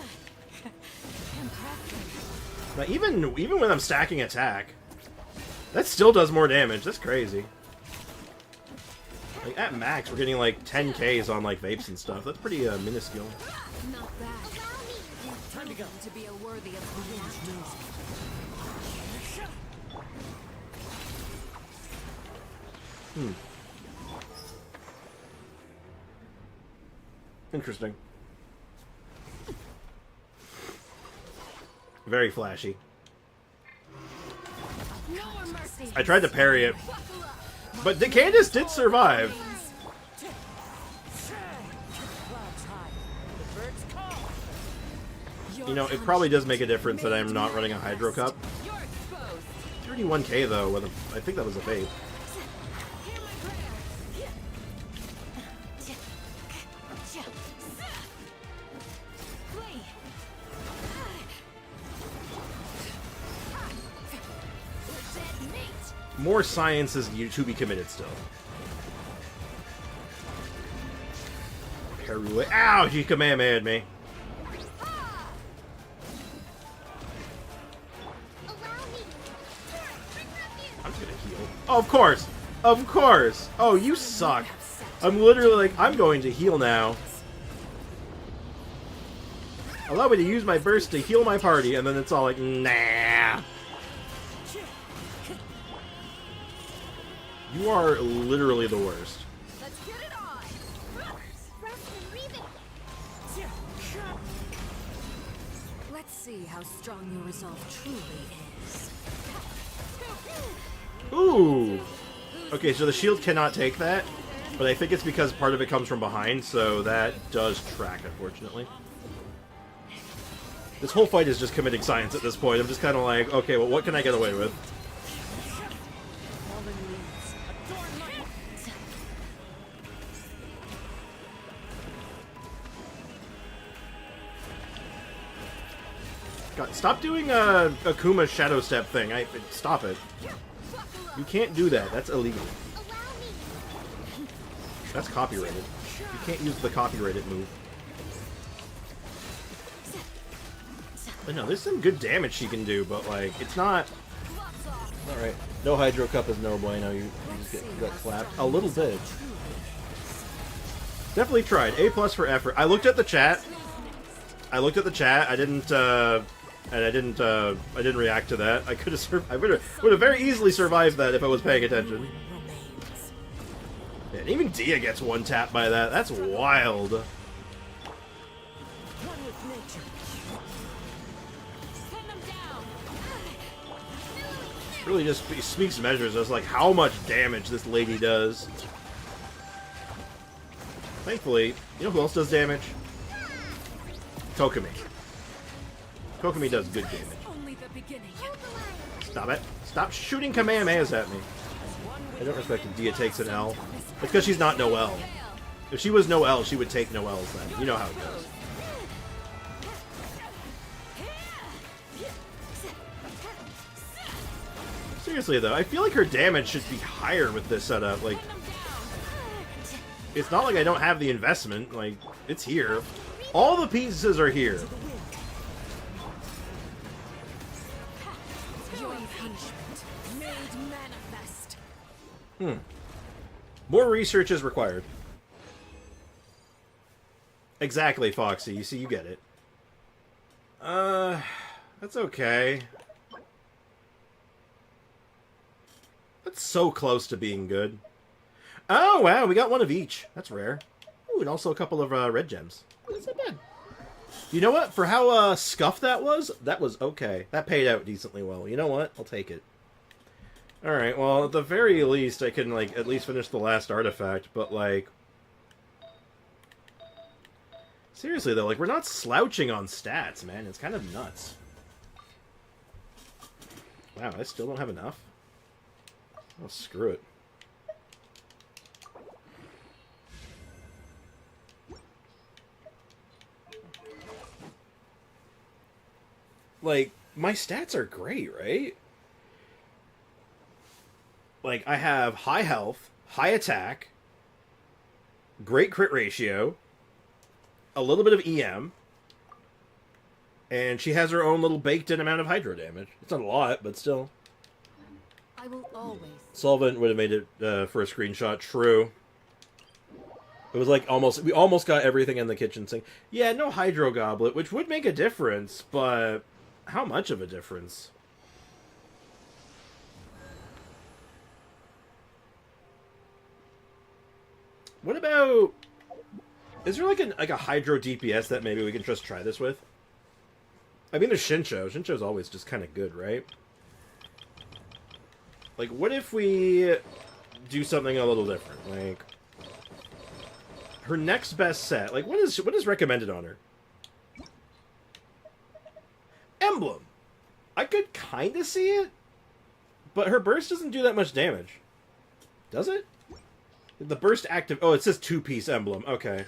Impressive. Now, even when I'm stacking attack, that still does more damage. That's crazy. Like, at max, we're getting, like, 10Ks on, like, vapes and stuff. That's pretty, minuscule. Not bad. You've proven to be a worthy opponent after. Interesting. Very flashy. No more mercy. I tried to parry it, but Candace did survive. Clouds high. The birds call. You know, it probably does make a difference that I'm not running a Hydro Cup. You're exposed. 31K, though, with I think that was a vape. Hear my prayer. Flee. Dead meat. More science is to be committed still. Haru, ow! He Kamehameha'd me. I'm just gonna heal. Oh, of course! Of course! Oh, you suck! I'm literally like, I'm going to heal now. Allow me to use my burst to heal my party, and then it's all like, nah. You are literally the worst. Let's get it on. Rest and breathe it. Let's see how strong your resolve truly is. Ooh! Okay, so the shield cannot take that, but I think it's because part of it comes from behind, so that does track, unfortunately. This whole fight is just committing science at this point. I'm just kind of like, okay, well, what can I get away with? Fallen leaves. Adorn my God, stop doing a Akuma Shadow Step thing. Stop it. You can't do that. That's illegal. That's copyrighted. You can't use the copyrighted move. But no, there's some good damage she can do, but like, it's not... Alright, no Hydro Cup is no bueno. You just got clapped. A little bit. Definitely tried. A+ for effort. I looked at the chat. I didn't react to that. I could have. I would have very easily survived that if I was paying attention. And even Dehya gets one tap by that. That's wild. Really just speaks measures as like how much damage this lady does. Thankfully, you know who else does damage? Kokomi. Kokomi does good damage. Stop it. Stop shooting Kamehamehas at me. I don't respect if Dehya takes an L. It's because she's not Noelle. If she was Noelle, she would take Noelle's then. You know how it goes. Seriously though, I feel like her damage should be higher with this setup. Like, it's not like I don't have the investment. Like, it's here. All the pieces are here. More research is required. Exactly, Foxy. You see, you get it. That's okay. That's so close to being good. Oh, wow, we got one of each. That's rare. Ooh, and also a couple of red gems. That's not bad. You know what? For how scuffed that was okay. That paid out decently well. You know what? I'll take it. Alright, well, at the very least, I can, like, at least finish the last artifact, but, like... Seriously, though, like, we're not slouching on stats, man. It's kind of nuts. Wow, I still don't have enough? Oh, screw it. Like, my stats are great, right? Like, I have high health, high attack, great crit ratio, a little bit of EM, and she has her own little baked-in amount of hydro damage. It's not a lot, but still. I will always. Solvent would have made it for a screenshot. True. It was like we almost got everything in the kitchen sink. Yeah, no hydro goblet, which would make a difference, but how much of a difference? What about... Is there like a hydro DPS that maybe we can just try this with? I mean, there's Shincho. Shincho's always just kind of good, right? Like, what if we do something a little different? Like, her next best set. Like, what is recommended on her? Emblem. I could kind of see it, but her burst doesn't do that much damage. Does it? The burst active... Oh, it says 2-piece emblem. Okay.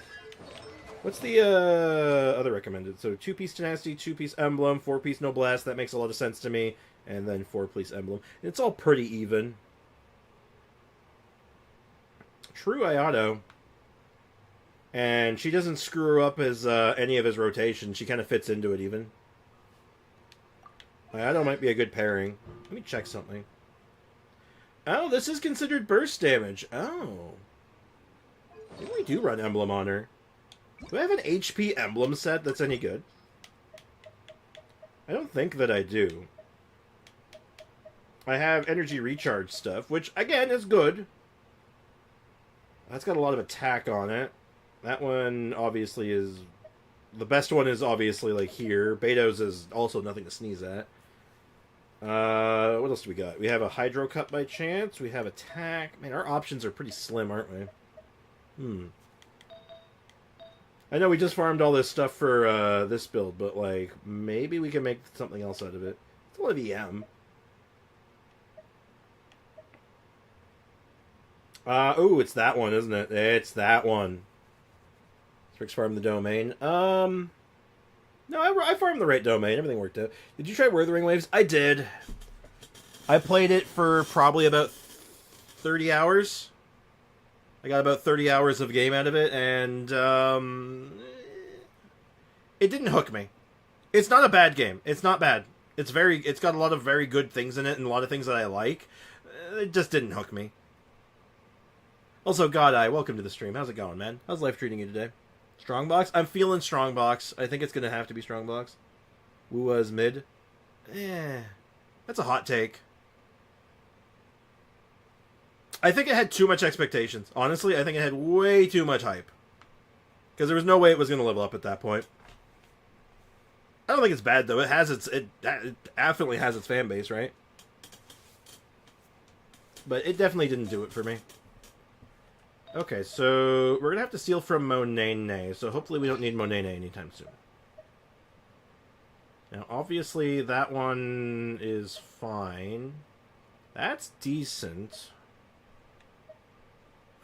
What's the other recommended? So 2-piece tenacity, 2-piece emblem, 4-piece noblesse. That makes a lot of sense to me. And then 4-piece emblem. And it's all pretty even. True Ayato. And she doesn't screw up his any of his rotation. She kind of fits into it even. Ayato might be a good pairing. Let me check something. Oh, this is considered burst damage. Oh. Maybe we do run emblem on her. Do I have an HP emblem set that's any good? I don't think that I do. I have energy recharge stuff, which, again, is good. That's got a lot of attack on it. That one, obviously, is... The best one is, obviously, like, here. Beto's is also nothing to sneeze at. What else do we got? We have a Hydro Cut by chance. We have attack. Man, our options are pretty slim, aren't we? I know we just farmed all this stuff for this build, but, like, maybe we can make something else out of it. It's a lot of EM. Ooh, it's that one, isn't it? It's that one. Strix farm the domain. No, I farmed the right domain. Everything worked out. Did you try Wuthering Waves? I did. I played it for probably about 30 hours. I got about 30 hours of game out of it, and it didn't hook me. It's not a bad game. It's not bad. It's got a lot of very good things in it, and a lot of things that I like. It just didn't hook me. Also, God Eye, welcome to the stream. How's it going, man? How's life treating you today? Strongbox? I'm feeling Strongbox. I think it's going to have to be Strongbox. Wua's mid. That's a hot take. I think it had too much expectations. Honestly, I think it had way too much hype. Because there was no way it was going to level up at that point. I don't think it's bad, though. It definitely has its fan base, right? But it definitely didn't do it for me. Okay, so we're going to have to steal from Monene. So hopefully we don't need Monene anytime soon. Now, obviously, that one is fine. That's decent.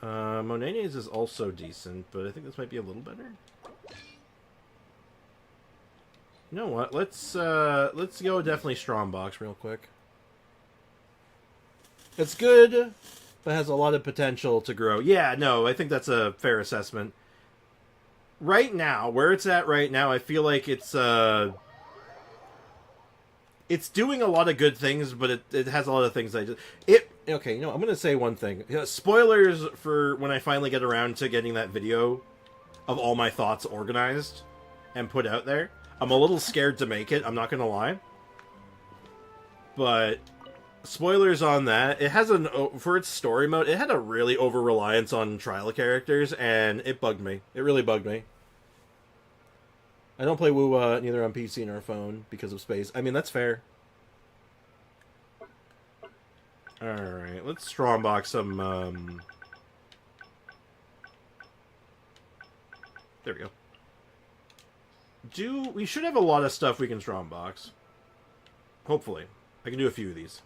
Monene's is also decent, but I think this might be a little better. You know what? Let's go definitely Strongbox real quick. It's good, but has a lot of potential to grow. Yeah, no, I think that's a fair assessment. Right now, where it's at right now, I feel like it's doing a lot of good things, but it has a lot of things okay, you know, I'm going to say one thing. Spoilers for when I finally get around to getting that video of all my thoughts organized and put out there. I'm a little scared to make it, I'm not going to lie. But spoilers on that. It has for its story mode, it had a really over-reliance on trial characters, and it bugged me. It really bugged me. I don't play Wuwa neither on PC nor phone because of space. I mean, that's fair. Alright, let's Strongbox some, There we go. We should have a lot of stuff we can Strongbox. Hopefully. I can do a few of these.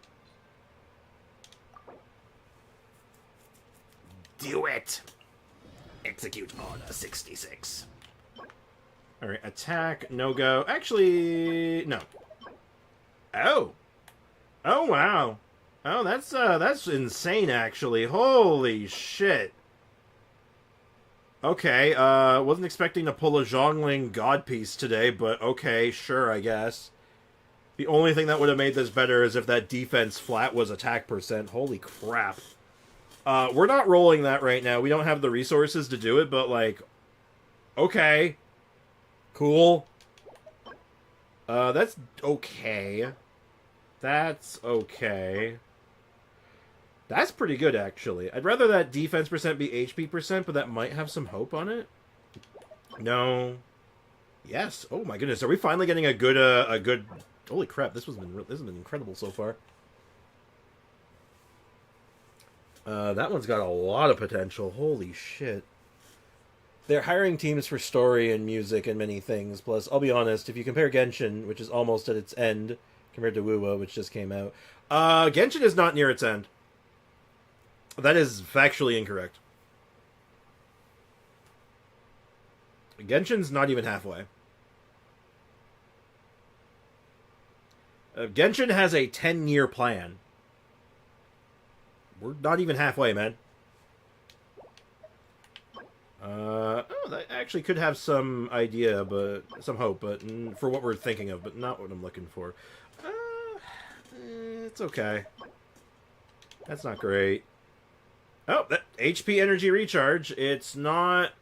Do it! Execute Order 66. Alright, attack, no-go. Actually, no. Oh! Oh, wow. Oh, that's insane, actually. Holy shit. Okay, wasn't expecting to pull a Zhongling God piece today, but okay, sure, I guess. The only thing that would have made this better is if that defense flat was attack percent. Holy crap. We're not rolling that right now. We don't have the resources to do it, but, like, okay. Cool. That's okay. That's okay. That's pretty good, actually. I'd rather that defense percent be HP percent, but that might have some hope on it. No. Yes. Oh my goodness. Are we finally getting a good? Holy crap! This has been incredible so far. That one's got a lot of potential. Holy shit. They're hiring teams for story and music and many things. Plus, I'll be honest, if you compare Genshin, which is almost at its end, compared to Wuwa, which just came out, Genshin is not near its end. That is factually incorrect. Genshin's not even halfway. Genshin has a 10-year plan. We're not even halfway, man. Oh, that actually could have some idea, but some hope, but for what we're thinking of, but not what I'm looking for. It's okay. That's not great. Oh, that HP energy recharge. It's not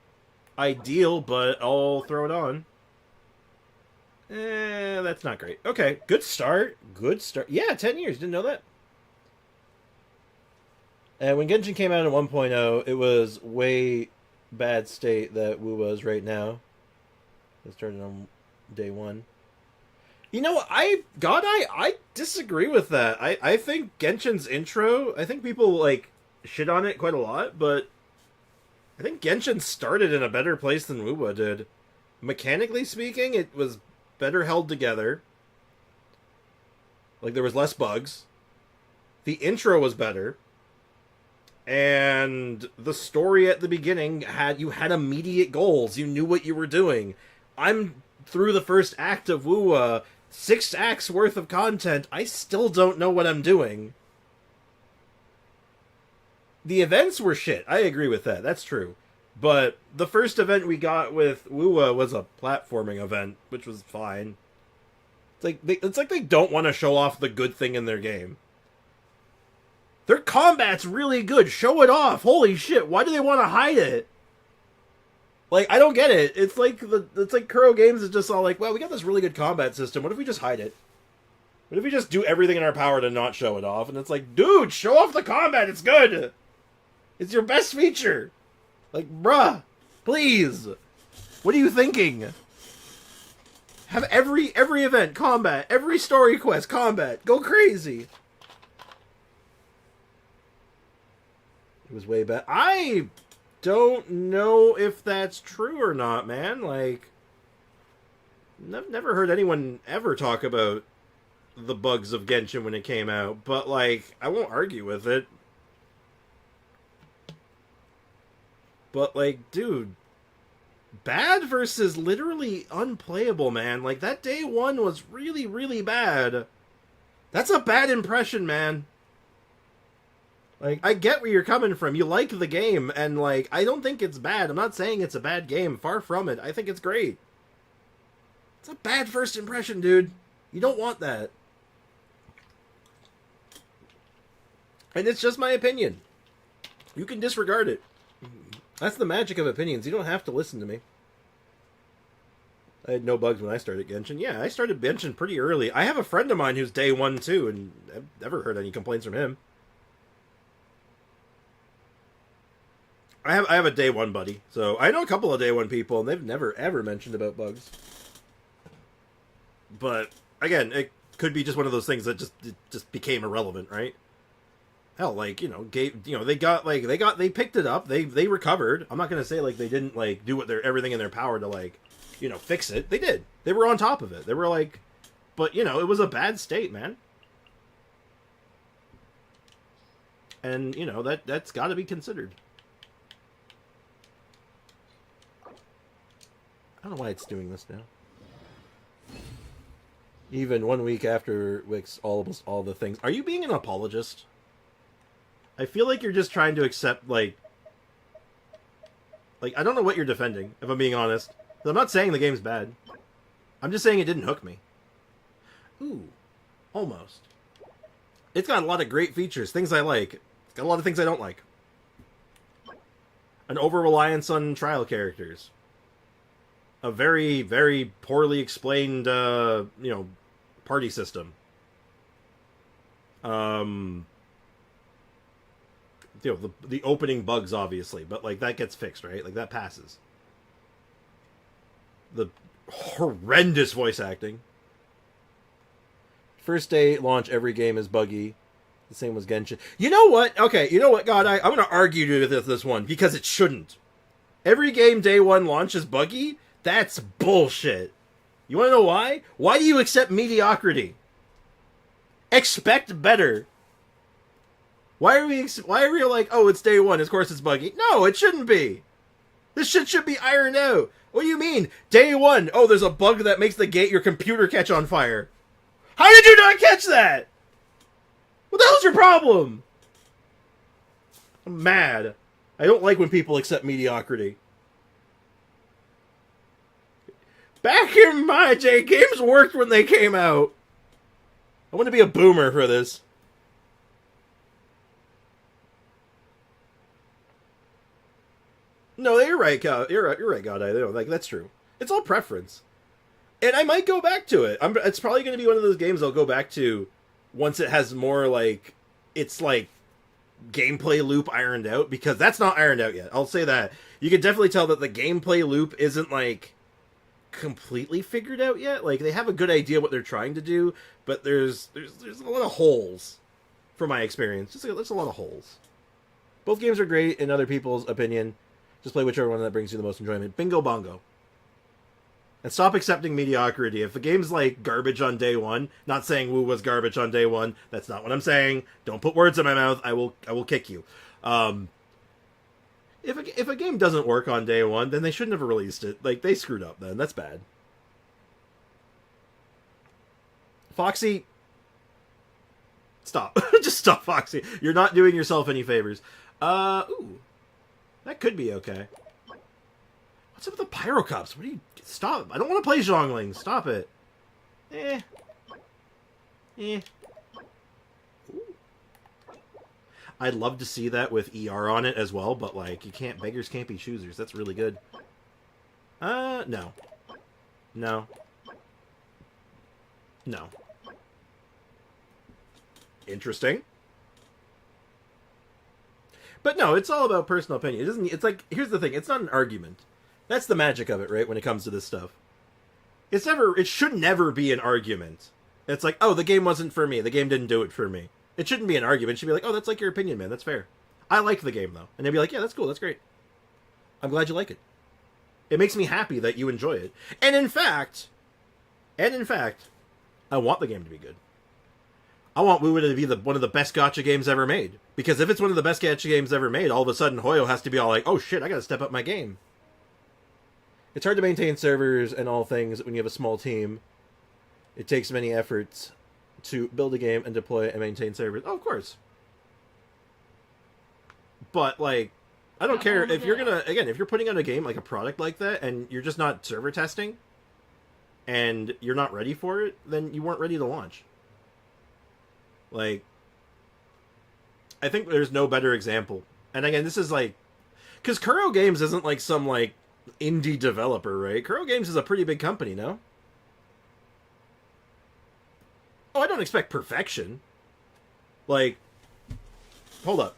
ideal, but I'll throw it on. That's not great. Okay, good start. Good start. Yeah, 10 years. Didn't know that. And when Genshin came out in 1.0, it was way bad state that Wuwa is right now. It started on day 1. You know, I disagree with that. I think Genshin's intro, I think people, like, shit on it quite a lot, but I think Genshin started in a better place than Wuwa did. Mechanically speaking, it was better held together. Like, there was less bugs. The intro was better. And the story at the beginning you had immediate goals. You knew what you were doing. I'm through the first act of Wuwa, 6 acts worth of content. I still don't know what I'm doing. The events were shit. I agree with that. That's true. But the first event we got with Wuwa was a platforming event, which was fine. It's like they don't want to show off the good thing in their game. Their combat's really good. Show it off. Holy shit. Why do they want to hide it? Like, I don't get it. It's like Kuro Games is just all like, well, we got this really good combat system. What if we just hide it? What if we just do everything in our power to not show it off? And it's like, dude, show off the combat. It's good. It's your best feature. Like, bruh, please. What are you thinking? Have every event combat, every story quest combat. Go crazy. It was way better. I don't know if that's true or not, man. Like, never heard anyone ever talk about the bugs of Genshin when it came out, but, like, I won't argue with it. But, like, dude, bad versus literally unplayable, man. Like, that day one was really, really bad. That's a bad impression, man. Like, I get where you're coming from. You like the game, and, like, I don't think it's bad. I'm not saying it's a bad game. Far from it. I think it's great. It's a bad first impression, dude. You don't want that. And it's just my opinion. You can disregard it. That's the magic of opinions. You don't have to listen to me. I had no bugs when I started Genshin. Yeah, I started Genshin pretty early. I have a friend of mine who's day one, too, and I've never heard any complaints from him. I have a day one buddy, so I know a couple of day one people, and they've never ever mentioned about bugs. But again, it could be just one of those things that just became irrelevant, right? Hell, like, you know, they picked it up, they recovered. I'm not gonna say like they didn't like do everything in their power to like, you know, fix it. They did. They were on top of it. They were like, but you know, it was a bad state, man. And you know that's got to be considered. I don't know why it's doing this now. Even 1 week after Wix, almost all the things. Are you being an apologist? I feel like you're just trying to accept, like, I don't know what you're defending, if I'm being honest. I'm not saying the game's bad. I'm just saying it didn't hook me. Ooh. Almost. It's got a lot of great features, things I like. It's got a lot of things I don't like. An over-reliance on trial characters. A very, very poorly explained, you know, party system. You know, the opening bugs, obviously, but, like, that gets fixed, right? Like, that passes. The horrendous voice acting. First day launch, every game is buggy. The same was Genshin. You know what? Okay, you know what, God, I'm going to argue with this one, because it shouldn't. Every game day one launch is buggy? That's bullshit. You want to know why? Why do you accept mediocrity? Expect better. Why are we like, oh, it's day one, of course it's buggy. No, it shouldn't be. This shit should be ironed out. What do you mean? Day one, oh, there's a bug that makes your computer catch on fire. How did you not catch that? What the hell's your problem? I'm mad. I don't like when people accept mediocrity. Back in my day, games worked when they came out. I want to be a boomer for this. No, you're right, God. You're right, God. Like, that's true. It's all preference. And I might go back to it. It's probably going to be one of those games I'll go back to once it has more, like, it's, like, gameplay loop ironed out. Because that's not ironed out yet. I'll say that. You can definitely tell that the gameplay loop isn't, like, completely figured out yet. Like, they have a good idea what they're trying to do, but there's a lot of holes, from my experience. There's a lot of holes. Both games are great, in other people's opinion. Just play whichever one that brings you the most enjoyment. Bingo bongo. And stop accepting mediocrity. If a game's like garbage on day one, not saying Woo was garbage on day one, that's not what I'm saying. Don't put words in my mouth. I will kick you. If a game doesn't work on day one, then they shouldn't have released it. Like, they screwed up then. That's bad. Foxy, stop. Just stop, Foxy. You're not doing yourself any favors. Ooh. That could be okay. What's up with the Pyro Cups? What do you... Stop. I don't want to play Zhongling. Stop it. I'd love to see that with ER on it as well, but, like, you can't... Beggars can't be choosers. That's really good. No. No. No. Interesting. But no, it's all about personal opinion. It doesn't... It's like... Here's the thing. It's not an argument. That's the magic of it, right, when it comes to this stuff. It's never... It should never be an argument. It's like, oh, the game wasn't for me. The game didn't do it for me. It shouldn't be an argument. It should be like, oh, that's like your opinion, man. That's fair. I like the game, though. And they'd be like, yeah, that's cool. That's great. I'm glad you like it. It makes me happy that you enjoy it. And in fact, I want the game to be good. I want Wu to be one of the best gacha games ever made. Because if it's one of the best gacha games ever made, all of a sudden Hoyo has to be all like, oh shit, I gotta step up my game. It's hard to maintain servers and all things when you have a small team. It takes many efforts to build a game and deploy and maintain servers. Oh, of course. But, like, I don't care if you're gonna, again, if you're putting out a game, like a product like that, and you're just not server testing, and you're not ready for it, then you weren't ready to launch. Like, I think there's no better example. And again, this is like, because Kuro Games isn't like some, like, indie developer, right? Kuro Games is a pretty big company, no? Oh, I don't expect perfection. Like, hold up.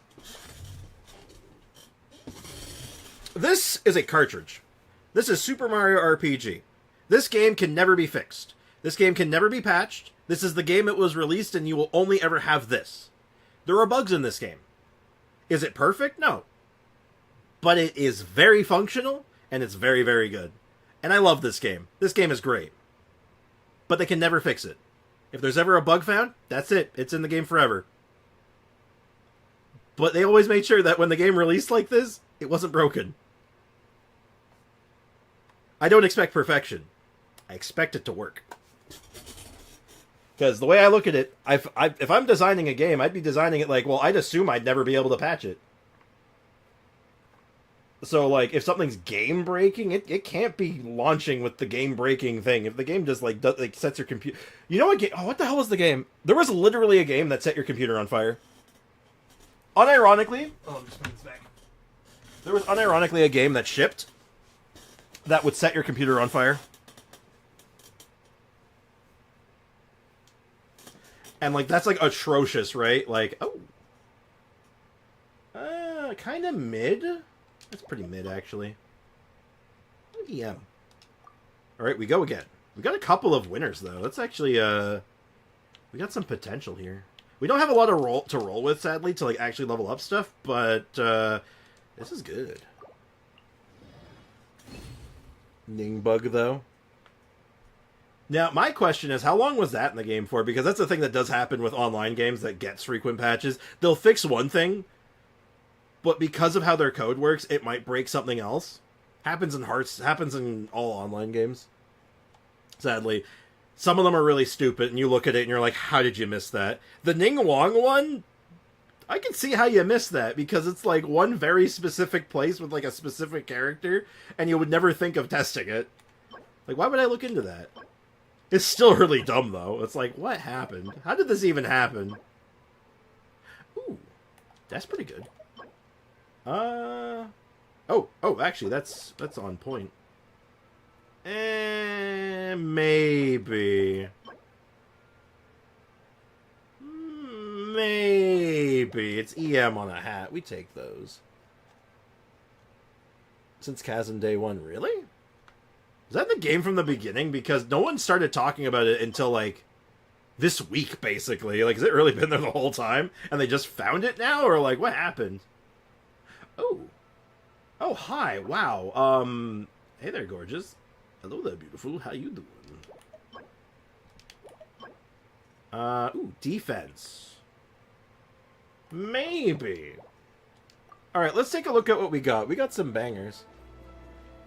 This is a cartridge. This is Super Mario RPG. This game can never be fixed. This game can never be patched. This is the game it was released, and you will only ever have this. There are bugs in this game. Is it perfect? No. But it is very functional, and it's very, very good. And I love this game. This game is great. But they can never fix it. If there's ever a bug found, that's it. It's in the game forever. But they always made sure that when the game released like this, it wasn't broken. I don't expect perfection. I expect it to work. Because the way I look at it, if I'm designing a game, I'd be designing it like, well, I'd assume I'd never be able to patch it. So, like, if something's game-breaking, it can't be launching with the game-breaking thing. If the game just, like, sets your computer... You know what game... Oh, what the hell was the game? There was literally a game that set your computer on fire. Unironically... Oh, I'm just putting this back. There was unironically a game that shipped that would set your computer on fire. And, like, that's, like, atrocious, right? Like, oh. Kind of mid... That's pretty mid, actually. Yeah. Alright, we go again. We got a couple of winners, though. That's actually, we got some potential here. We don't have a lot of to roll with, sadly, to, like, actually level up stuff, but, this is good. Ningbug, though. Now, my question is, how long was that in the game for? Because that's the thing that does happen with online games that gets frequent patches. They'll fix one thing, but because of how their code works, it might break something else. Happens in all online games. Sadly. Some of them are really stupid, and you look at it and you're like, how did you miss that? The Ning Wong one, I can see how you missed that, because it's like one very specific place with like a specific character, and you would never think of testing it. Like, why would I look into that? It's still really dumb, though. It's like, what happened? How did this even happen? Ooh, that's pretty good. Oh, actually, that's on point. Maybe. Maybe. It's EM on a hat. We take those. Since Chasm Day 1, really? Is that the game from the beginning? Because no one started talking about it until, like, this week, basically. Like, has it really been there the whole time? And they just found it now? Or, like, what happened? Oh. Oh, hi. Wow. Hey there, gorgeous. Hello there, beautiful. How you doing? Ooh, defense. Maybe. Alright, let's take a look at what we got. We got some bangers.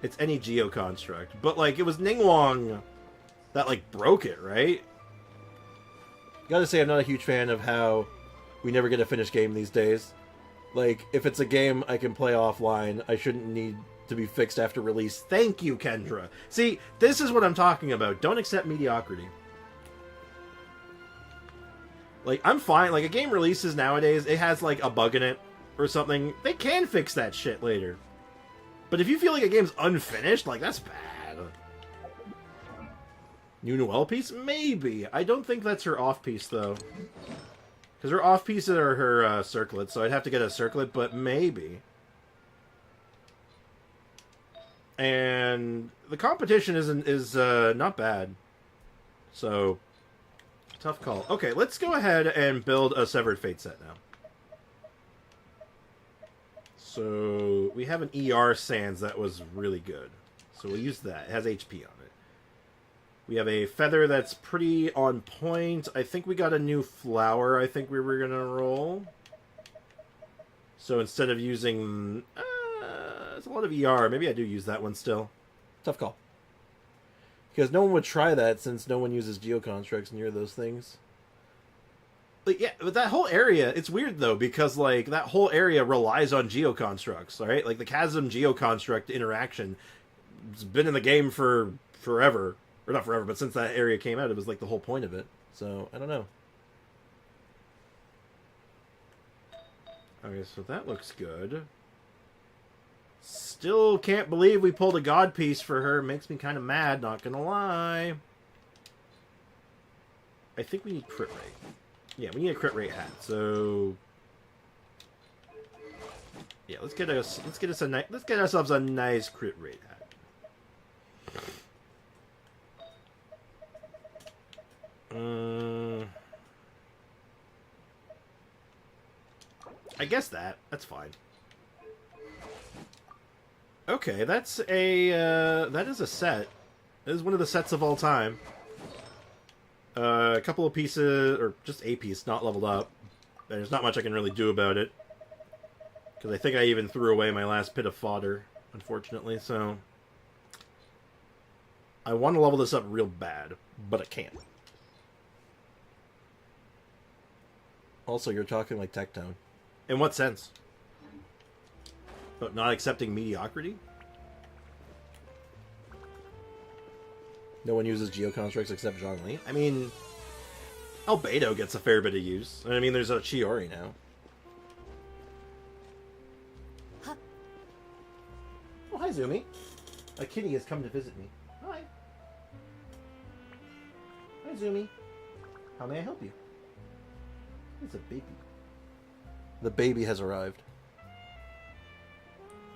It's any Geo construct. But, like, it was Ningguang that, like, broke it, right? Gotta say, I'm not a huge fan of how we never get a finished game these days. Like, if it's a game I can play offline, I shouldn't need to be fixed after release. Thank you, Kendra. See, this is what I'm talking about. Don't accept mediocrity. Like, I'm fine. Like, a game releases nowadays, it has, like, a bug in it or something. They can fix that shit later. But if you feel like a game's unfinished, like, that's bad. New Noelle piece? Maybe. I don't think that's her off-piece, though. Because her off-pieces are her circlets, so I'd have to get a circlet, but maybe. And the competition is not bad. So, tough call. Okay, let's go ahead and build a Severed Fate set now. So, we have an ER Sands that was really good. So we'll use that. It has HP on it. We have a Feather that's pretty on point. I think we got a new Flower I think we were going to roll. So instead of using... it's a lot of ER. Maybe I do use that one still. Tough call. Because no one would try that since no one uses geoconstructs near those things. Like, yeah, but that whole area, it's weird though, because like that whole area relies on geoconstructs, alright? Like the Chasm geoconstruct interaction has been in the game for forever. Or not forever, but since that area came out, it was like the whole point of it. So, I don't know. Okay, so that looks good. Still can't believe we pulled a God piece for her. Makes me kind of mad, not gonna lie. I think we need crit rate. Yeah, we need a crit rate hat. So yeah, let's get ourselves a nice crit rate hat. I guess that's fine. Okay, that's a that is a set. That is one of the sets of all time. A couple of pieces, or just a piece, not leveled up. There's not much I can really do about it. Because I think I even threw away my last pit of fodder, unfortunately, so... I want to level this up real bad, but I can't. Also, you're talking like Tectone. In what sense? But not accepting mediocrity? No one uses geoconstructs except Zhongli. I mean, Albedo gets a fair bit of use. I mean, there's a Chiori now. Huh. Oh, hi, Zumi. A kitty has come to visit me. Hi. Hi, Zumi. How may I help you? It's a baby. The baby has arrived.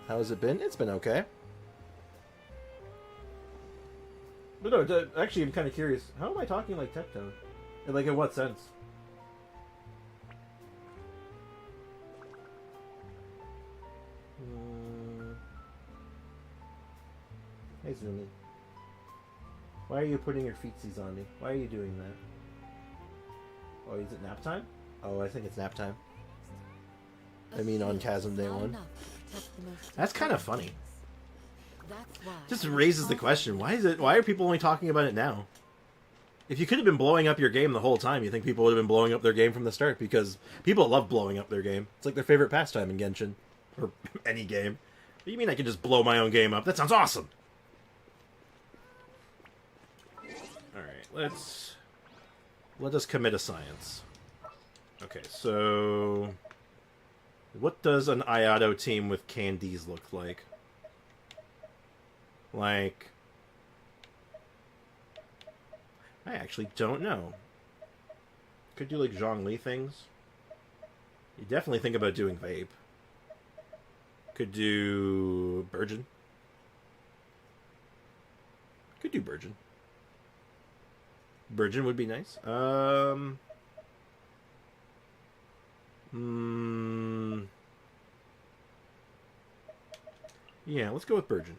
How has it been? It's been okay. But no, actually, I'm kind of curious. How am I talking like Tectone? And like, in what sense? Hey, Zumi. Why are you putting your feetsies on me? Why are you doing that? Oh, is it nap time? Oh, I think it's nap time. I mean, on Chasm Day 1. That's kind of funny. Just raises the question, why are people only talking about it now? If you could have been blowing up your game the whole time, you think people would have been blowing up their game from the start, because people love blowing up their game. It's like their favorite pastime in Genshin. Or any game. What do you mean I can just blow my own game up? That sounds awesome! Alright, let us commit a science. Okay, so... what does an Ayato team with Candies look like? Like... I actually don't know. Could do, like, Zhongli things. You definitely think about doing Vape. Could do... Burgeon. Could do Burgeon. Burgeon would be nice. Yeah, let's go with Burgeon.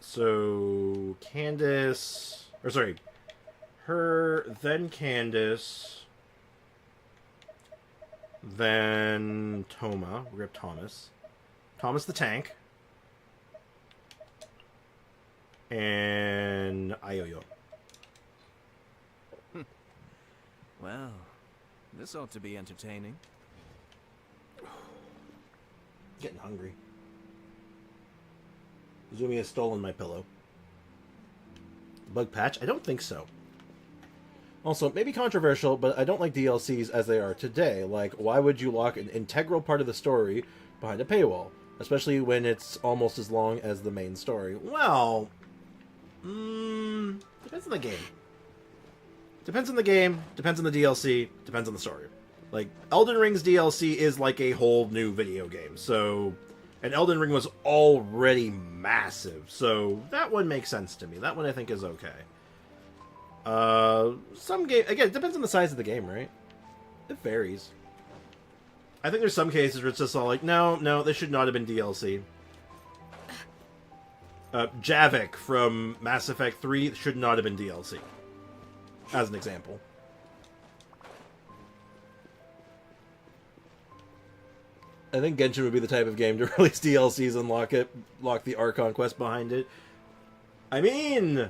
So, Candace... or, sorry. Her, then Candace. Then Toma. We're gonna have Thomas. Thomas the Tank. And Ayoyo. Well, this ought to be entertaining. Getting hungry. Zumi has stolen my pillow. Bug patch? I don't think so. Also, maybe controversial, but I don't like DLCs as they are today. Like, why would you lock an integral part of the story behind a paywall? Especially when it's almost as long as the main story. Well, depends on the game. Depends on the game, depends on the DLC, depends on the story. Like, Elden Ring's DLC is like a whole new video game, so... And Elden Ring was already massive, so that one makes sense to me. That one I think is okay. Some game... Again, it depends on the size of the game, right? It varies. I think there's some cases where it's just all like, no, this should not have been DLC. Javik from Mass Effect 3 should not have been DLC. As an example. I think Genshin would be the type of game to release DLCs and lock the Archon quest behind it. I mean,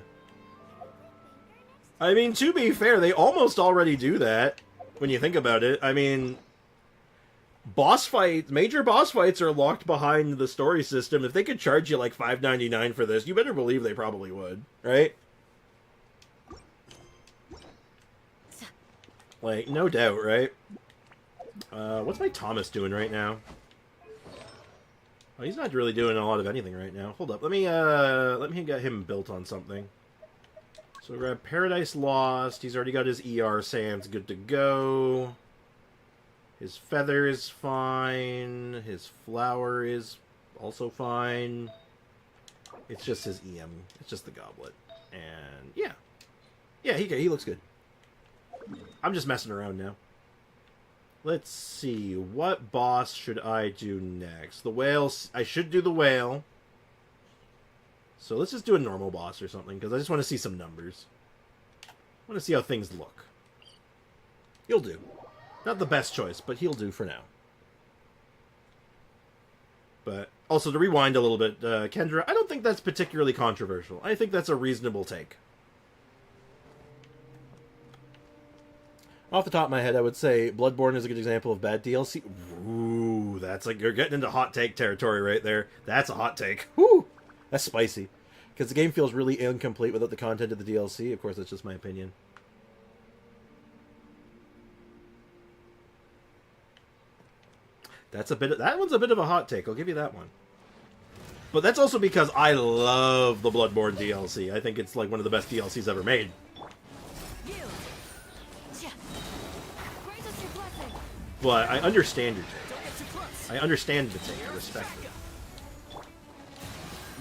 to be fair, they almost already do that, when you think about it. I mean, major boss fights are locked behind the story system. If they could charge you like $5.99 for this, you better believe they probably would, right? Like, no doubt, right? What's my Thomas doing right now? Oh, he's not really doing a lot of anything right now. Hold up, let me get him built on something. So we grab Paradise Lost. He's already got his ER sands good to go. His feather is fine. His flower is also fine. It's just his EM. It's just the goblet. And yeah. Yeah, he looks good. I'm just messing around now. Let's see. What boss should I do next? The whale. I should do the whale. So let's just do a normal boss or something, because I just want to see some numbers. I want to see how things look. He'll do. Not the best choice, but he'll do for now. But also, to rewind a little bit, Kendra, I don't think that's particularly controversial. I think that's a reasonable take. Off the top of my head, I would say Bloodborne is a good example of bad DLC. Ooh, that's like, you're getting into hot take territory right there. That's a hot take. Woo! That's spicy. Because the game feels really incomplete without the content of the DLC. Of course, that's just my opinion. That one's a bit of a hot take. I'll give you that one. But that's also because I love the Bloodborne DLC. I think it's like one of the best DLCs ever made. But I understand your take. I understand the take. I respect it.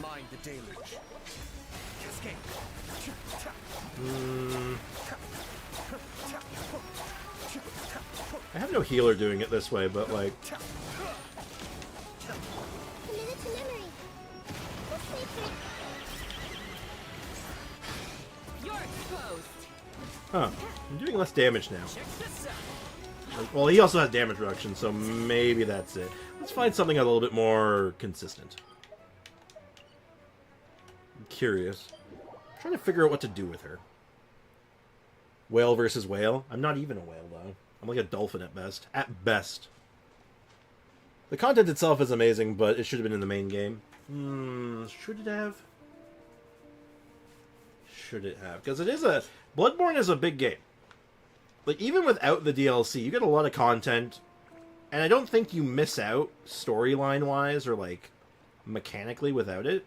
Mind the deluge. I have no healer doing it this way, but like... Huh. I'm doing less damage now. Well, he also has damage reduction, so maybe that's it. Let's find something a little bit more consistent. I'm curious. I'm trying to figure out what to do with her. Whale versus whale? I'm not even a whale, though. I'm like a dolphin at best. At best. The content itself is amazing, but it should have been in the main game. Should it have? Should it have? Because it is a... Bloodborne is a big game. Like, even without the DLC, you get a lot of content, and I don't think you miss out storyline-wise or, like, mechanically without it.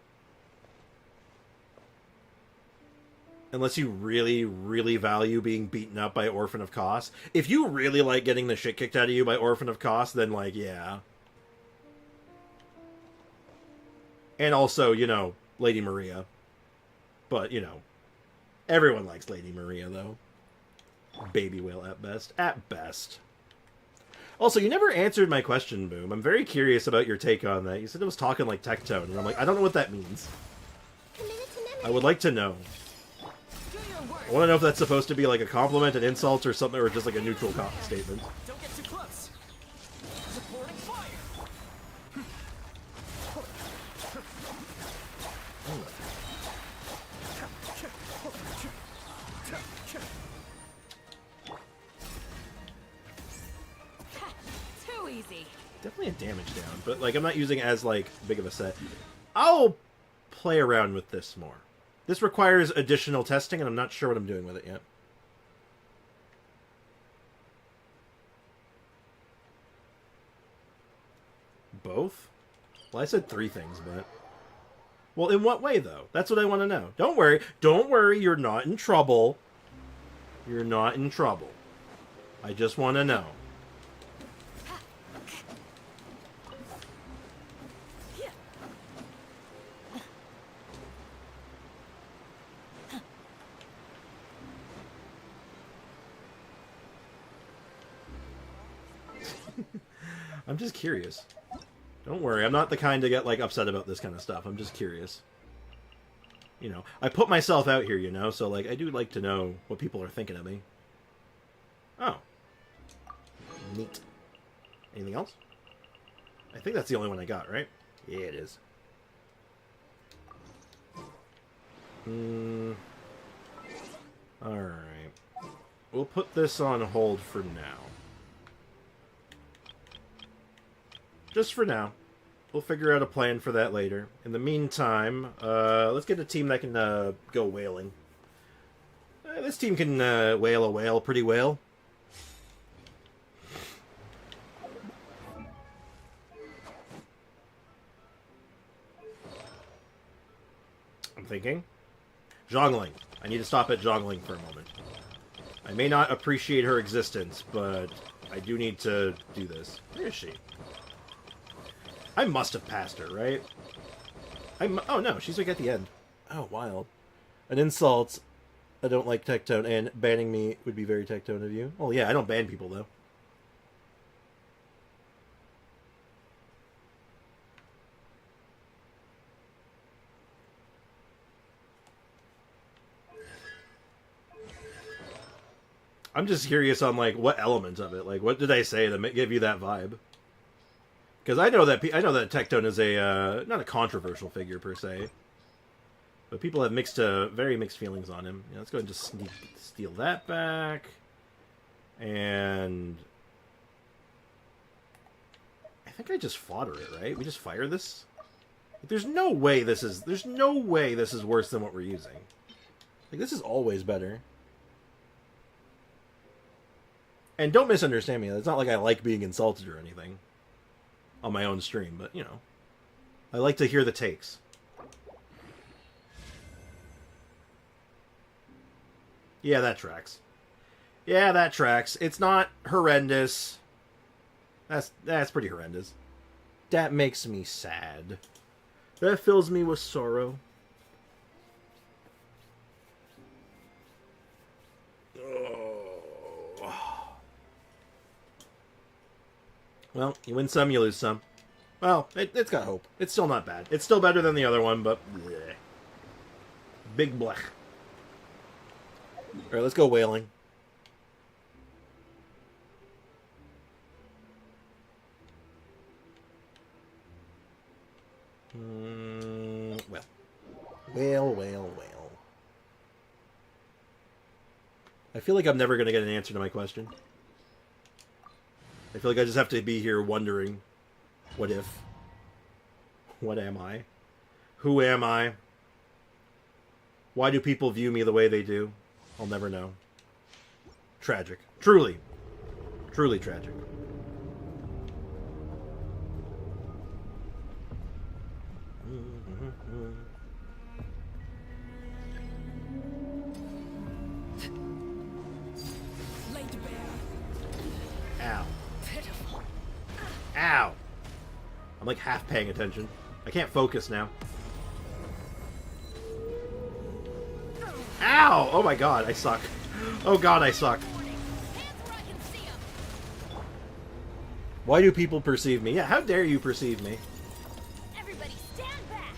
Unless you really, really value being beaten up by Orphan of Kos. If you really like getting the shit kicked out of you by Orphan of Kos, then, like, yeah. And also, you know, Lady Maria. But, you know, everyone likes Lady Maria, though. Baby whale at best. At best. Also, you never answered my question, Boom. I'm very curious about your take on that. You said it was talking like Tectone, and I'm like, I don't know what that means. I would like to know. I want to know if that's supposed to be like a compliment, an insult, or something, or just like a neutral statement. Don't get too close. Supporting fire. Too easy. Definitely a damage down, but like I'm not using it as like big of a set. I'll play around with this more. This requires additional testing, and I'm not sure what I'm doing with it yet. both? Well, I said 3 things, but... Well, in what way, though? That's what I want to know. Don't worry. Don't worry. You're not in trouble. You're not in trouble. I just want to know. I'm just curious. Don't worry, I'm not the kind to get, like, upset about this kind of stuff. I'm just curious. You know, I put myself out here, you know, so, like, I do like to know what people are thinking of me. Oh. Neat. Anything else? I think that's the only one I got, right? Yeah, it is. Alright. We'll put this on hold for now. Just for now. We'll figure out a plan for that later. In the meantime, let's get a team that can go whaling. This team can whale a whale pretty well. I'm thinking. Zhongling. I need to stop at Zhongling for a moment. I may not appreciate her existence, but I do need to do this. Where is she? I must have passed her, right? Oh no, she's like at the end. Oh, wild. An insult. I don't like Tectone, and banning me would be very Tectone of you. Oh yeah, I don't ban people though. I'm just curious on like what element of it. Like, what did I say to give you that vibe? Because I know that Tectone is a not a controversial figure per se, but people have very mixed feelings on him. Yeah, let's go ahead and just steal that back, and I think I just fodder it, right? We just fire this. There's no way this is worse than what we're using. Like, this is always better. And don't misunderstand me. It's not like I like being insulted or anything on my own stream, but, you know, I like to hear the takes. Yeah, that tracks. Yeah, that tracks. It's not horrendous. That's pretty horrendous. That makes me sad. That fills me with sorrow. Well, you win some, you lose some. Well, it's got hope. It's still not bad. It's still better than the other one, but... bleh. Big blech. Alright, let's go whaling. Whale. I feel like I'm never going to get an answer to my question. I feel like I just have to be here wondering, what if? What am I? Who am I? Why do people view me the way they do? I'll never know. Tragic. Truly. Truly tragic. Ow. Ow! I'm like half paying attention. I can't focus now. Ow! Oh my god, I suck. Oh god, I suck. Why do people perceive me? Yeah, how dare you perceive me? Everybody stand back.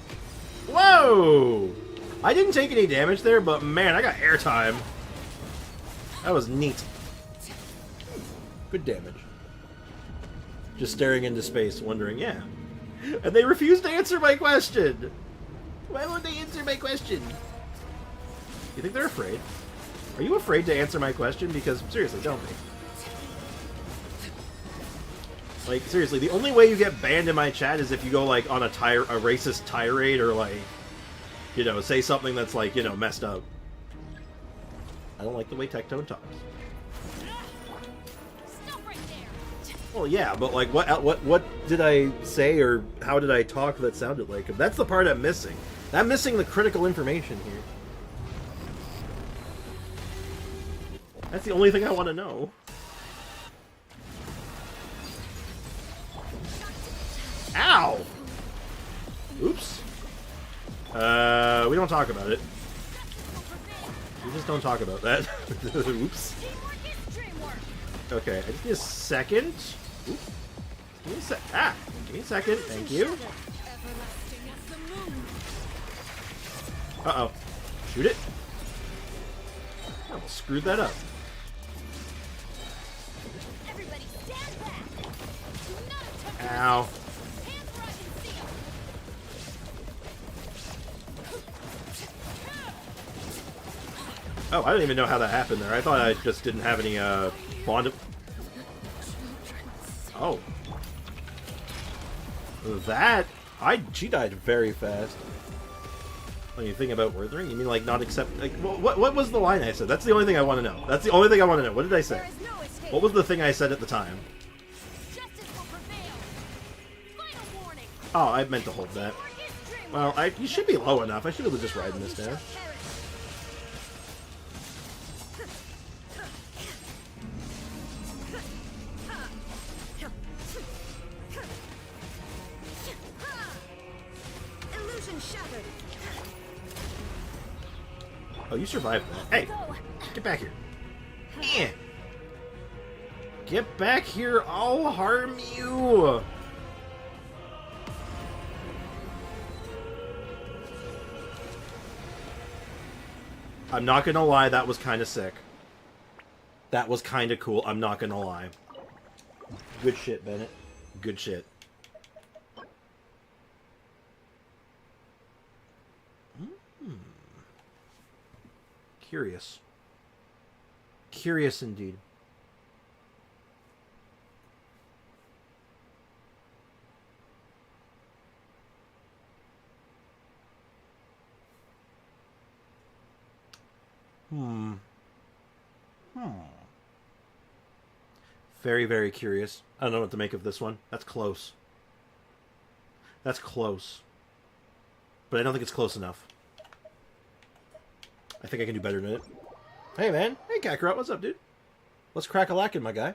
Whoa! I didn't take any damage there, but man, I got airtime. That was neat. Good damage. Just staring into space, wondering, yeah. And they refuse to answer my question! Why won't they answer my question? You think they're afraid? Are you afraid to answer my question? Because, seriously, don't be. Like, seriously, the only way you get banned in my chat is if you go, like, on a racist tirade or, like, you know, say something that's, like, you know, messed up. I don't like the way Tectone talks. Stop right there. Well, yeah, but like, what did I say or how did I talk that sounded like him? That's the part I'm missing. I'm missing the critical information here. That's the only thing I want to know. Ow! Oops. We don't talk about it. We just don't talk about that. Oops. Okay, I just need a second. Oops. Give me a sec. Ah! Give me a second. Thank you. Uh-oh. Shoot it. Oh, screwed that up. Ow. Oh, I didn't even know how that happened there. I thought I just didn't have any, bond of... Oh. That... She died very fast. When you think about Worthering, you mean like not accept... Like, what was the line I said? That's the only thing I want to know. That's the only thing I want to know. What did I say? What was the thing I said at the time? Oh, I meant to hold that. Well, you should be low enough. I should be able to just ride this down. Oh, you survived that. Hey! Get back here. Eh. Get back here, I'll harm you! I'm not gonna lie, that was kinda sick. That was kinda cool, I'm not gonna lie. Good shit, Bennett. Good shit. Curious. Curious indeed. Very, very curious. I don't know what to make of this one. That's close. That's close. But I don't think it's close enough. I think I can do better than it. Hey, man. Hey, Kakarot. What's up, dude? Let's crack a lackin', my guy.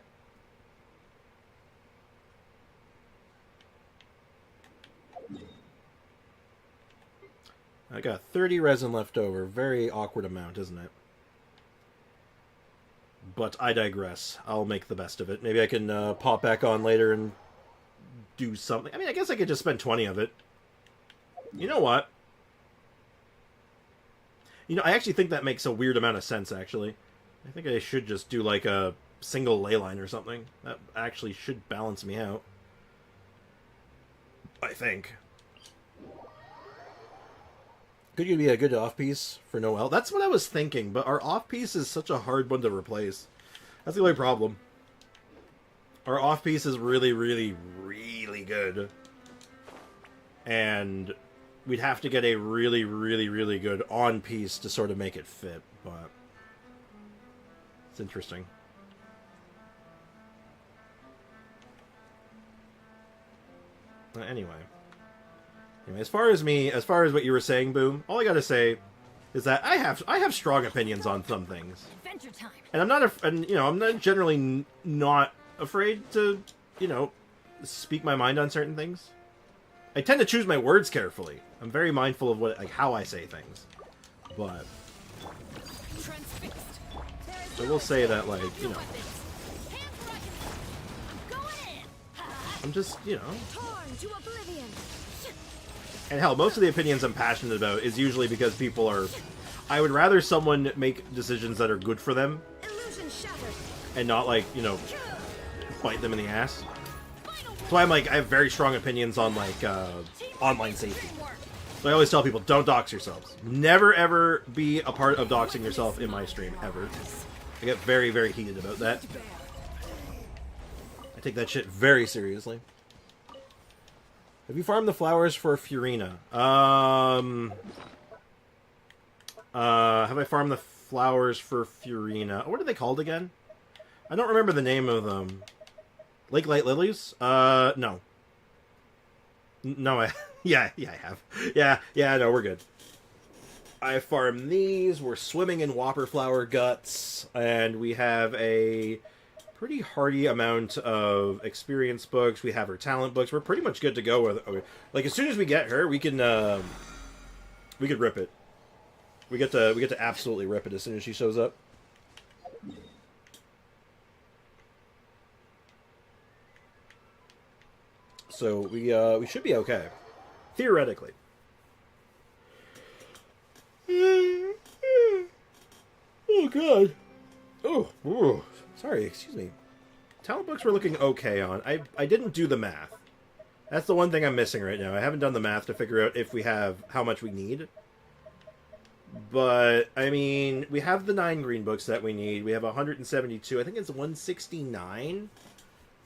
I got 30 resin left over. Very awkward amount, isn't it? But I digress. I'll make the best of it. Maybe I can pop back on later and do something. I mean, I guess I could just spend 20 of it. You know what? You know, I actually think that makes a weird amount of sense, actually. I think I should just do, like, a single ley line or something. That actually should balance me out. I think. Could you be a good off-piece for Noelle? That's what I was thinking, but our off-piece is such a hard one to replace. That's the only problem. Our off-piece is really, really, really good. And we'd have to get a really, really, really good on-piece to sort of make it fit, but it's interesting. Anyway, as far as what you were saying, Boom, all I gotta say is that I have strong opinions on some things, and I'm not generally not afraid to, speak my mind on certain things. I tend to choose my words carefully. I'm very mindful of how I say things, but I will say that, I'm just, and hell, most of the opinions I'm passionate about is usually because people are... I would rather someone make decisions that are good for them and not, bite them in the ass. That's why I have very strong opinions on, online safety. So I always tell people, don't dox yourselves. Never, ever be a part of doxing yourself in my stream, ever. I get very, very heated about that. I take that shit very seriously. Have you farmed the flowers for Furina? Have I farmed the flowers for Furina? What are they called again? I don't remember the name of them. Lake Light Lilies? No. No, yeah, I have. Yeah, no, we're good. I farm these, we're swimming in Whopper Flower Guts, and we have a pretty hearty amount of experience books. We have her talent books. We're pretty much good to go with. Like, as soon as we get her, we could rip it. We get to absolutely rip it as soon as she shows up. So we should be okay, theoretically. Oh god. Oh, sorry. Excuse me. Talent books were looking okay on. I didn't do the math. That's the one thing I'm missing right now. I haven't done the math to figure out if we have how much we need. But I mean, we have the 9 green books that we need. We have 172. I think it's 169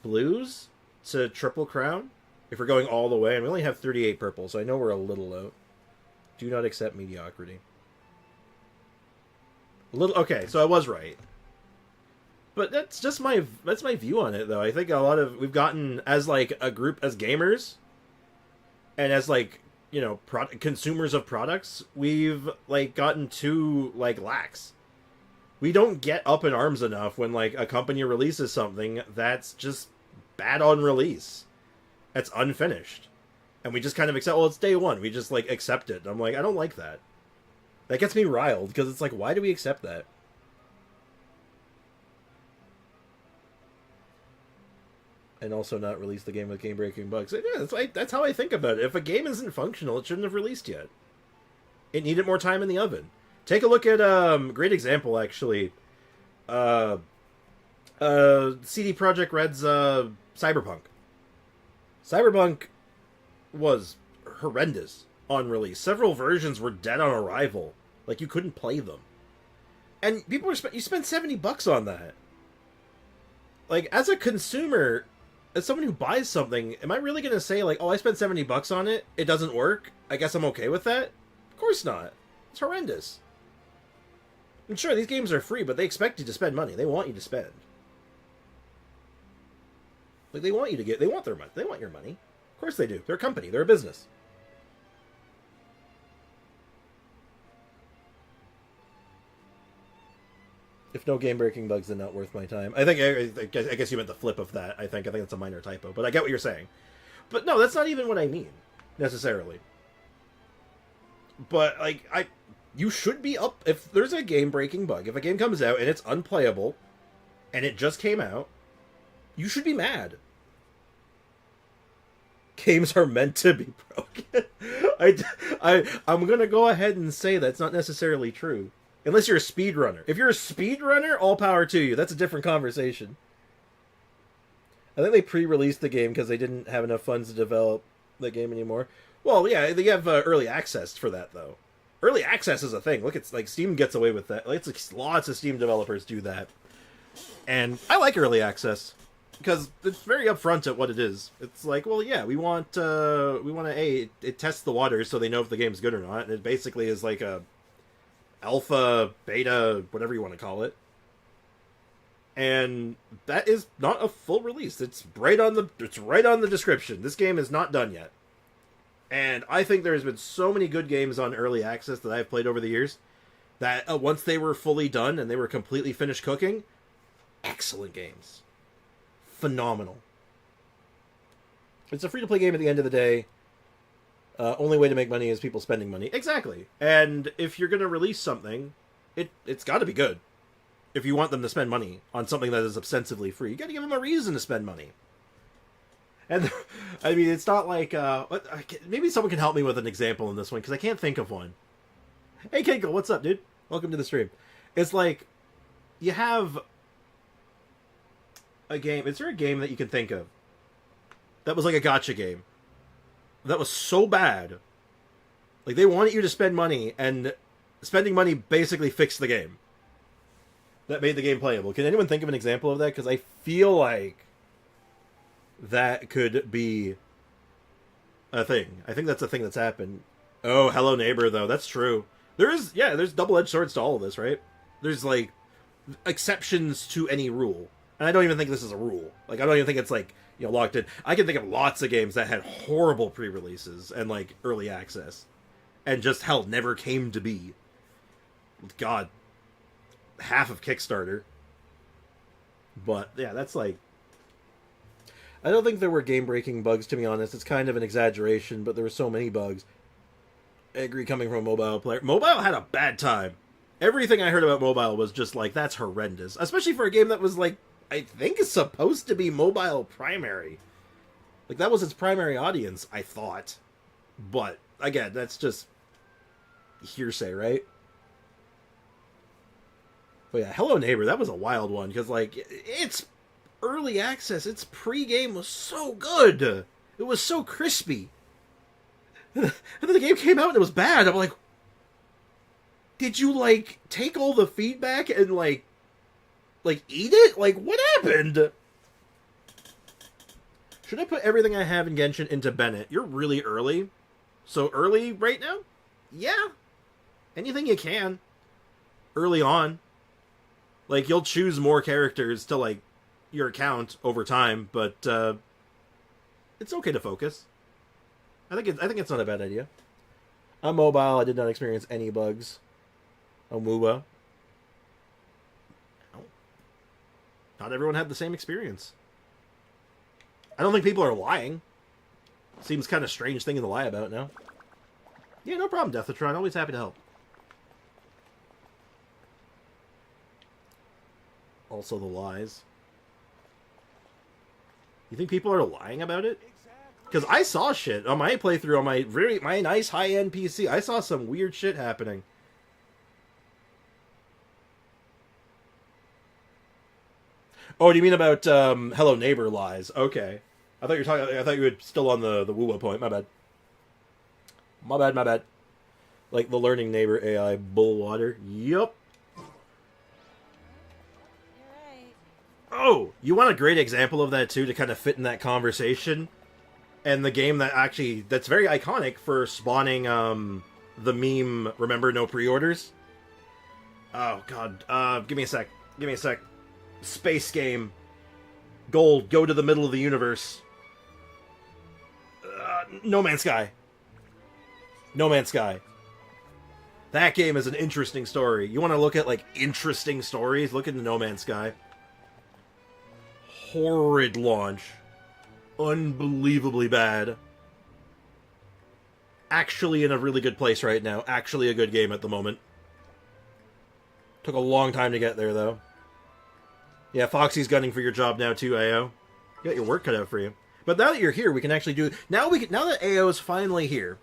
blues to triple crown. If we're going all the way, and we only have 38 purple, so I know we're a little low. Do not accept mediocrity. Okay, so I was right. But that's just my view on it, though. I think we've gotten, as like a group, as gamers, and as like, you know, consumers of products, we've like gotten too like lax. We don't get up in arms enough when like a company releases something that's just bad on release. That's unfinished. And we just kind of accept, well, it's day one. We just, like, accept it. And I'm like, I don't like that. That gets me riled, because it's like, why do we accept that? And also not release the game with game-breaking bugs. Yeah, that's how I think about it. If a game isn't functional, it shouldn't have released yet. It needed more time in the oven. Take a look at, great example, actually. CD Projekt Red's, Cyberpunk. Cyberpunk was horrendous on release. Several versions were dead on arrival. Like, you couldn't play them. And people were you spent $70 on that. Like, as a consumer, as someone who buys something, am I really going to say, like, oh, I spent $70 on it, it doesn't work, I guess I'm okay with that? Of course not. It's horrendous. And sure, these games are free, but they expect you to spend money. They want you to spend. Like, they want you to they want their money. They want your money. Of course they do. They're a company. They're a business. If no game-breaking bugs, then not worth my time. I guess you meant the flip of that. I think that's a minor typo, but I get what you're saying. But no, that's not even what I mean, necessarily. But, like, you should be up, if there's a game-breaking bug, if a game comes out and it's unplayable, and it just came out, you should be mad. Games are meant to be broken. I'm gonna go ahead and say that's not necessarily true. Unless you're a speedrunner. If you're a speedrunner, all power to you. That's a different conversation. I think they pre-released the game because they didn't have enough funds to develop the game anymore. Well, yeah, they have early access for that, though. Early access is a thing. Look, it's like Steam gets away with that. Like, lots of Steam developers do that. And I like early access. Because it's very upfront at what it is. It's like, well, yeah, we want it tests the waters so they know if the game's good or not. And it basically is like a alpha, beta, whatever you want to call it. And that is not a full release. It's right on the description. This game is not done yet. And I think there's been so many good games on early access that I've played over the years that once they were fully done and they were completely finished cooking, excellent games. Phenomenal. It's a free-to-play game at the end of the day. Only way to make money is people spending money. Exactly. And if you're going to release something, it's got to be good. If you want them to spend money on something that is ostensibly free, you got to give them a reason to spend money. And, I mean, it's not like... maybe someone can help me with an example in this one, because I can't think of one. Hey, Keiko, what's up, dude? Welcome to the stream. It's like, you have... a game. Is there a game that you can think of that was like a gacha game that was so bad, like they wanted you to spend money, and spending money basically fixed the game, that made the game playable? Can anyone think of an example of that? Because I feel like that could be a thing. I think that's a thing that's happened. Oh, Hello Neighbor, though. That's true. There's double-edged swords to all of this, right? There's like exceptions to any rule. And I don't even think this is a rule. Like, I don't even think it's, like, you know, locked in. I can think of lots of games that had horrible pre-releases and, like, early access. And just, hell, never came to be. God. Half of Kickstarter. But, yeah, that's, like... I don't think there were game-breaking bugs, to be honest. It's kind of an exaggeration, but there were so many bugs. I agree, coming from a mobile player. Mobile had a bad time. Everything I heard about mobile was just like, that's horrendous. Especially for a game that was like, I think is supposed to be mobile primary. Like, that was its primary audience, I thought. But, again, that's just hearsay, right? But yeah, Hello Neighbor, that was a wild one, because, like, it's early access, its pre-game was so good. It was so crispy. And then the game came out and it was bad. I'm like, did you, like, take all the feedback and, like, eat it? Like, what happened? Should I put everything I have in Genshin into Bennett? You're really early. So early right now? Yeah. Anything you can. Early on. Like, you'll choose more characters to, like, your account over time, but, it's okay to focus. I think it's not a bad idea. On mobile, I did not experience any bugs. On WUWA. Not everyone had the same experience. I don't think people are lying. Seems kind of strange thing to lie about now. Yeah, no problem, Deathatron. Always happy to help. Also the lies. You think people are lying about it? Because I saw shit on my playthrough on my nice high-end PC. I saw some weird shit happening. Oh, do you mean about Hello Neighbor lies? Okay, I thought you were still on the WUWA point. My bad. My bad. Like the learning neighbor AI bullwater. Yup. Oh, you want a great example of that too to kind of fit in that conversation? And the game that's very iconic for spawning the meme, remember no pre-orders? Oh god, give me a sec. Space game. Gold, go to the middle of the universe. No Man's Sky. No Man's Sky. That game is an interesting story. You want to look at, like, interesting stories? Look into No Man's Sky. Horrid launch. Unbelievably bad. Actually in a really good place right now. Actually a good game at the moment. Took a long time to get there, though. Yeah, Foxy's gunning for your job now, too, AO. You got your work cut out for you. But now that you're here, we can actually do... Now that AO is finally here,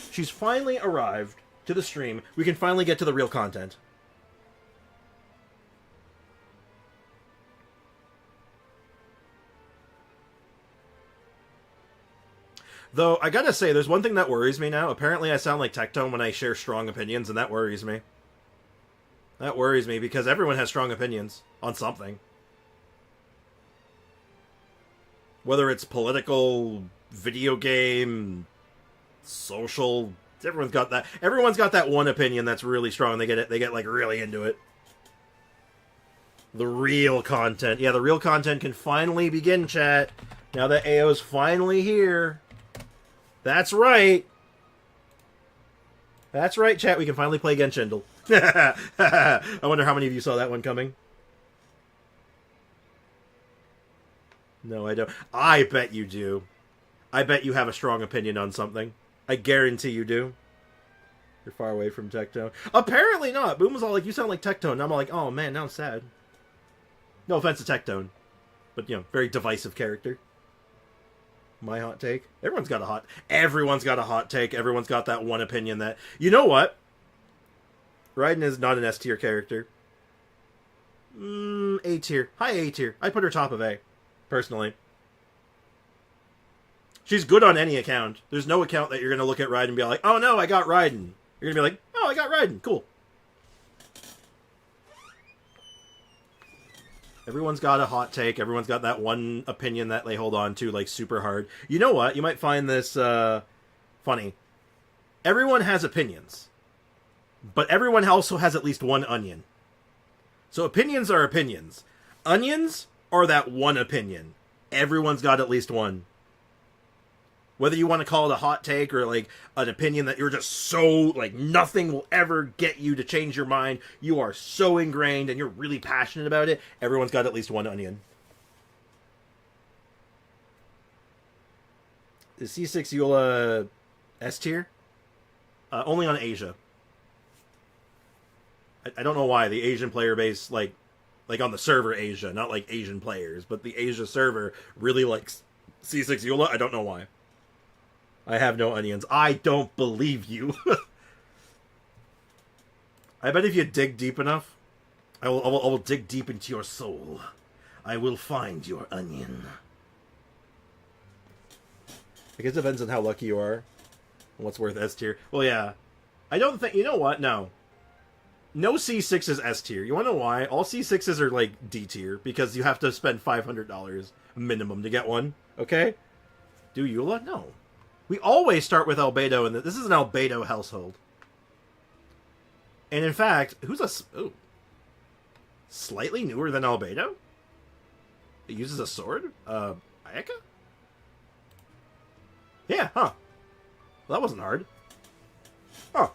she's finally arrived to the stream, we can finally get to the real content. Though, I gotta say, there's one thing that worries me now. Apparently I sound like Tectone when I share strong opinions, and that worries me. That worries me, because everyone has strong opinions on something. Whether it's political, video game, social, everyone's got that. Everyone's got that one opinion that's really strong. They get like really into it. The real content. Yeah, the real content can finally begin, chat. Now that AO's finally here. That's right. That's right, chat. We can finally play Genshin. I wonder how many of you saw that one coming. No, I don't. I bet you do. I bet you have a strong opinion on something. I guarantee you do. You're far away from Tectone. Apparently not. Boom was all like, you sound like Tectone. And I'm like, oh man, now I'm sad. No offense to Tectone. But, you know, very divisive character. My hot take. Everyone's got a hot take. Everyone's got that one opinion that... You know what? Raiden is not an S tier character. A tier. High A tier. I put her top of A. Personally. She's good on any account. There's no account that you're going to look at Raiden and be like, oh no, I got Raiden. You're going to be like, oh, I got Raiden. Cool. Everyone's got a hot take. Everyone's got that one opinion that they hold on to, like, super hard. You know what? You might find this funny. Everyone has opinions. But everyone also has at least one onion. So opinions are opinions. onions are that one opinion. Everyone's got at least one. Whether you want to call it a hot take or like an opinion that you're just so like nothing will ever get you to change your mind. You are so ingrained and you're really passionate about it. Everyone's got at least one onion. Is C6 Eula S tier? Only on Asia. I don't know why the Asian player base like on the server Asia, not like Asian players, but the Asia server really likes C6 Eula. I don't know why. I have no onions. I don't believe you. I bet if you dig deep enough, I will dig deep into your soul. I will find your onion. I guess it depends on how lucky you are. And what's worth S tier. Well, yeah. I don't think... You know what? No. No C6 is S tier. You want to know why? All C6s are like D tier because you have to spend $500 minimum to get one. Okay? Do Eula? No. We always start with Albedo, and this is an Albedo household. And in fact, who's a... Ooh. Slightly newer than Albedo? It uses a sword? Ayaka? Yeah, huh. Well, that wasn't hard. Huh.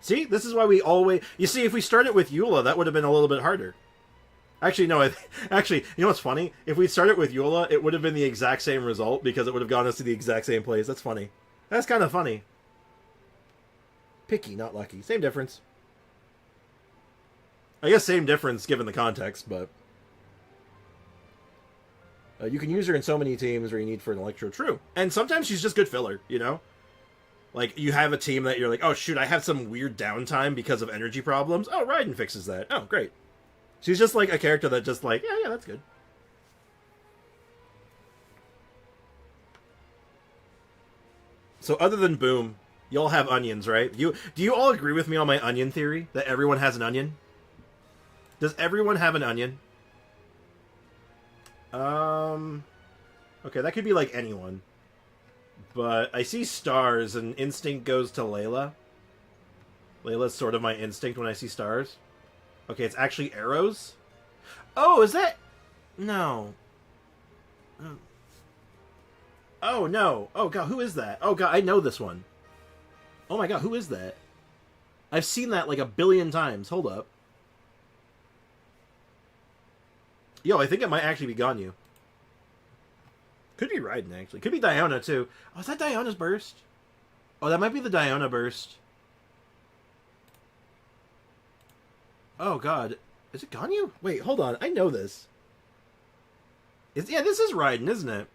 See, this is why we always... You see, if we started with Eula, that would have been a little bit harder. Actually, no. Actually, you know what's funny? If we started with Eula, it would have been the exact same result because it would have gotten us to the exact same place. That's funny. That's kind of funny. Picky, not lucky. Same difference. I guess same difference given the context, but... you can use her in so many teams where you need for an Electro. True. And sometimes she's just good filler, you know? Like, you have a team that you're like, oh, shoot, I have some weird downtime because of energy problems. Oh, Raiden fixes that. Oh, great. She's just like a character that just like, yeah, that's good. So other than Boom, you all have onions, right? Do you all agree with me on my onion theory? That everyone has an onion? Does everyone have an onion? Okay, that could be like anyone. But I see stars and instinct goes to Layla. Layla's sort of my instinct when I see stars. Okay, it's actually arrows. Oh, is that... No. Oh, no. Oh, God, who is that? Oh, God, I know this one. Oh, my God, who is that? I've seen that like a billion times. Hold up. Yo, I think it might actually be Ganyu. Could be Raiden, actually. Could be Diona, too. Oh, is that Diona's burst? Oh, that might be the Diona burst. Oh, God. Is it Ganyu? Wait, hold on. I know this. Yeah, this is Raiden, isn't it?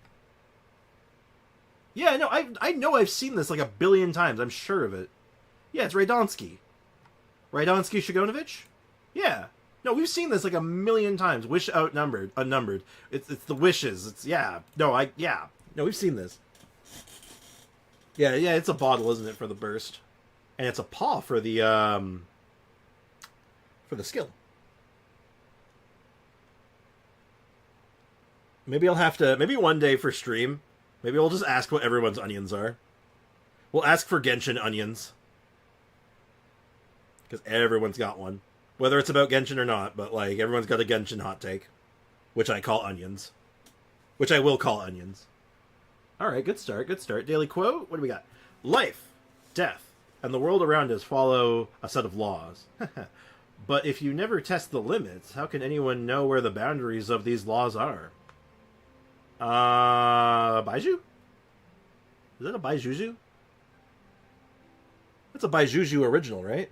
Yeah, no, I know I've seen this like a billion times. I'm sure of it. Yeah, it's Raidonsky. Raidonsky Shigonovich? Yeah. No, we've seen this like a million times. Wish outnumbered, unnumbered. It's the wishes. It's yeah. No, we've seen this. Yeah, it's a bottle, isn't it, for the burst? And it's a paw for the skill. Maybe I'll have to maybe one day for stream, maybe we'll just ask what everyone's onions are. We'll ask for Genshin onions. Because everyone's got one. Whether it's about Genshin or not, but, like, everyone's got a Genshin hot take. Which I call onions. Which I will call onions. Alright, good start, good start. Daily quote, what do we got? Life, death, and the world around us follow a set of laws. But if you never test the limits, how can anyone know where the boundaries of these laws are? Baiju? Is that a Baijuju? That's a Baijuju original, right?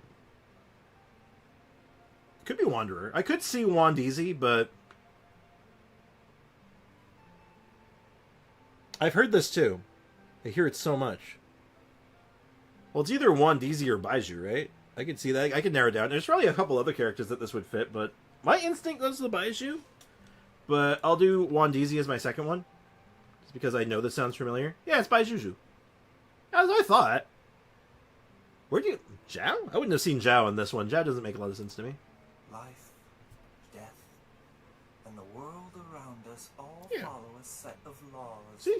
Could be Wanderer. I could see Wandeezy, but... I've heard this too. I hear it so much. Well, it's either Wandeezy or Baiju, right? I could see that. I could narrow it down. There's probably a couple other characters that this would fit, but... My instinct goes to the Baiju. But I'll do Wandeezy as my second one. Just because I know this sounds familiar. Yeah, it's Baijuju. As I thought. Where do you... Zhao? I wouldn't have seen Zhao in this one. Zhao doesn't make a lot of sense to me. Life, death, and the world around us all follow a set of laws. See?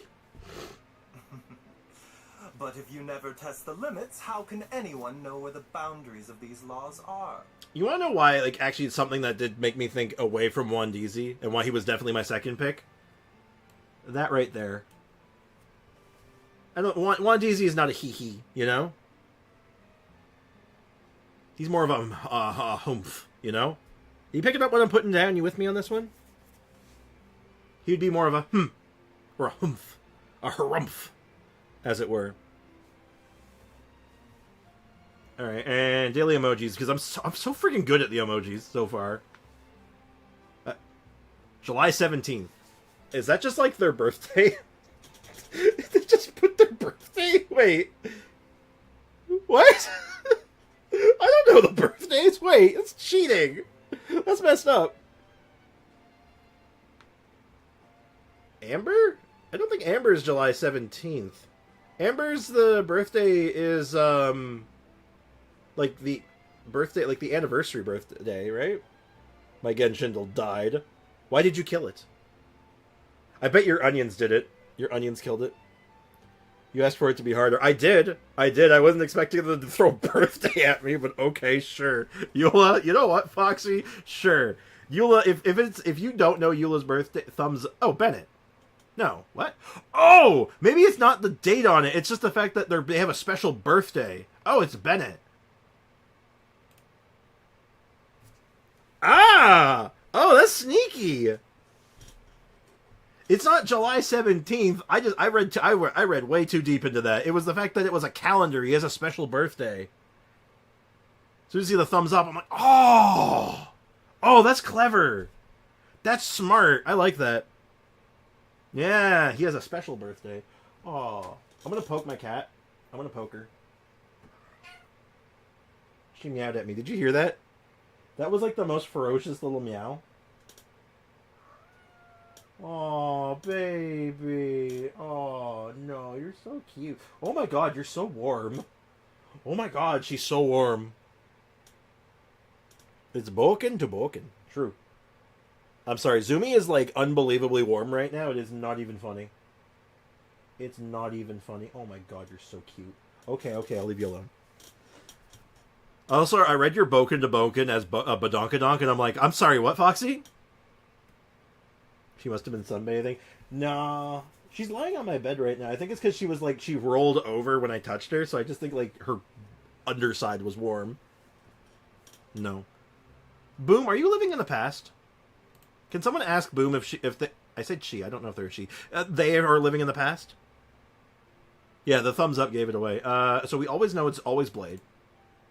But if you never test the limits, how can anyone know where the boundaries of these laws are? You want to know why, like, actually it's something that did make me think away from Juan DZ, and why he was definitely my second pick? That right there. I don't, Juan DZ is not a hee-hee, you know? He's more of a humph, you know? You picking up what I'm putting down? You with me on this one? He'd be more of a or a humph, a harumph, as it were. All right, and daily emojis, because I'm so freaking good at the emojis so far. July 17th. Is that just like their birthday? They just put their birthday? Wait. What? I don't know the birthdays. Wait, that's cheating. That's messed up. Amber? I don't think Amber is July 17th. Amber's the birthday is, like the birthday, like the anniversary birthday, right? My Genshindle died. Why did you kill it? I bet your onions did it. Your onions killed it. You asked for it to be harder. I did. I wasn't expecting them to throw birthday at me, but okay, sure. Eula, you know what, Foxy? Sure. Eula, if you don't know Eula's birthday, thumbs. Oh, Bennett. No, what? Oh, maybe it's not the date on it. It's just the fact that they have a special birthday. Oh, it's Bennett. Ah! Oh, that's sneaky. It's not July 17th. I read way too deep into that. It was the fact that it was a calendar. He has a special birthday. As soon as you see the thumbs up, I'm like, oh! Oh, that's clever. That's smart. I like that. Yeah, he has a special birthday. Oh, I'm gonna poke my cat. I'm gonna poke her. She meowed at me. Did you hear that? That was like the most ferocious little meow. Oh, baby. Oh, no, you're so cute. Oh my god, you're so warm. Oh my god, she's so warm. It's Boken to Boken. True. I'm sorry, Zumi is like unbelievably warm right now. It is not even funny. It's not even funny. Oh my god, you're so cute. Okay, I'll leave you alone. Also, I read your Boken to Boken as Badonkadonk, and I'm like, I'm sorry, what, Foxy? She must have been sunbathing. Nah, she's lying on my bed right now. I think it's because she was like, she rolled over when I touched her, so I just think like her underside was warm. No. Boom, are you living in the past? Can someone ask Boom if they... I said she, I don't know if they're she. They are living in the past? Yeah, the thumbs up gave it away. So we always know it's always Blade.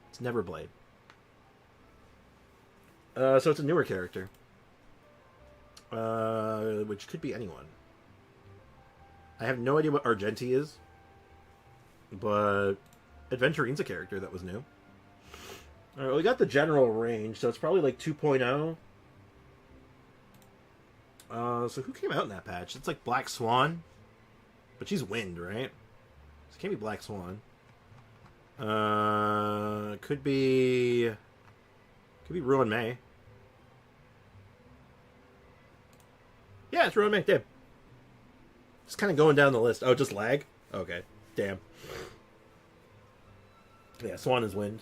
It's never Blade. So it's a newer character. Which could be anyone. I have no idea what Argenti is. But Adventurine's a character that was new. Alright, well, we got the general range, so it's probably like 2.0. So who came out in that patch? It's like Black Swan. But she's Wind, right? So it can't be Black Swan. Could be Ruin May. Yeah, it's Ruin May. Damn. Just kind of going down the list. Oh, just lag? Okay. Damn. Yeah, Swan is Wind.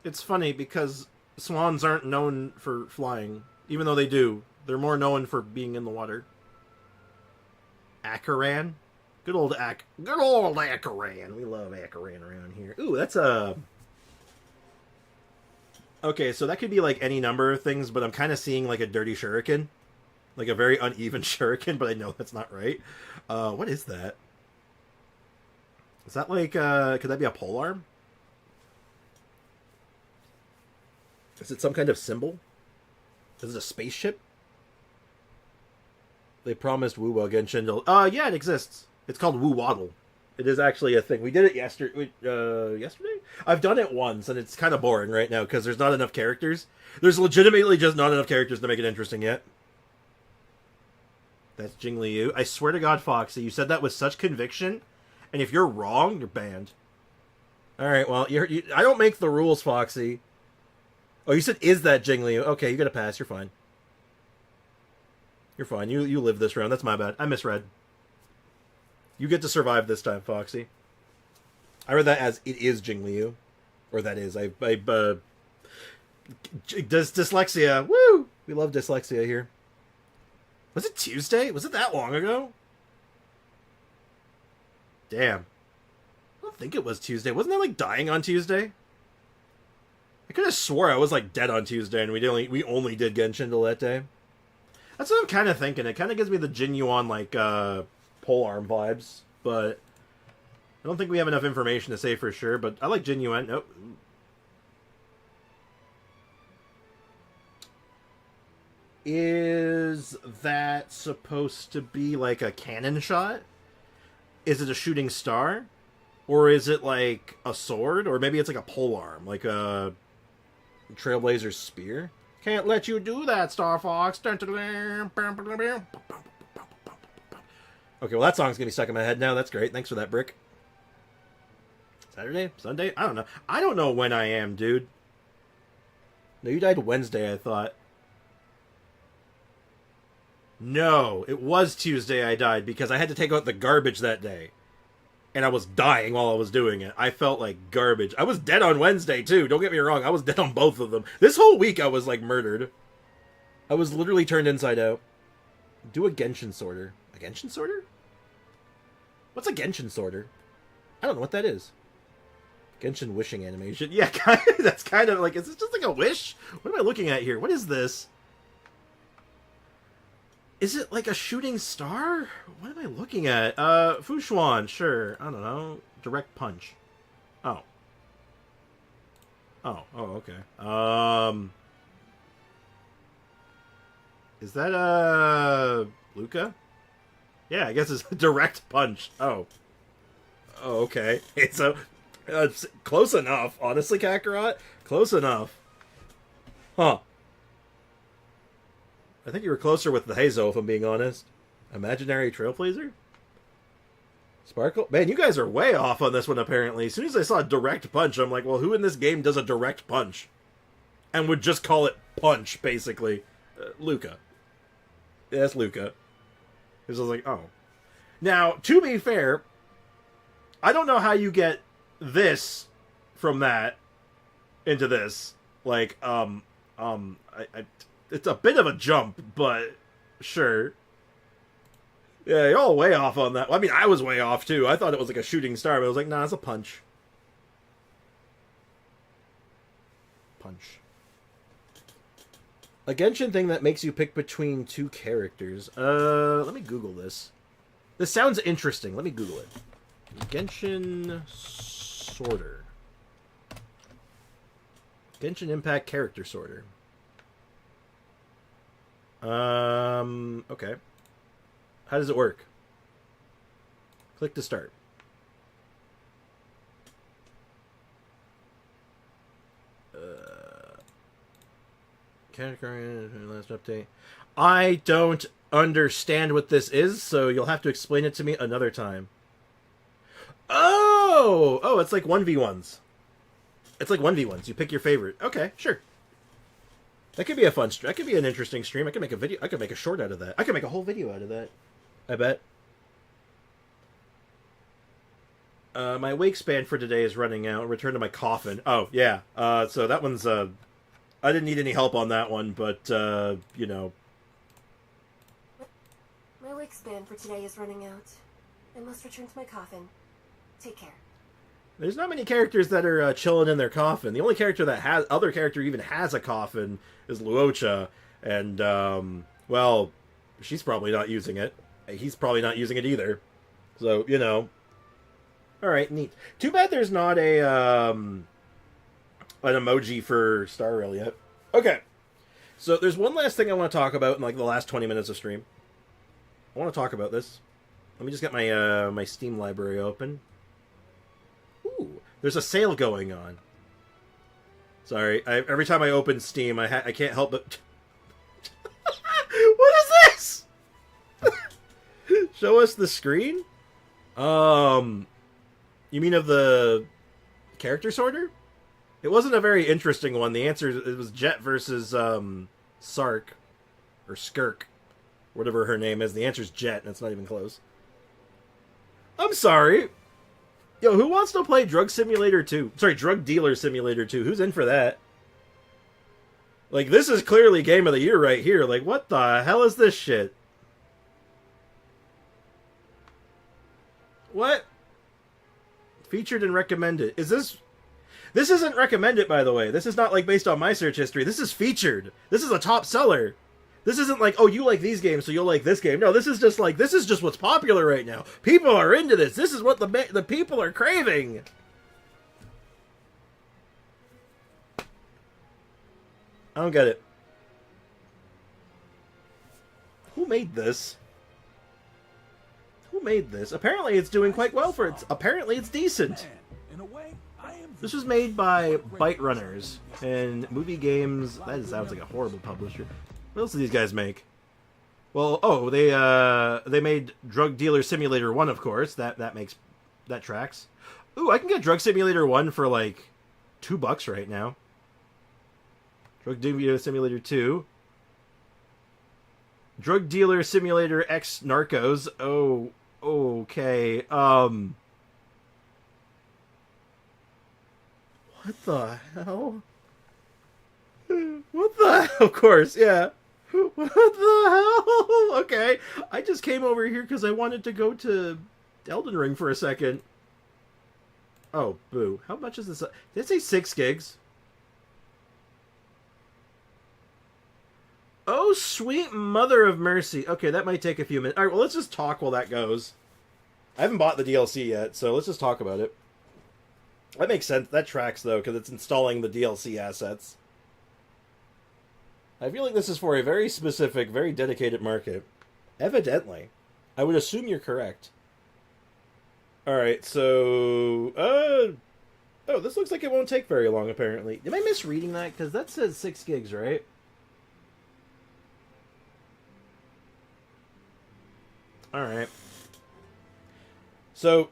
It's funny because swans aren't known for flying, even though they do. They're more known for being in the water. Akaran? Good old Akaran. We love Akaran around here. Ooh, that's a... Okay, so that could be like any number of things, but I'm kind of seeing like a dirty shuriken. Like a very uneven shuriken, but I know that's not right. What is that? Is that like, could that be a polearm? Is it some kind of symbol? Is it a spaceship? They promised Wu Genshindle. Yeah, it exists. It's called Wu Waddle. It is actually a thing. We did it yesterday. I've done it once, and it's kind of boring right now because there's not enough characters. There's legitimately just not enough characters to make it interesting yet. That's Jing Liu. I swear to God, Foxy, you said that with such conviction, and if you're wrong, you're banned. All right, well, I don't make the rules, Foxy. Oh, you said, is that Jing Liu? Okay, you got to pass. You're fine. You're fine. You live this round. That's my bad. I misread. You get to survive this time, Foxy. I read that as it is Jingliu. Or that is. Dyslexia. Woo! We love dyslexia here. Was it Tuesday? Was it that long ago? Damn. I don't think it was Tuesday. Wasn't I, like, dying on Tuesday? I could have swore I was, like, dead on Tuesday, and we only did Genshin till that day. That's what I'm kind of thinking. It kind of gives me the Jinyuan, like, polearm vibes, but I don't think we have enough information to say for sure, but I like Jinyuan. Nope. Is that supposed to be, like, a cannon shot? Is it a shooting star? Or is it, like, a sword? Or maybe it's, like, a polearm, like a Trailblazer's spear? Can't let you do that, Star Fox. Okay, well, that song's gonna be stuck in my head now. That's great. Thanks for that, Brick. Saturday? Sunday? I don't know. I don't know when I am, dude. No, you died Wednesday, I thought. No, it was Tuesday I died because I had to take out the garbage that day. And I was dying while I was doing it. I felt like garbage. I was dead on Wednesday, too. Don't get me wrong. I was dead on both of them. This whole week I was, like, murdered. I was literally turned inside out. Do a Genshin sorter. A Genshin sorter? What's a Genshin sorter? I don't know what that is. Genshin wishing animation. Yeah, that's kind of like... Is this just like a wish? What am I looking at here? What is this? Is it like a shooting star? What am I looking at? Fushuan, sure. I don't know. Direct punch. Oh. Oh, okay. Is that, Luca? Yeah, I guess it's a direct punch. Oh. Oh, okay. It's close enough, honestly, Kakarot. Close enough. Huh. I think you were closer with the Hazo, if I'm being honest. Imaginary Trailblazer? Sparkle? Man, you guys are way off on this one, apparently. As soon as I saw direct punch, I'm like, well, who in this game does a direct punch? And would just call it punch, basically. Luca. Yeah, that's Luca. Because I was like, oh. Now, to be fair, I don't know how you get this from that into this. Like, it's a bit of a jump, but sure. Yeah, you're all way off on that. Well, I mean, I was way off, too. I thought it was like a shooting star, but I was like, nah, it's a punch. Punch. A Genshin thing that makes you pick between two characters. Let me Google this. This sounds interesting. Let me Google it. Genshin Sorter. Genshin Impact Character Sorter. Okay. How does it work? Click to start. Category, last update. I don't understand what this is, so you'll have to explain it to me another time. Oh! Oh, it's like 1v1s. It's like 1v1s. You pick your favorite. Okay, sure. That could be a fun stream. That could be an interesting stream. I could make a video. I could make a short out of that. I could make a whole video out of that. I bet. My wake span for today is running out. Return to my coffin. Oh, yeah. So that one's, I didn't need any help on that one, but, you know. My wake span for today is running out. I must return to my coffin. Take care. There's not many characters that are chilling in their coffin. The only character that has, other character even has a coffin is Luocha, and well, she's probably not using it. He's probably not using it either. So you know. All right, neat. Too bad there's not a an emoji for Star Rail yet. Okay, so there's one last thing I want to talk about in like the last 20 minutes of stream. I want to talk about this. Let me just get my my Steam library open. Ooh, there's a sale going on. Sorry, every time I open Steam, I can't help but... What is this? Show us the screen? You mean of the character sorter? It wasn't a very interesting one. The answer, it was Jet versus Sark. Or Skirk. Whatever her name is. The answer's Jet, and it's not even close. I'm sorry. Yo, who wants to play Drug Simulator 2? Sorry, Drug Dealer Simulator 2. Who's in for that? Like, this is clearly Game of the Year right here. Like, what the hell is this shit? What? Featured and recommended. Is this... This isn't recommended, by the way. This is not, like, based on my search history. This is featured. This is a top seller. This isn't like, oh, you like these games, so you'll like this game. No, this is just like, this is just what's popular right now. People are into this. This is what the people are craving. I don't get it. Who made this? Who made this? Apparently it's doing quite well for it. Apparently it's decent. In a way, I am This was made by Byte Runners and Movie Games. That sounds like a horrible publisher. What else do these guys make? Well, oh, they made Drug Dealer Simulator 1, of course. That tracks. Ooh, I can get Drug Simulator 1 for like $2 right now. Drug Dealer Simulator 2. Drug Dealer Simulator X Narcos. Oh, okay. What the hell? What the hell? Of course, yeah. What the hell? Okay. I just came over here because I wanted to go to Elden Ring for a second. Oh, boo. How much is this? Did it say 6 gigs? Oh, sweet mother of mercy. Okay, that might take a few minutes. All right, well, let's just talk while that goes. I haven't bought the DLC yet, so let's just talk about it. That makes sense. That tracks, though, because it's installing the DLC assets. I feel like this is for a very specific, very dedicated market. Evidently. I would assume you're correct. Alright, so... Oh, this looks like it won't take very long, apparently. Am I misreading that? Because that says 6 gigs, right? Alright. So,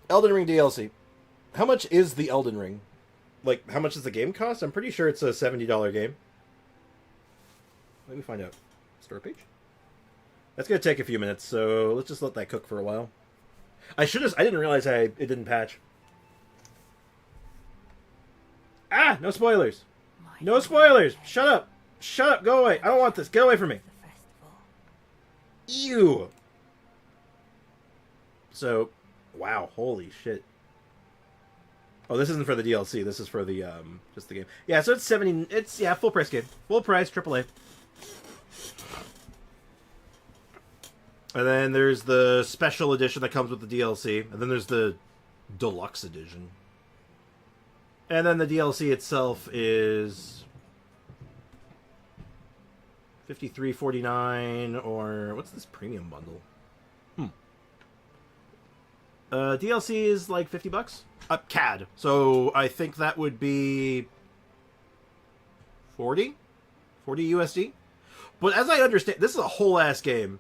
Elden Ring DLC. How much is the Elden Ring? Like, how much does the game cost? I'm pretty sure it's a $70 game. Let me find out. Store page? That's going to take a few minutes, so let's just let that cook for a while. I didn't realize it didn't patch. Ah! No spoilers! No spoilers! Shut up! Shut up! Go away! I don't want this! Get away from me! Ew! So, wow, holy shit. Oh, this isn't for the DLC. This is for the, just the game. Yeah, so it's 70... It's, yeah, full price game. Full price, AAA. And then there's the special edition that comes with the DLC. And then there's the deluxe edition. And then the DLC itself is $53.49, or what's this premium bundle? DLC is like $50. CAD. So I think that would be 40 USD. But as I understand, this is a whole ass game.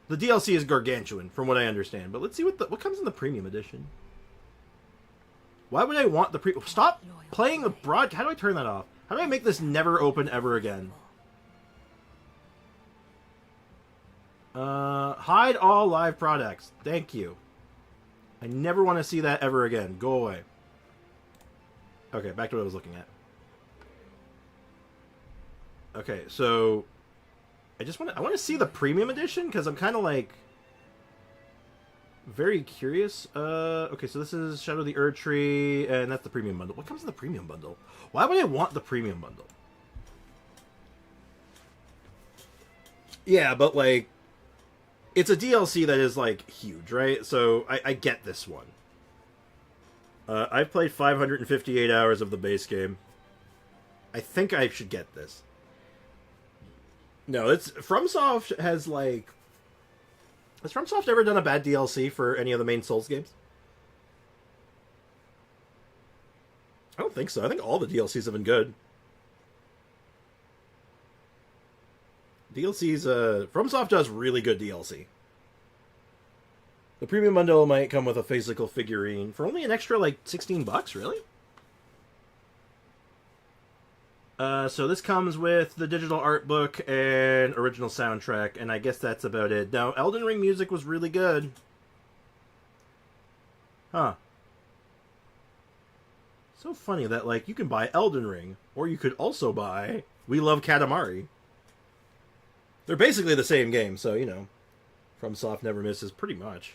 The DLC is gargantuan, from what I understand. But let's see what comes in the premium edition. Why would I want the Stop playing the broad... How do I turn that off? How do I make this never open ever again? Hide all live products. Thank you. I never want to see that ever again. Go away. Okay, back to what I was looking at. Okay, so... I want to see the premium edition, because I'm kind of like... very curious. Okay, so this is Shadow of the Erd Tree, and that's the premium bundle. What comes in the premium bundle? Why would I want the premium bundle? Yeah, but like... It's a DLC that is, like, huge, right? So, I get this one. I've played 558 hours of the base game. I think I should get this. No, it's... FromSoft has, like... Has FromSoft ever done a bad DLC for any of the main Souls games? I don't think so. I think all the DLCs have been good. DLCs, FromSoft does really good DLC. The premium bundle might come with a physical figurine for only an extra, like, $16, really? So this comes with the digital art book and original soundtrack, and I guess that's about it. Now, Elden Ring music was really good. Huh. So funny that, like, you can buy Elden Ring, or you could also buy We Love Katamari. They're basically the same game, so, you know, FromSoft never misses pretty much.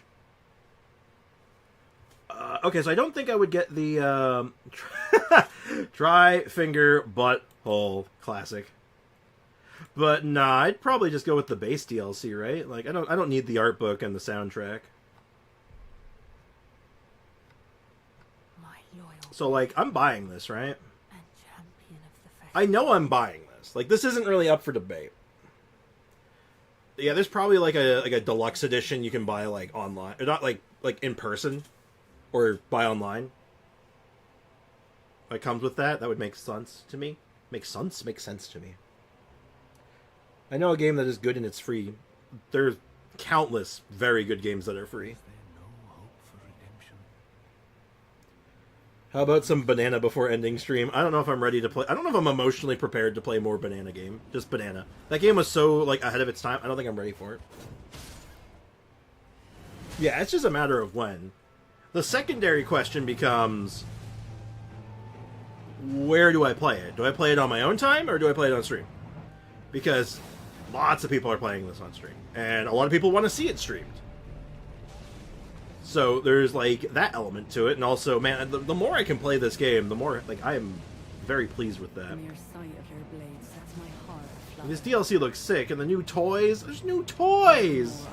Okay, so I don't think I would get the Dry Finger Butthole Classic. But nah, I'd probably just go with the base DLC, right? Like, I don't need the art book and the soundtrack. So, like, I'm buying this, right? I know I'm buying this. Like, this isn't really up for debate. Yeah, there's probably, like a deluxe edition you can buy, like, online. Or not, like in person. Or buy online. Like, comes with that. That would make sense to me. Makes sense to me. I know a game that is good and it's free. There's countless very good games that are free. How about some Banana before ending stream? I don't know if I'm ready to play. I don't know if I'm emotionally prepared to play more Banana game. Just Banana. That game was so, like, ahead of its time. I don't think I'm ready for it. Yeah, it's just a matter of when. The secondary question becomes, where do I play it? Do I play it on my own time, or do I play it on stream? Because lots of people are playing this on stream. And a lot of people want to see it streamed. So there's, like, that element to it, and also, man, the more I can play this game, the more, like, I am very pleased with that. This DLC looks sick, and the new toys, there's new toys!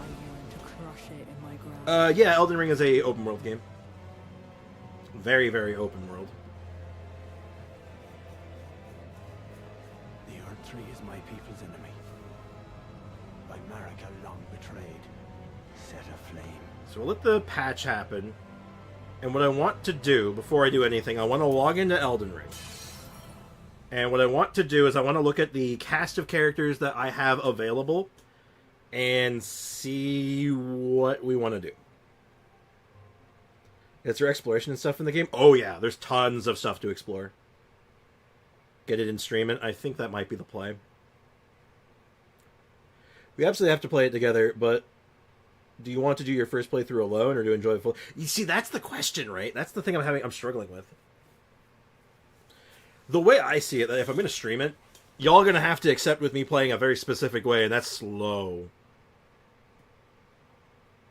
Yeah, Elden Ring is a open world game. Very, very open world. The Earth Tree is my people's enemy. By Marika long betrayed, set aflame. So we'll let the patch happen. And what I want to do, before I do anything, I want to log into Elden Ring. And what I want to do is I want to look at the cast of characters that I have available and see what we want to do. Is there exploration and stuff in the game? Oh yeah, there's tons of stuff to explore. Get it and stream it. I think that might be the play. We absolutely have to play it together, but do you want to do your first playthrough alone or do you enjoy the full? You see, that's the question, right? That's the thing I'm struggling with. The way I see it, if I'm going to stream it, y'all are going to have to accept with me playing a very specific way, and that's slow.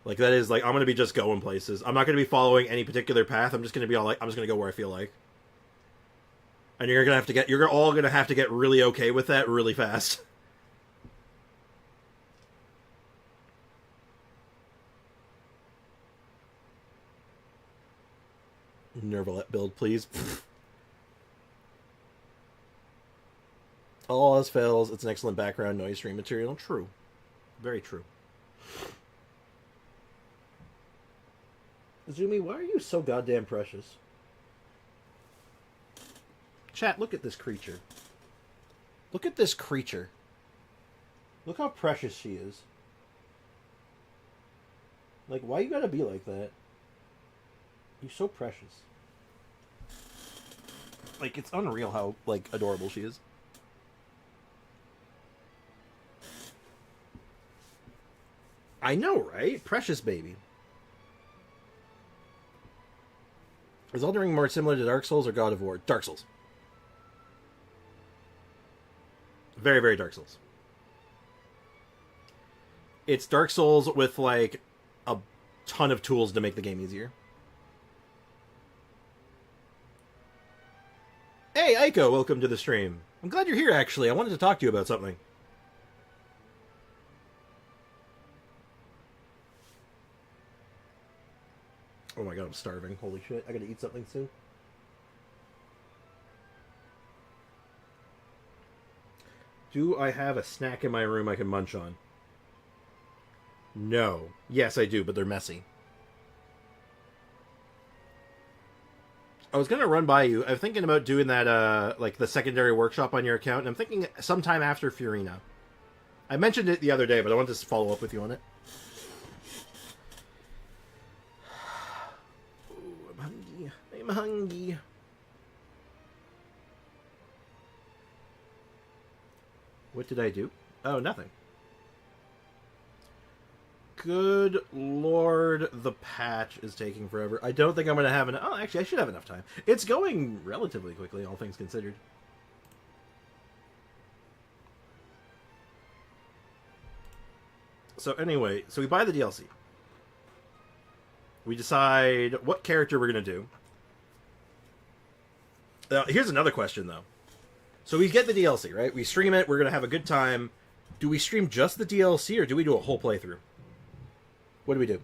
Like, that is, like, I'm going to be just going places. I'm not going to be following any particular path. I'm just going to be all like, I'm just going to go where I feel like. And you're all going to have to get really okay with that really fast. Nervalette build, please. All else fails, it's an excellent background noise stream material. True. Very true. Zumi, why are you so goddamn precious? Chat, look at this creature. Look at this creature. Look how precious she is. Like, why you gotta be like that? You're so precious. Like, it's unreal how, like, adorable she is. I know, right? Precious baby. Is Elden Ring more similar to Dark Souls or God of War? Dark Souls. Very, very Dark Souls. It's Dark Souls with, like, a ton of tools to make the game easier. Hey, Aiko, welcome to the stream. I'm glad you're here, actually. I wanted to talk to you about something. Oh my god, I'm starving. Holy shit. I gotta eat something soon. Do I have a snack in my room I can munch on? No. Yes, I do, but they're messy. I was gonna run by you. I'm thinking about doing that, like, the secondary workshop on your account, and I'm thinking sometime after Furina. I mentioned it the other day, but I wanted to follow up with you on it. I'm hungry. What did I do? Oh, nothing. Good lord, the patch is taking forever. I don't think I'm going to have enough... Oh, actually, I should have enough time. It's going relatively quickly, all things considered. So anyway, so we buy the DLC. We decide what character we're going to do. Here's another question, though. So we get the DLC, right? We stream it, we're going to have a good time. Do we stream just the DLC, or do we do a whole playthrough? What do we do?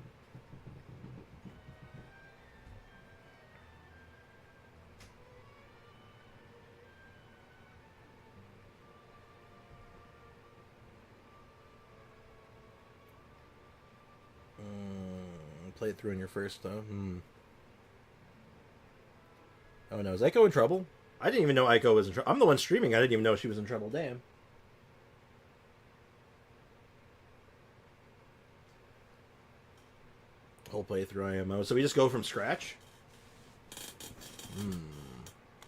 Play it through on your first, though. Oh no, is Aiko in trouble? I didn't even know Aiko was in trouble. I'm the one streaming. I didn't even know she was in trouble. Damn. Whole playthrough IMO. So we just go from scratch?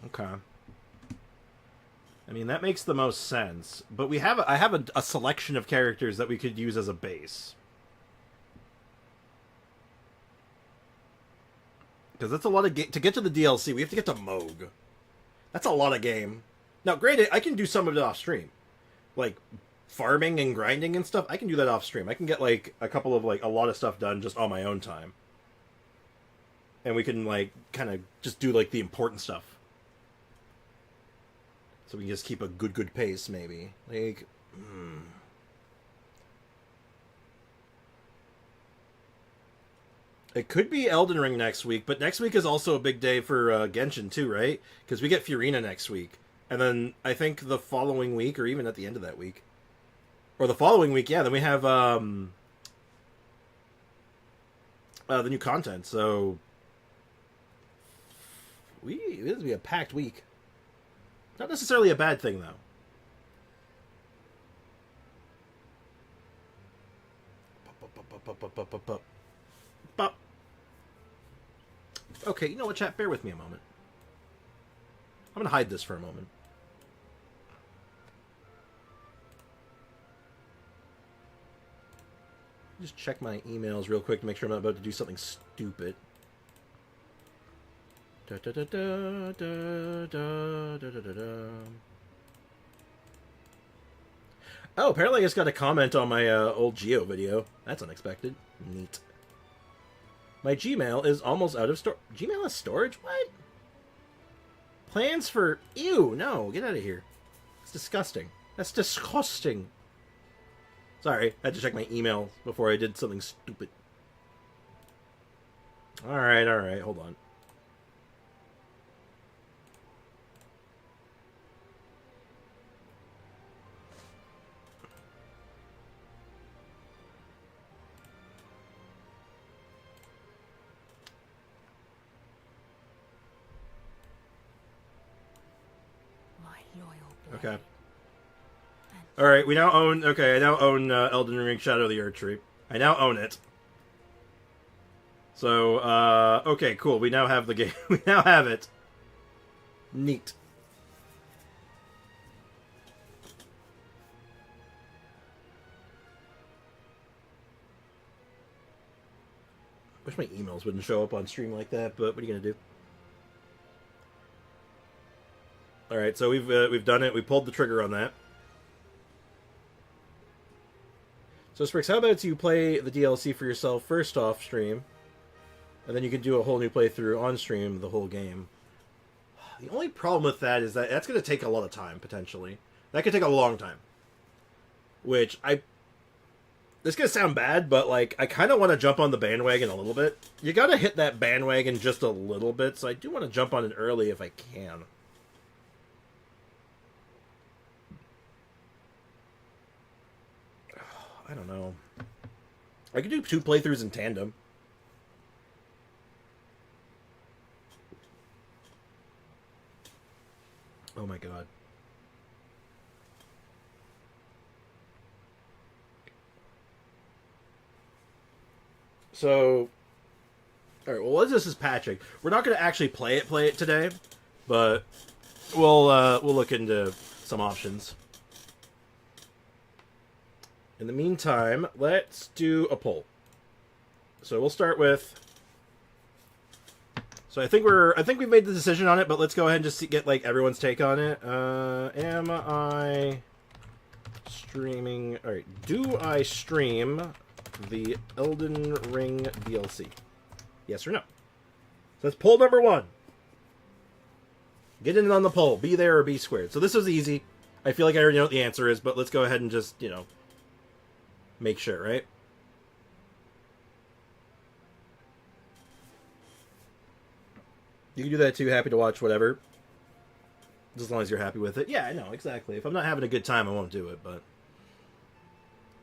Okay. I mean, that makes the most sense. But we have I have a selection of characters that we could use as a base. Because that's a lot of to get to the DLC, we have to get to Moog. That's a lot of game. Now, granted, I can do some of it off stream. Like, farming and grinding and stuff, I can do that off stream. I can get, like, a lot of stuff done just on my own time. And we can, like, kind of just do, like, the important stuff. So we can just keep a good pace, maybe. Like, It could be Elden Ring next week, but next week is also a big day for Genshin too, right? Because we get Furina next week. And then I think the following week, or even at the end of that week, or the following week, yeah, then we have the new content. So this will be a packed week. Not necessarily a bad thing, though. Okay, you know what, chat? Bear with me a moment. I'm going to hide this for a moment. Just check my emails real quick to make sure I'm not about to do something stupid. Da, da, da, da, da, da, da, da, da. Oh, apparently I just got a comment on my old Geo video. That's unexpected. Neat. My Gmail is almost out of storage. Gmail has storage? What? Plans for... Ew, no, get out of here. It's disgusting. That's disgusting. Sorry, I had to check my email before I did something stupid. Alright, hold on. Okay. Alright, we now own... Okay, I now own Elden Ring Shadow of the Erdtree. I now own it. So, okay, cool. We now have the game. We now have it. Neat. Wish my emails wouldn't show up on stream like that, but what are you gonna do? Alright, so we've done it. We pulled the trigger on that. So, Sprix, how about you play the DLC for yourself first off stream, and then you can do a whole new playthrough on stream the whole game. The only problem with that is that that's going to take a lot of time, potentially. That could take a long time. Which, this is going to sound bad, but, like, I kind of want to jump on the bandwagon a little bit. You got to hit that bandwagon just a little bit, so I do want to jump on it early if I can. I don't know. I could do 2 playthroughs in tandem. Oh my god. So, alright, well, what this is patching. We're not going to actually play it today, but we'll look into some options. In the meantime, let's do a poll. So we'll start with. So I think we've made the decision on it, but let's go ahead and just get like everyone's take on it. Am I streaming? All right. Do I stream the Elden Ring DLC? Yes or no? So that's poll number 1. Get in on the poll. Be there or be squared. So this was easy. I feel like I already know what the answer is, but let's go ahead and just, make sure, right? You can do that too. Happy to watch whatever. As long as you're happy with it. Yeah, I know, exactly. If I'm not having a good time, I won't do it, but...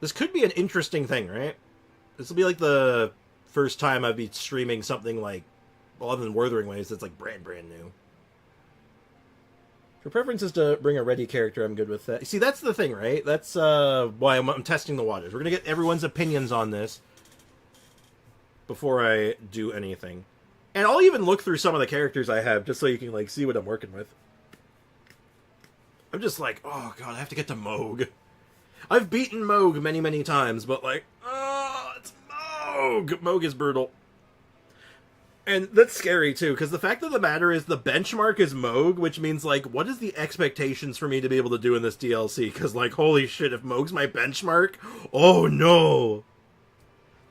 This could be an interesting thing, right? This will be like the first time I'd be streaming something like, well, other than Wuthering Waves, that's like brand new. If your preference is to bring a ready character, I'm good with that. See, that's the thing, right? That's why I'm testing the waters. We're going to get everyone's opinions on this before I do anything. And I'll even look through some of the characters I have just so you can like see what I'm working with. I'm just like, oh god, I have to get to Moog. I've beaten Moog many times, but like, oh, it's Moog! Moog is brutal. And that's scary, too, because the fact of the matter is the benchmark is Moog, which means, like, what is the expectations for me to be able to do in this DLC? Because, like, holy shit, if Moog's my benchmark, oh no!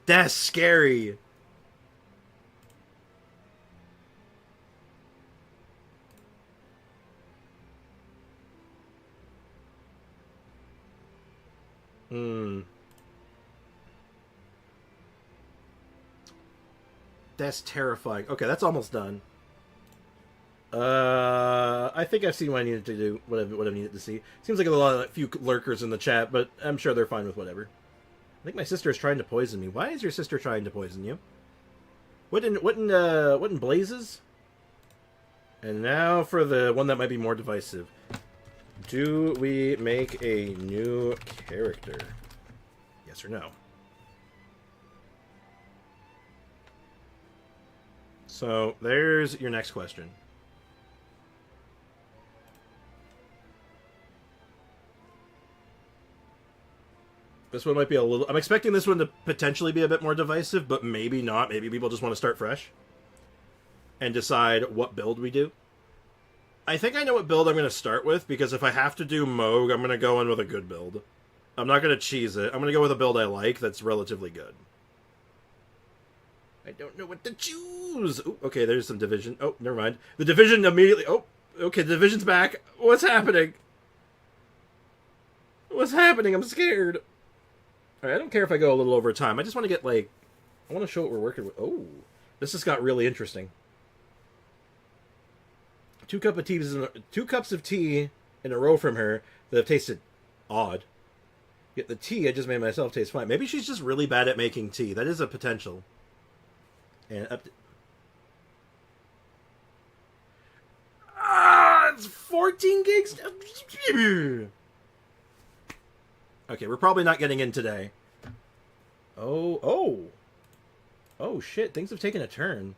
That's scary. That's terrifying. Okay, that's almost done. I think I've seen what I needed to do, what I've needed to see. Seems like a few lurkers in the chat, but I'm sure they're fine with whatever. I think my sister is trying to poison me. Why is your sister trying to poison you? What in blazes? And now for the one that might be more divisive. Do we make a new character? Yes or no? So, there's your next question. This one might be a little... I'm expecting this one to potentially be a bit more divisive, but maybe not. Maybe people just want to start fresh and decide what build we do. I think I know what build I'm going to start with, because if I have to do Moog, I'm going to go in with a good build. I'm not going to cheese it. I'm going to go with a build I like that's relatively good. I don't know what to choose. Ooh, okay, there's some division. Oh, never mind. The division immediately... Oh, okay, the division's back. What's happening? What's happening? I'm scared. Alright, I don't care if I go a little over time. I just want to get, like... I want to show what we're working with. Oh, this just got really interesting. 2 cups of tea in a row from her that have tasted odd. Yet the tea I just made myself taste fine. Maybe she's just really bad at making tea. That is a potential. And up to... it's 14 gigs? Okay, we're probably not getting in today. Oh shit, things have taken a turn.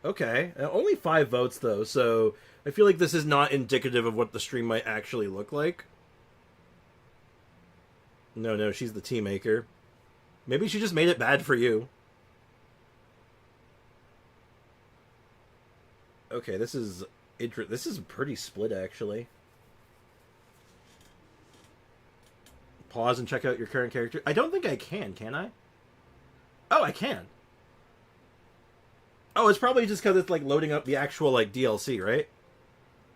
Okay, only 5 votes though, so I feel like this is not indicative of what the stream might actually look like. No, she's the tea maker. Maybe she just made it bad for you. Okay, this is pretty split, actually. Pause and check out your current character. I don't think I can I? Oh, I can. Oh, it's probably just because it's, like, loading up the actual, like, DLC, right?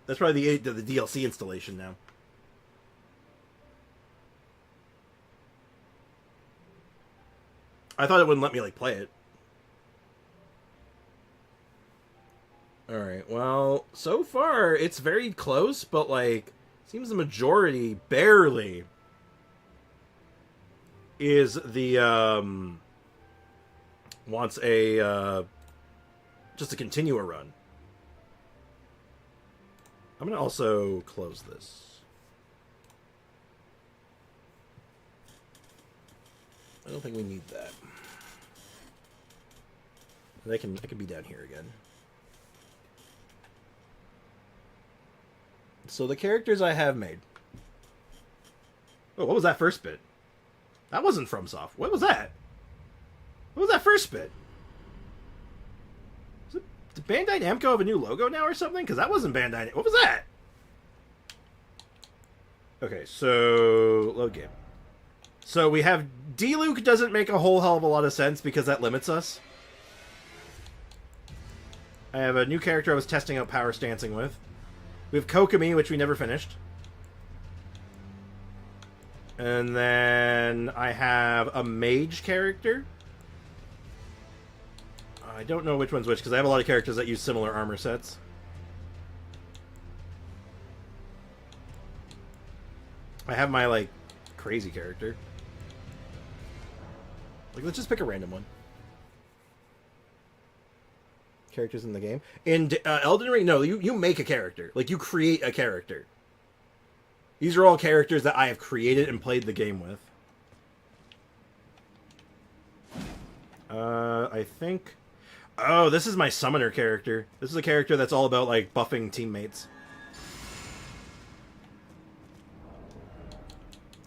That's probably the DLC installation now. I thought it wouldn't let me, like, play it. Alright, well, so far, it's very close, but, like, seems the majority, barely, is the, wants a, just to continue a run. I'm gonna also close this. I don't think we need that. And I can be down here again. So the characters I have made. Oh, what was that first bit? That wasn't FromSoft. What was that? What was that first bit? Did Bandai Namco have a new logo now or something? Because that wasn't Bandai. What was that? Okay, so load game. So we have D-Luke doesn't make a whole hell of a lot of sense because that limits us. I have a new character I was testing out power stancing with. We have Kokomi, which we never finished. And then I have a mage character. I don't know which one's which, because I have a lot of characters that use similar armor sets. I have my, like, crazy character. Like, let's just pick a random one. Characters in the game. In Elden Ring, no, you make a character. Like, you create a character. These are all characters that I have created and played the game with. I think... Oh, this is my summoner character. This is a character that's all about, like, buffing teammates.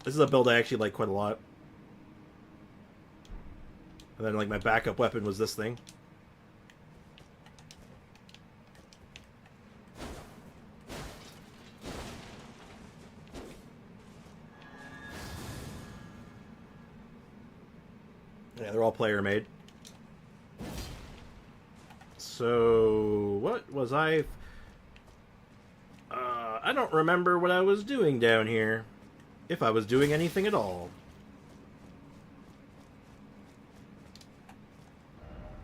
This is a build I actually like quite a lot. And then, like, my backup weapon was this thing. Yeah, they're all player-made. So, what was I don't remember what I was doing down here. If I was doing anything at all.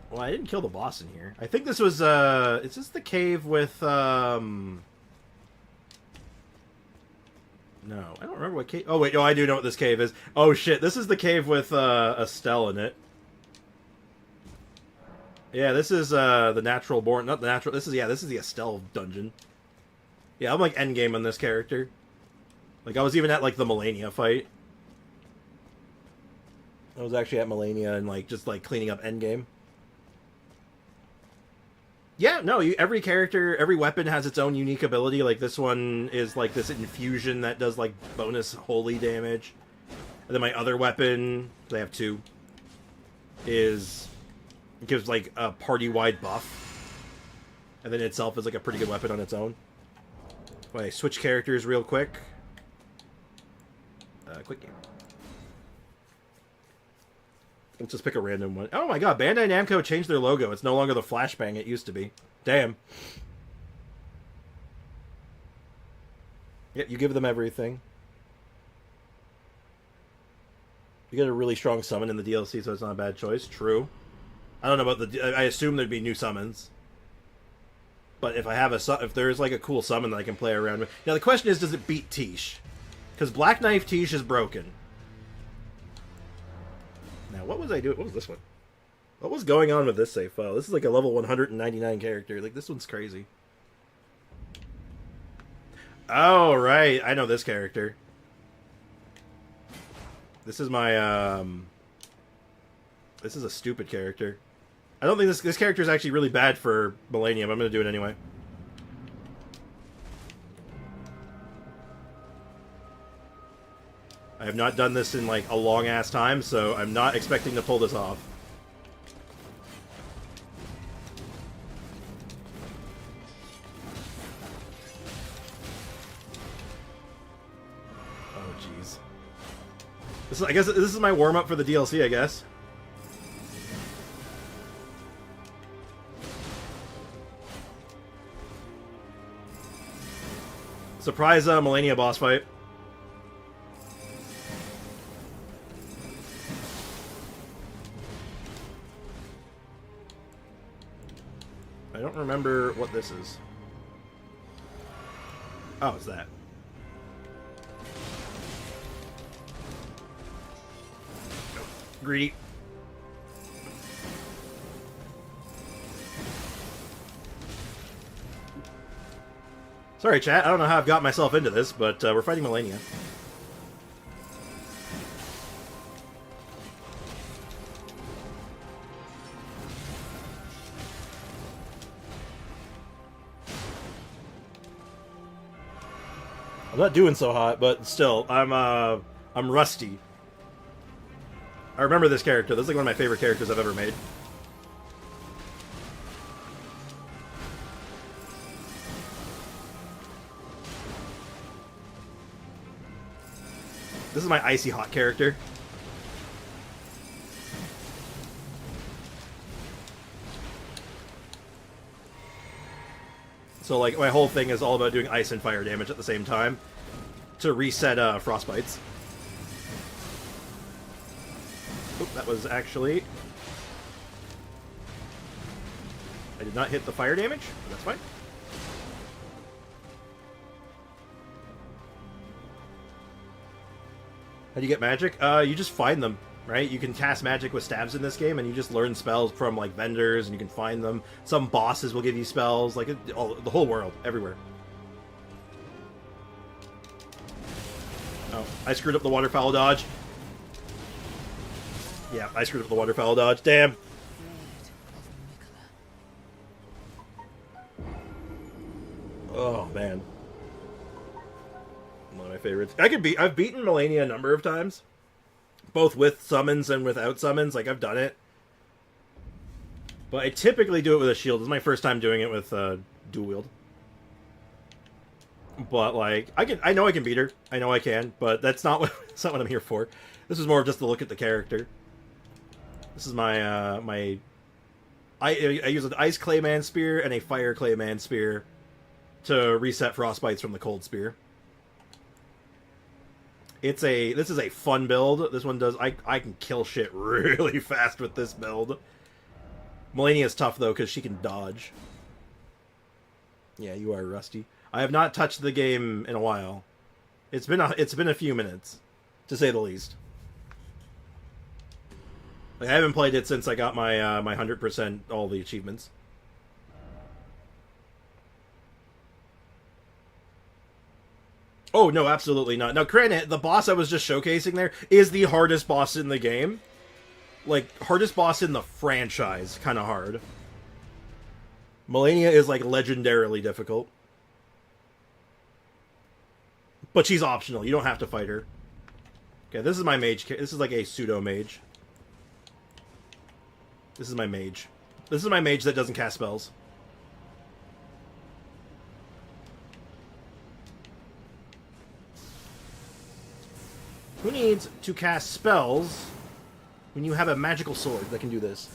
Well, I didn't kill the boss in here. I think this was, is this the cave with, No, I don't remember what cave... Oh, wait, no, I do know what this cave is. Oh, shit, this is the cave with, Estelle in it. Yeah, this is, the natural born... Not the natural... This is the Estelle dungeon. Yeah, I'm, like, endgame on this character. Like, I was even at, like, the Melania fight. I was actually at Melania and, like, just, like, cleaning up endgame. Yeah, no, every character, every weapon has its own unique ability. Like, this one is, like, this infusion that does, like, bonus holy damage. And then my other weapon, I have two, is... It gives, like, a party-wide buff. And then itself is, like, a pretty good weapon on its own. Wait, switch characters real quick. Quick game. Let's just pick a random one. Oh my god, Bandai Namco changed their logo. It's no longer the flashbang it used to be. Damn. Yep, you give them everything. You get a really strong summon in the DLC, so it's not a bad choice. True. I don't know about the... I assume there'd be new summons. But if I have if there's like a cool summon that I can play around with... Now the question is, does it beat Tiche? Because Black Knife Tiche is broken. Now, what was I doing? What was this one? What was going on with this save file? This is like a level 199 character. Like, this one's crazy. Oh, right. I know this character. This is my, This is a stupid character. I don't think this character is actually really bad for Millennium. I'm going to do it anyway. I have not done this in, like, a long-ass time, so I'm not expecting to pull this off. Oh, jeez. I guess this is my warm-up for the DLC, I guess. Surprise Millennia boss fight. I don't remember what this is. Oh, it's that. Nope. Greedy. Sorry, chat. I don't know how I've got myself into this, but we're fighting Millennia. I'm not doing so hot, but still, I'm rusty. I remember this character. This is like one of my favorite characters I've ever made. This is my icy hot character. So, like, my whole thing is all about doing ice and fire damage at the same time to reset frostbites. Oop, that was actually... I did not hit the fire damage, but that's fine. How do you get magic? You just find them, right? You can cast magic with stabs in this game, and you just learn spells from, like, vendors, and you can find them. Some bosses will give you spells, like, the whole world, everywhere. Oh, I screwed up the waterfowl dodge. Yeah, I screwed up the waterfowl dodge. Damn! Oh, man. One of my favorites. I've beaten Melania a number of times. Both with summons and without summons. Like, I've done it. But I typically do it with a shield. This is my first time doing it with dual wield. But, like, I know I can beat her. I know I can. But that's not what I'm here for. This is more just to look at the character. This is my, I use an Ice Clayman Spear and a Fire Clayman Spear to reset frostbites from the Cold Spear. This is a fun build. This one does... I can kill shit really fast with this build. Melania's tough, though, because she can dodge. Yeah, you are rusty. I have not touched the game in a while. It's been a few minutes, to say the least. Like, I haven't played it since I got my my 100% all the achievements. Oh, no, absolutely not. Now, granted, the boss I was just showcasing there is the hardest boss in the game. Like, hardest boss in the franchise. Kind of hard. Melania is, like, legendarily difficult. But she's optional. You don't have to fight her. Okay, this is my mage. This is like a pseudo-mage. This is my mage. This is my mage that doesn't cast spells. Who needs to cast spells when you have a magical sword that can do this?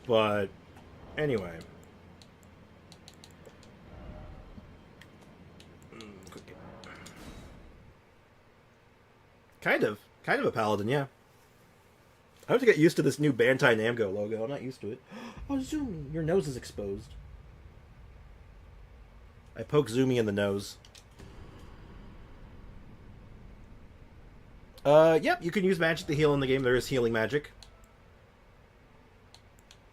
But anyway. Kind of a paladin, yeah. I have to get used to this new Bandai Namco logo. I'm not used to it. Oh, Zumi, your nose is exposed. I poke Zumi in the nose. Yep, you can use magic to heal in the game. There is healing magic.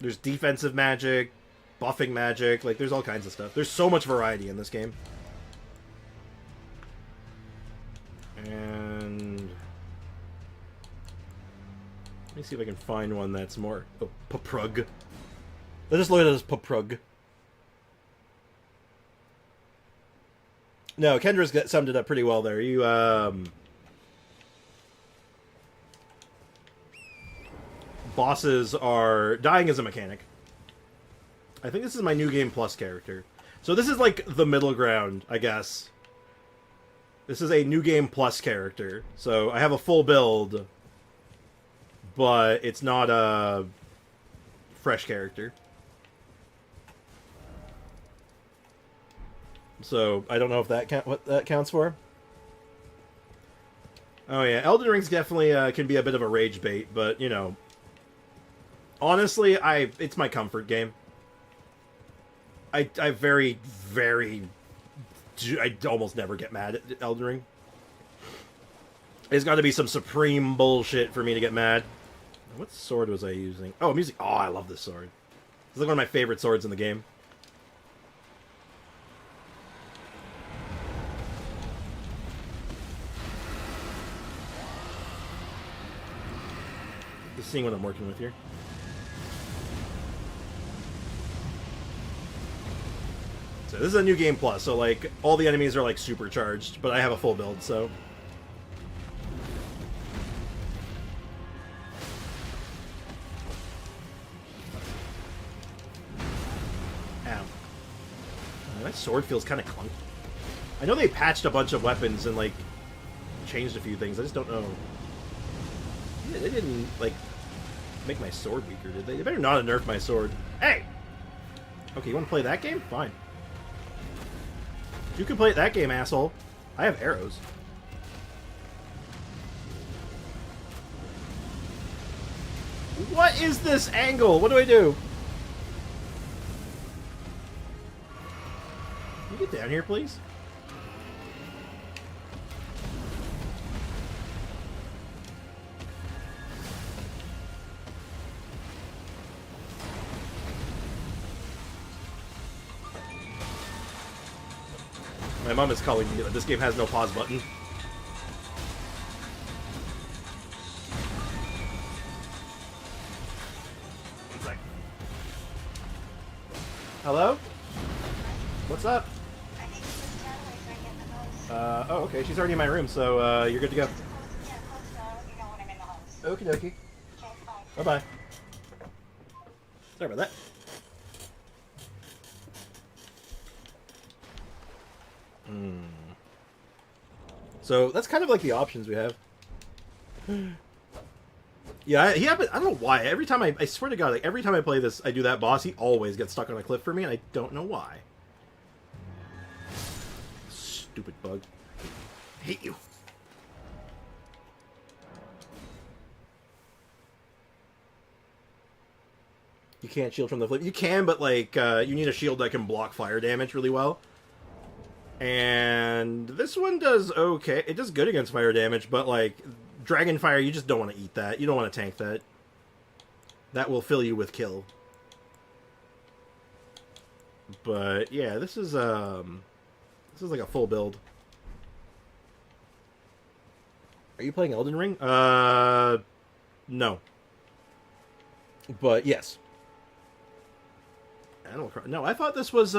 There's defensive magic, buffing magic, like, there's all kinds of stuff. There's so much variety in this game. And... let me see if I can find one that's more... oh, Paprug. Let's just look at it as Paprug. No, Kendra's summed it up pretty well there. You, bosses are... dying as a mechanic. I think this is my New Game Plus character. So this is like the middle ground, I guess. This is a New Game Plus character. So I have a full build, but it's not a fresh character. So I don't know if that what that counts for. Oh yeah, Elden Ring's definitely can be a bit of a rage bait, but you know, honestly, it's my comfort game. I almost never get mad at Elden Ring. There's got to be some supreme bullshit for me to get mad. What sword was I using? Oh, I'm using... oh, I love this sword. It's like one of my favorite swords in the game. Just seeing what I'm working with here. So this is a new game plus, so like all the enemies are like supercharged, but I have a full build, so. Ow. My sword feels kind of clunky. I know they patched a bunch of weapons and like changed a few things. I just don't know. Yeah, they didn't like make my sword weaker, did they? They better not have nerfed my sword. Hey! Okay, you want to play that game? Fine. You can play that game, asshole. I have arrows. What is this angle? What do I do? Can you get down here, please? My mom is calling me that this game has no pause button. One sec. Hello? What's up? Oh, okay. She's already in my room, so you're good to go. Okie dokie. Bye-bye. Sorry about that. So that's kind of like the options we have. Yeah, I don't know why. Every time I swear to God, like every time I play this, I do that boss, he always gets stuck on a cliff for me, and I don't know why. Stupid bug. I hate you. You can't shield from the flip. You can, but like you need a shield that can block fire damage really well. And this one does okay. It does good against fire damage, but like dragon fire, you just don't want to eat that. You don't want to tank that. That will fill you with kill. But yeah, this is like a full build. Are you playing Elden Ring? No. But yes. Animal Crossing. No, I thought this was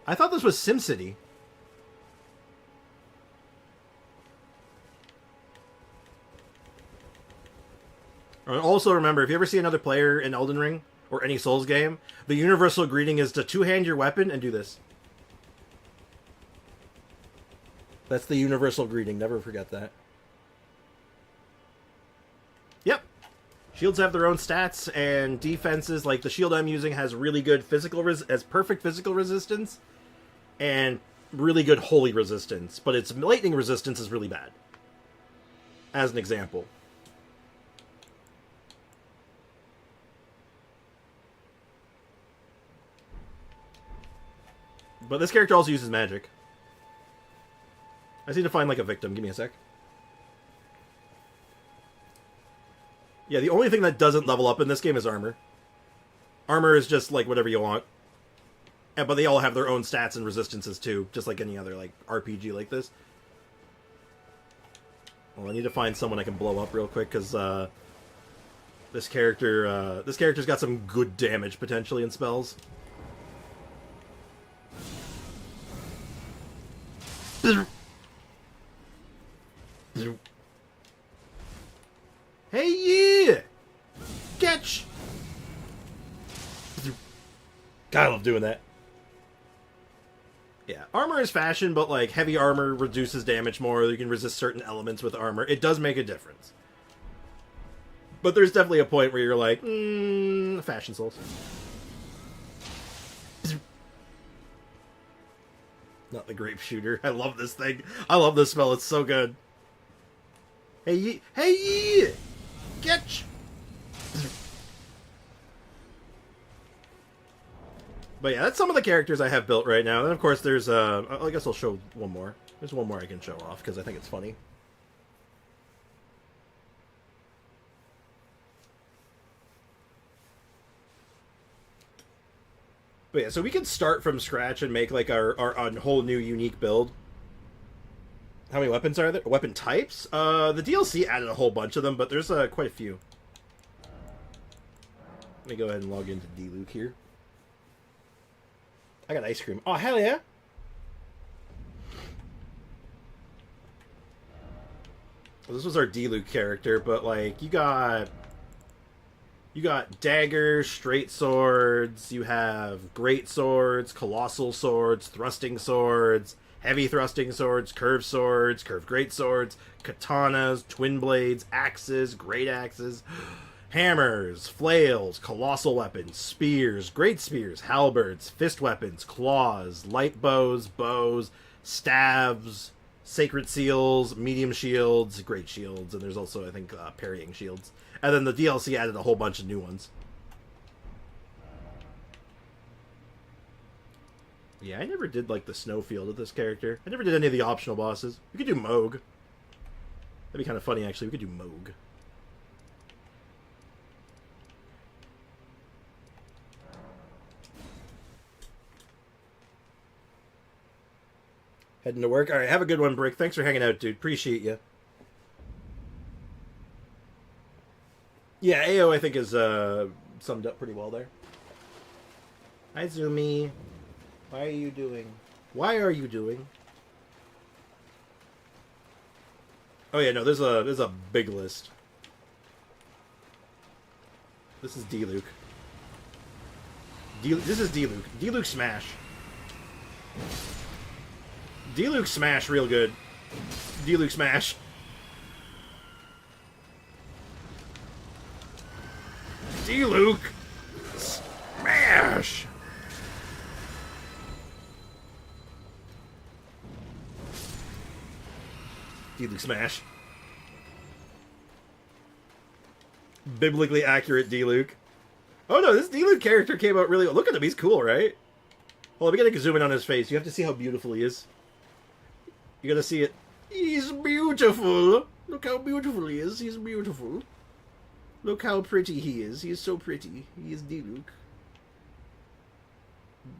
SimCity. And also remember, if you ever see another player in Elden Ring or any Souls game, the universal greeting is to two-hand your weapon and do this. That's the universal greeting. Never forget that. Yep. Shields have their own stats and defenses. Like the shield I'm using has really good perfect physical resistance and really good holy resistance, but its lightning resistance is really bad. As an example. But this character also uses magic. I just need to find like a victim. Give me a sec. Yeah, the only thing that doesn't level up in this game is armor. Armor is just like whatever you want. But they all have their own stats and resistances too, just like any other like RPG like this. Well, I need to find someone I can blow up real quick because this character's got some good damage potentially in spells. Hey, yeah! Catch! God, I love doing that. Yeah, armor is fashion, but like heavy armor reduces damage more. You can resist certain elements with armor. It does make a difference. But there's definitely a point where you're like, fashion souls. Not the grape shooter. I love this thing. I love this spell. It's so good. Hey, hey, catch! But yeah, that's some of the characters I have built right now. And of course, there's I guess I'll show one more. There's one more I can show off because I think it's funny. But yeah, so we can start from scratch and make like our whole new unique build. How many weapons are there? Weapon types? The DLC added a whole bunch of them, but there's quite a few. Let me go ahead and log into D-Luke here. I got ice cream. Oh, hell yeah. Well, this was our D-Luke character, but, like, you got daggers, straight swords, you have great swords, colossal swords, thrusting swords, heavy thrusting swords, curved great swords, katanas, twin blades, axes, great axes, hammers, flails, colossal weapons, spears, great spears, halberds, fist weapons, claws, light bows, staves, sacred seals, medium shields, great shields, and there's also, I think, parrying shields. And then the DLC added a whole bunch of new ones. Yeah, I never did, like, the snowfield with this character. I never did any of the optional bosses. We could do Moog. That'd be kind of funny, actually. We could do Moog. Heading to work. All right, have a good one, Brick. Thanks for hanging out, dude. Appreciate you. Yeah, AO, I think, is summed up pretty well there. Hi, Zumi. Why are you doing? Why are you doing? Oh yeah, no, there's a big list. This is D-Luke. This is D-Luke. D-Luke smash. D-Luke smash real good. D-Luke smash. D-Luke smash. D-Luke smash. Biblically accurate D-Luke. Oh no, this D-Luke character came out really... Look at him, he's cool, right? Well, we gotta zoom in on his face. You have to see how beautiful he is. You gotta see it. He's beautiful. Look how beautiful he is. He's beautiful. Look how pretty he is. He is so pretty. He is D-Luke.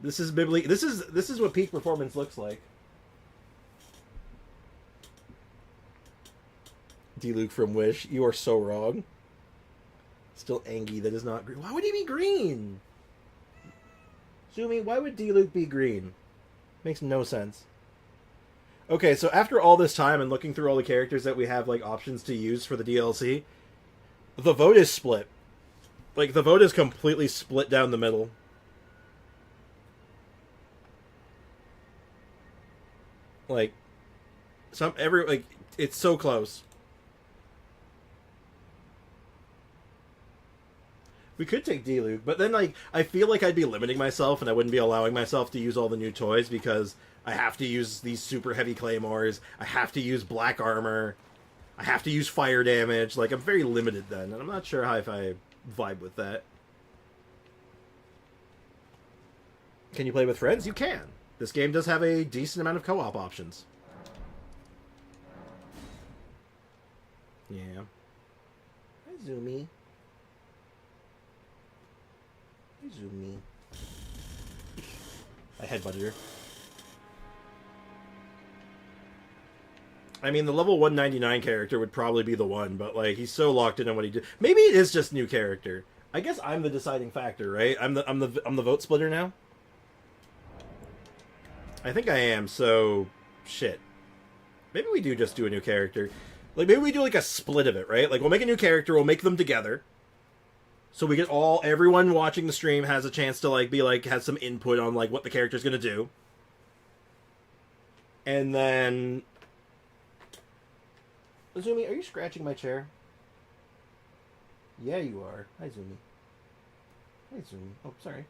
This is biblically... This is what peak performance looks like. D-Luke from Wish. You are so wrong. Still Angie, that is not green. Why would he be green? Zumi, why would D-Luke be green? Makes no sense. Okay, so after all this time and looking through all the characters that we have, like, options to use for the DLC, the vote is split. Like, the vote is completely split down the middle. Like, it's so close. We could take D-Luke, but then, like, I feel like I'd be limiting myself and I wouldn't be allowing myself to use all the new toys because I have to use these super heavy claymores, I have to use black armor, I have to use fire damage. Like, I'm very limited then, and I'm not sure how if I vibe with that. Can you play with friends? You can. This game does have a decent amount of co-op options. Yeah. Hi, Zoomy. Zoomy. I headbutted her. I mean, the level 199 character would probably be the one, but, like, he's so locked in on what he did. Maybe it is just new character. I guess I'm the deciding factor, right? I'm the vote splitter now. I think I am. So, shit. Maybe we do just do a new character. Like, maybe we do, like, a split of it, right? Like, we'll make a new character, we'll make them together. So we get everyone watching the stream has a chance to, like, has some input on, like, what the character's gonna do. And then... Zumi, are you scratching my chair? Yeah, you are. Hi, Zumi. Hi, Zumi. Oh, sorry.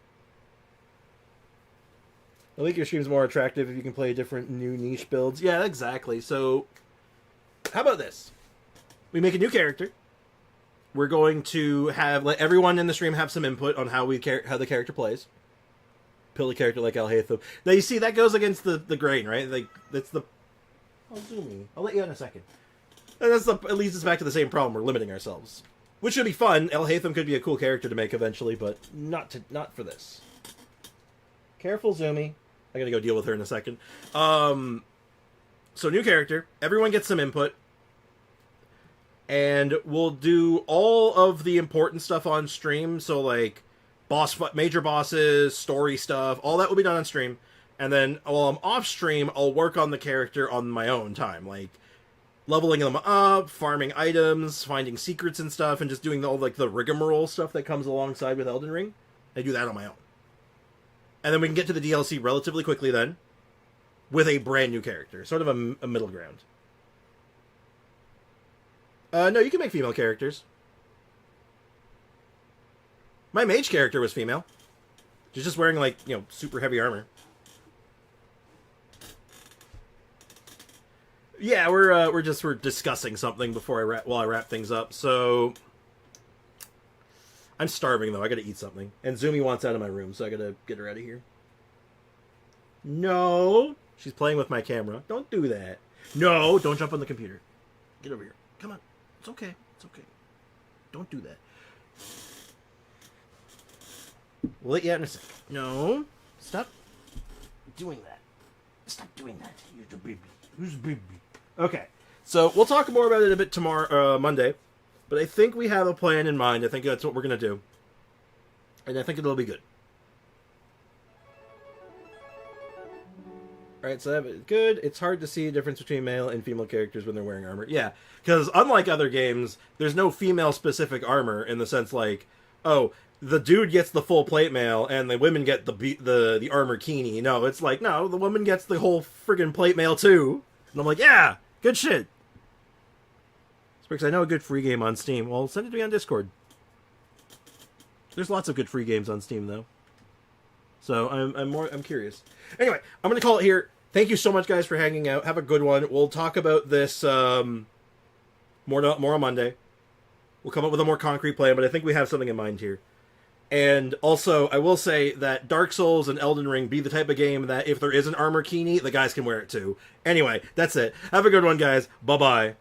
I think your stream's more attractive if you can play different new niche builds. Yeah, exactly. So, how about this? We make a new character. We're going to let everyone in the stream have some input on how the character plays. Pill a character like Alhaitham. Now, you see, that goes against the grain, right? Like, that's the... Oh, Zumi. I'll let you in a second. And it leads us back to the same problem. We're limiting ourselves. Which should be fun. Alhaitham could be a cool character to make eventually, but not for this. Careful, Zumi. I gotta go deal with her in a second. So, new character. Everyone gets some input. And we'll do all of the important stuff on stream. So, like, major bosses, story stuff, all that will be done on stream. And then while I'm off stream, I'll work on the character on my own time, like leveling them up, farming items, finding secrets and stuff, and just doing all like the rigmarole stuff that comes alongside with Elden Ring. I do that on my own. And then we can get to the DLC relatively quickly then, with a brand new character, sort of a middle ground. No, you can make female characters. My mage character was female. She's just wearing, like, you know, super heavy armor. Yeah, we're discussing something before while I wrap things up. So I'm starving though. I gotta eat something. And Zumi wants out of my room, so I gotta get her out of here. No, she's playing with my camera. Don't do that. No, don't jump on the computer. Get over here. Come on. It's okay. It's okay. Don't do that. We'll let you out in a sec. No, stop doing that. Stop doing that. You're the baby. Who's the baby? Okay, so we'll talk more about it a bit tomorrow, Monday, but I think we have a plan in mind. I think that's what we're going to do, and I think it'll be good. Alright, so that is good. It's hard to see a difference between male and female characters when they're wearing armor. Yeah, because unlike other games, there's no female-specific armor in the sense like, oh, the dude gets the full plate mail and the women get the armor kini. No, it's like, no, the woman gets the whole friggin' plate mail too. And I'm like, yeah, good shit. Sprix, I know a good free game on Steam. Well, send it to me on Discord. There's lots of good free games on Steam, though. So I'm curious. Anyway, I'm gonna call it here. Thank you so much, guys, for hanging out. Have a good one. We'll talk about this more on Monday. We'll come up with a more concrete plan, but I think we have something in mind here. And also, I will say that Dark Souls and Elden Ring be the type of game that if there is an armor kini, the guys can wear it too. Anyway, that's it. Have a good one, guys. Bye-bye.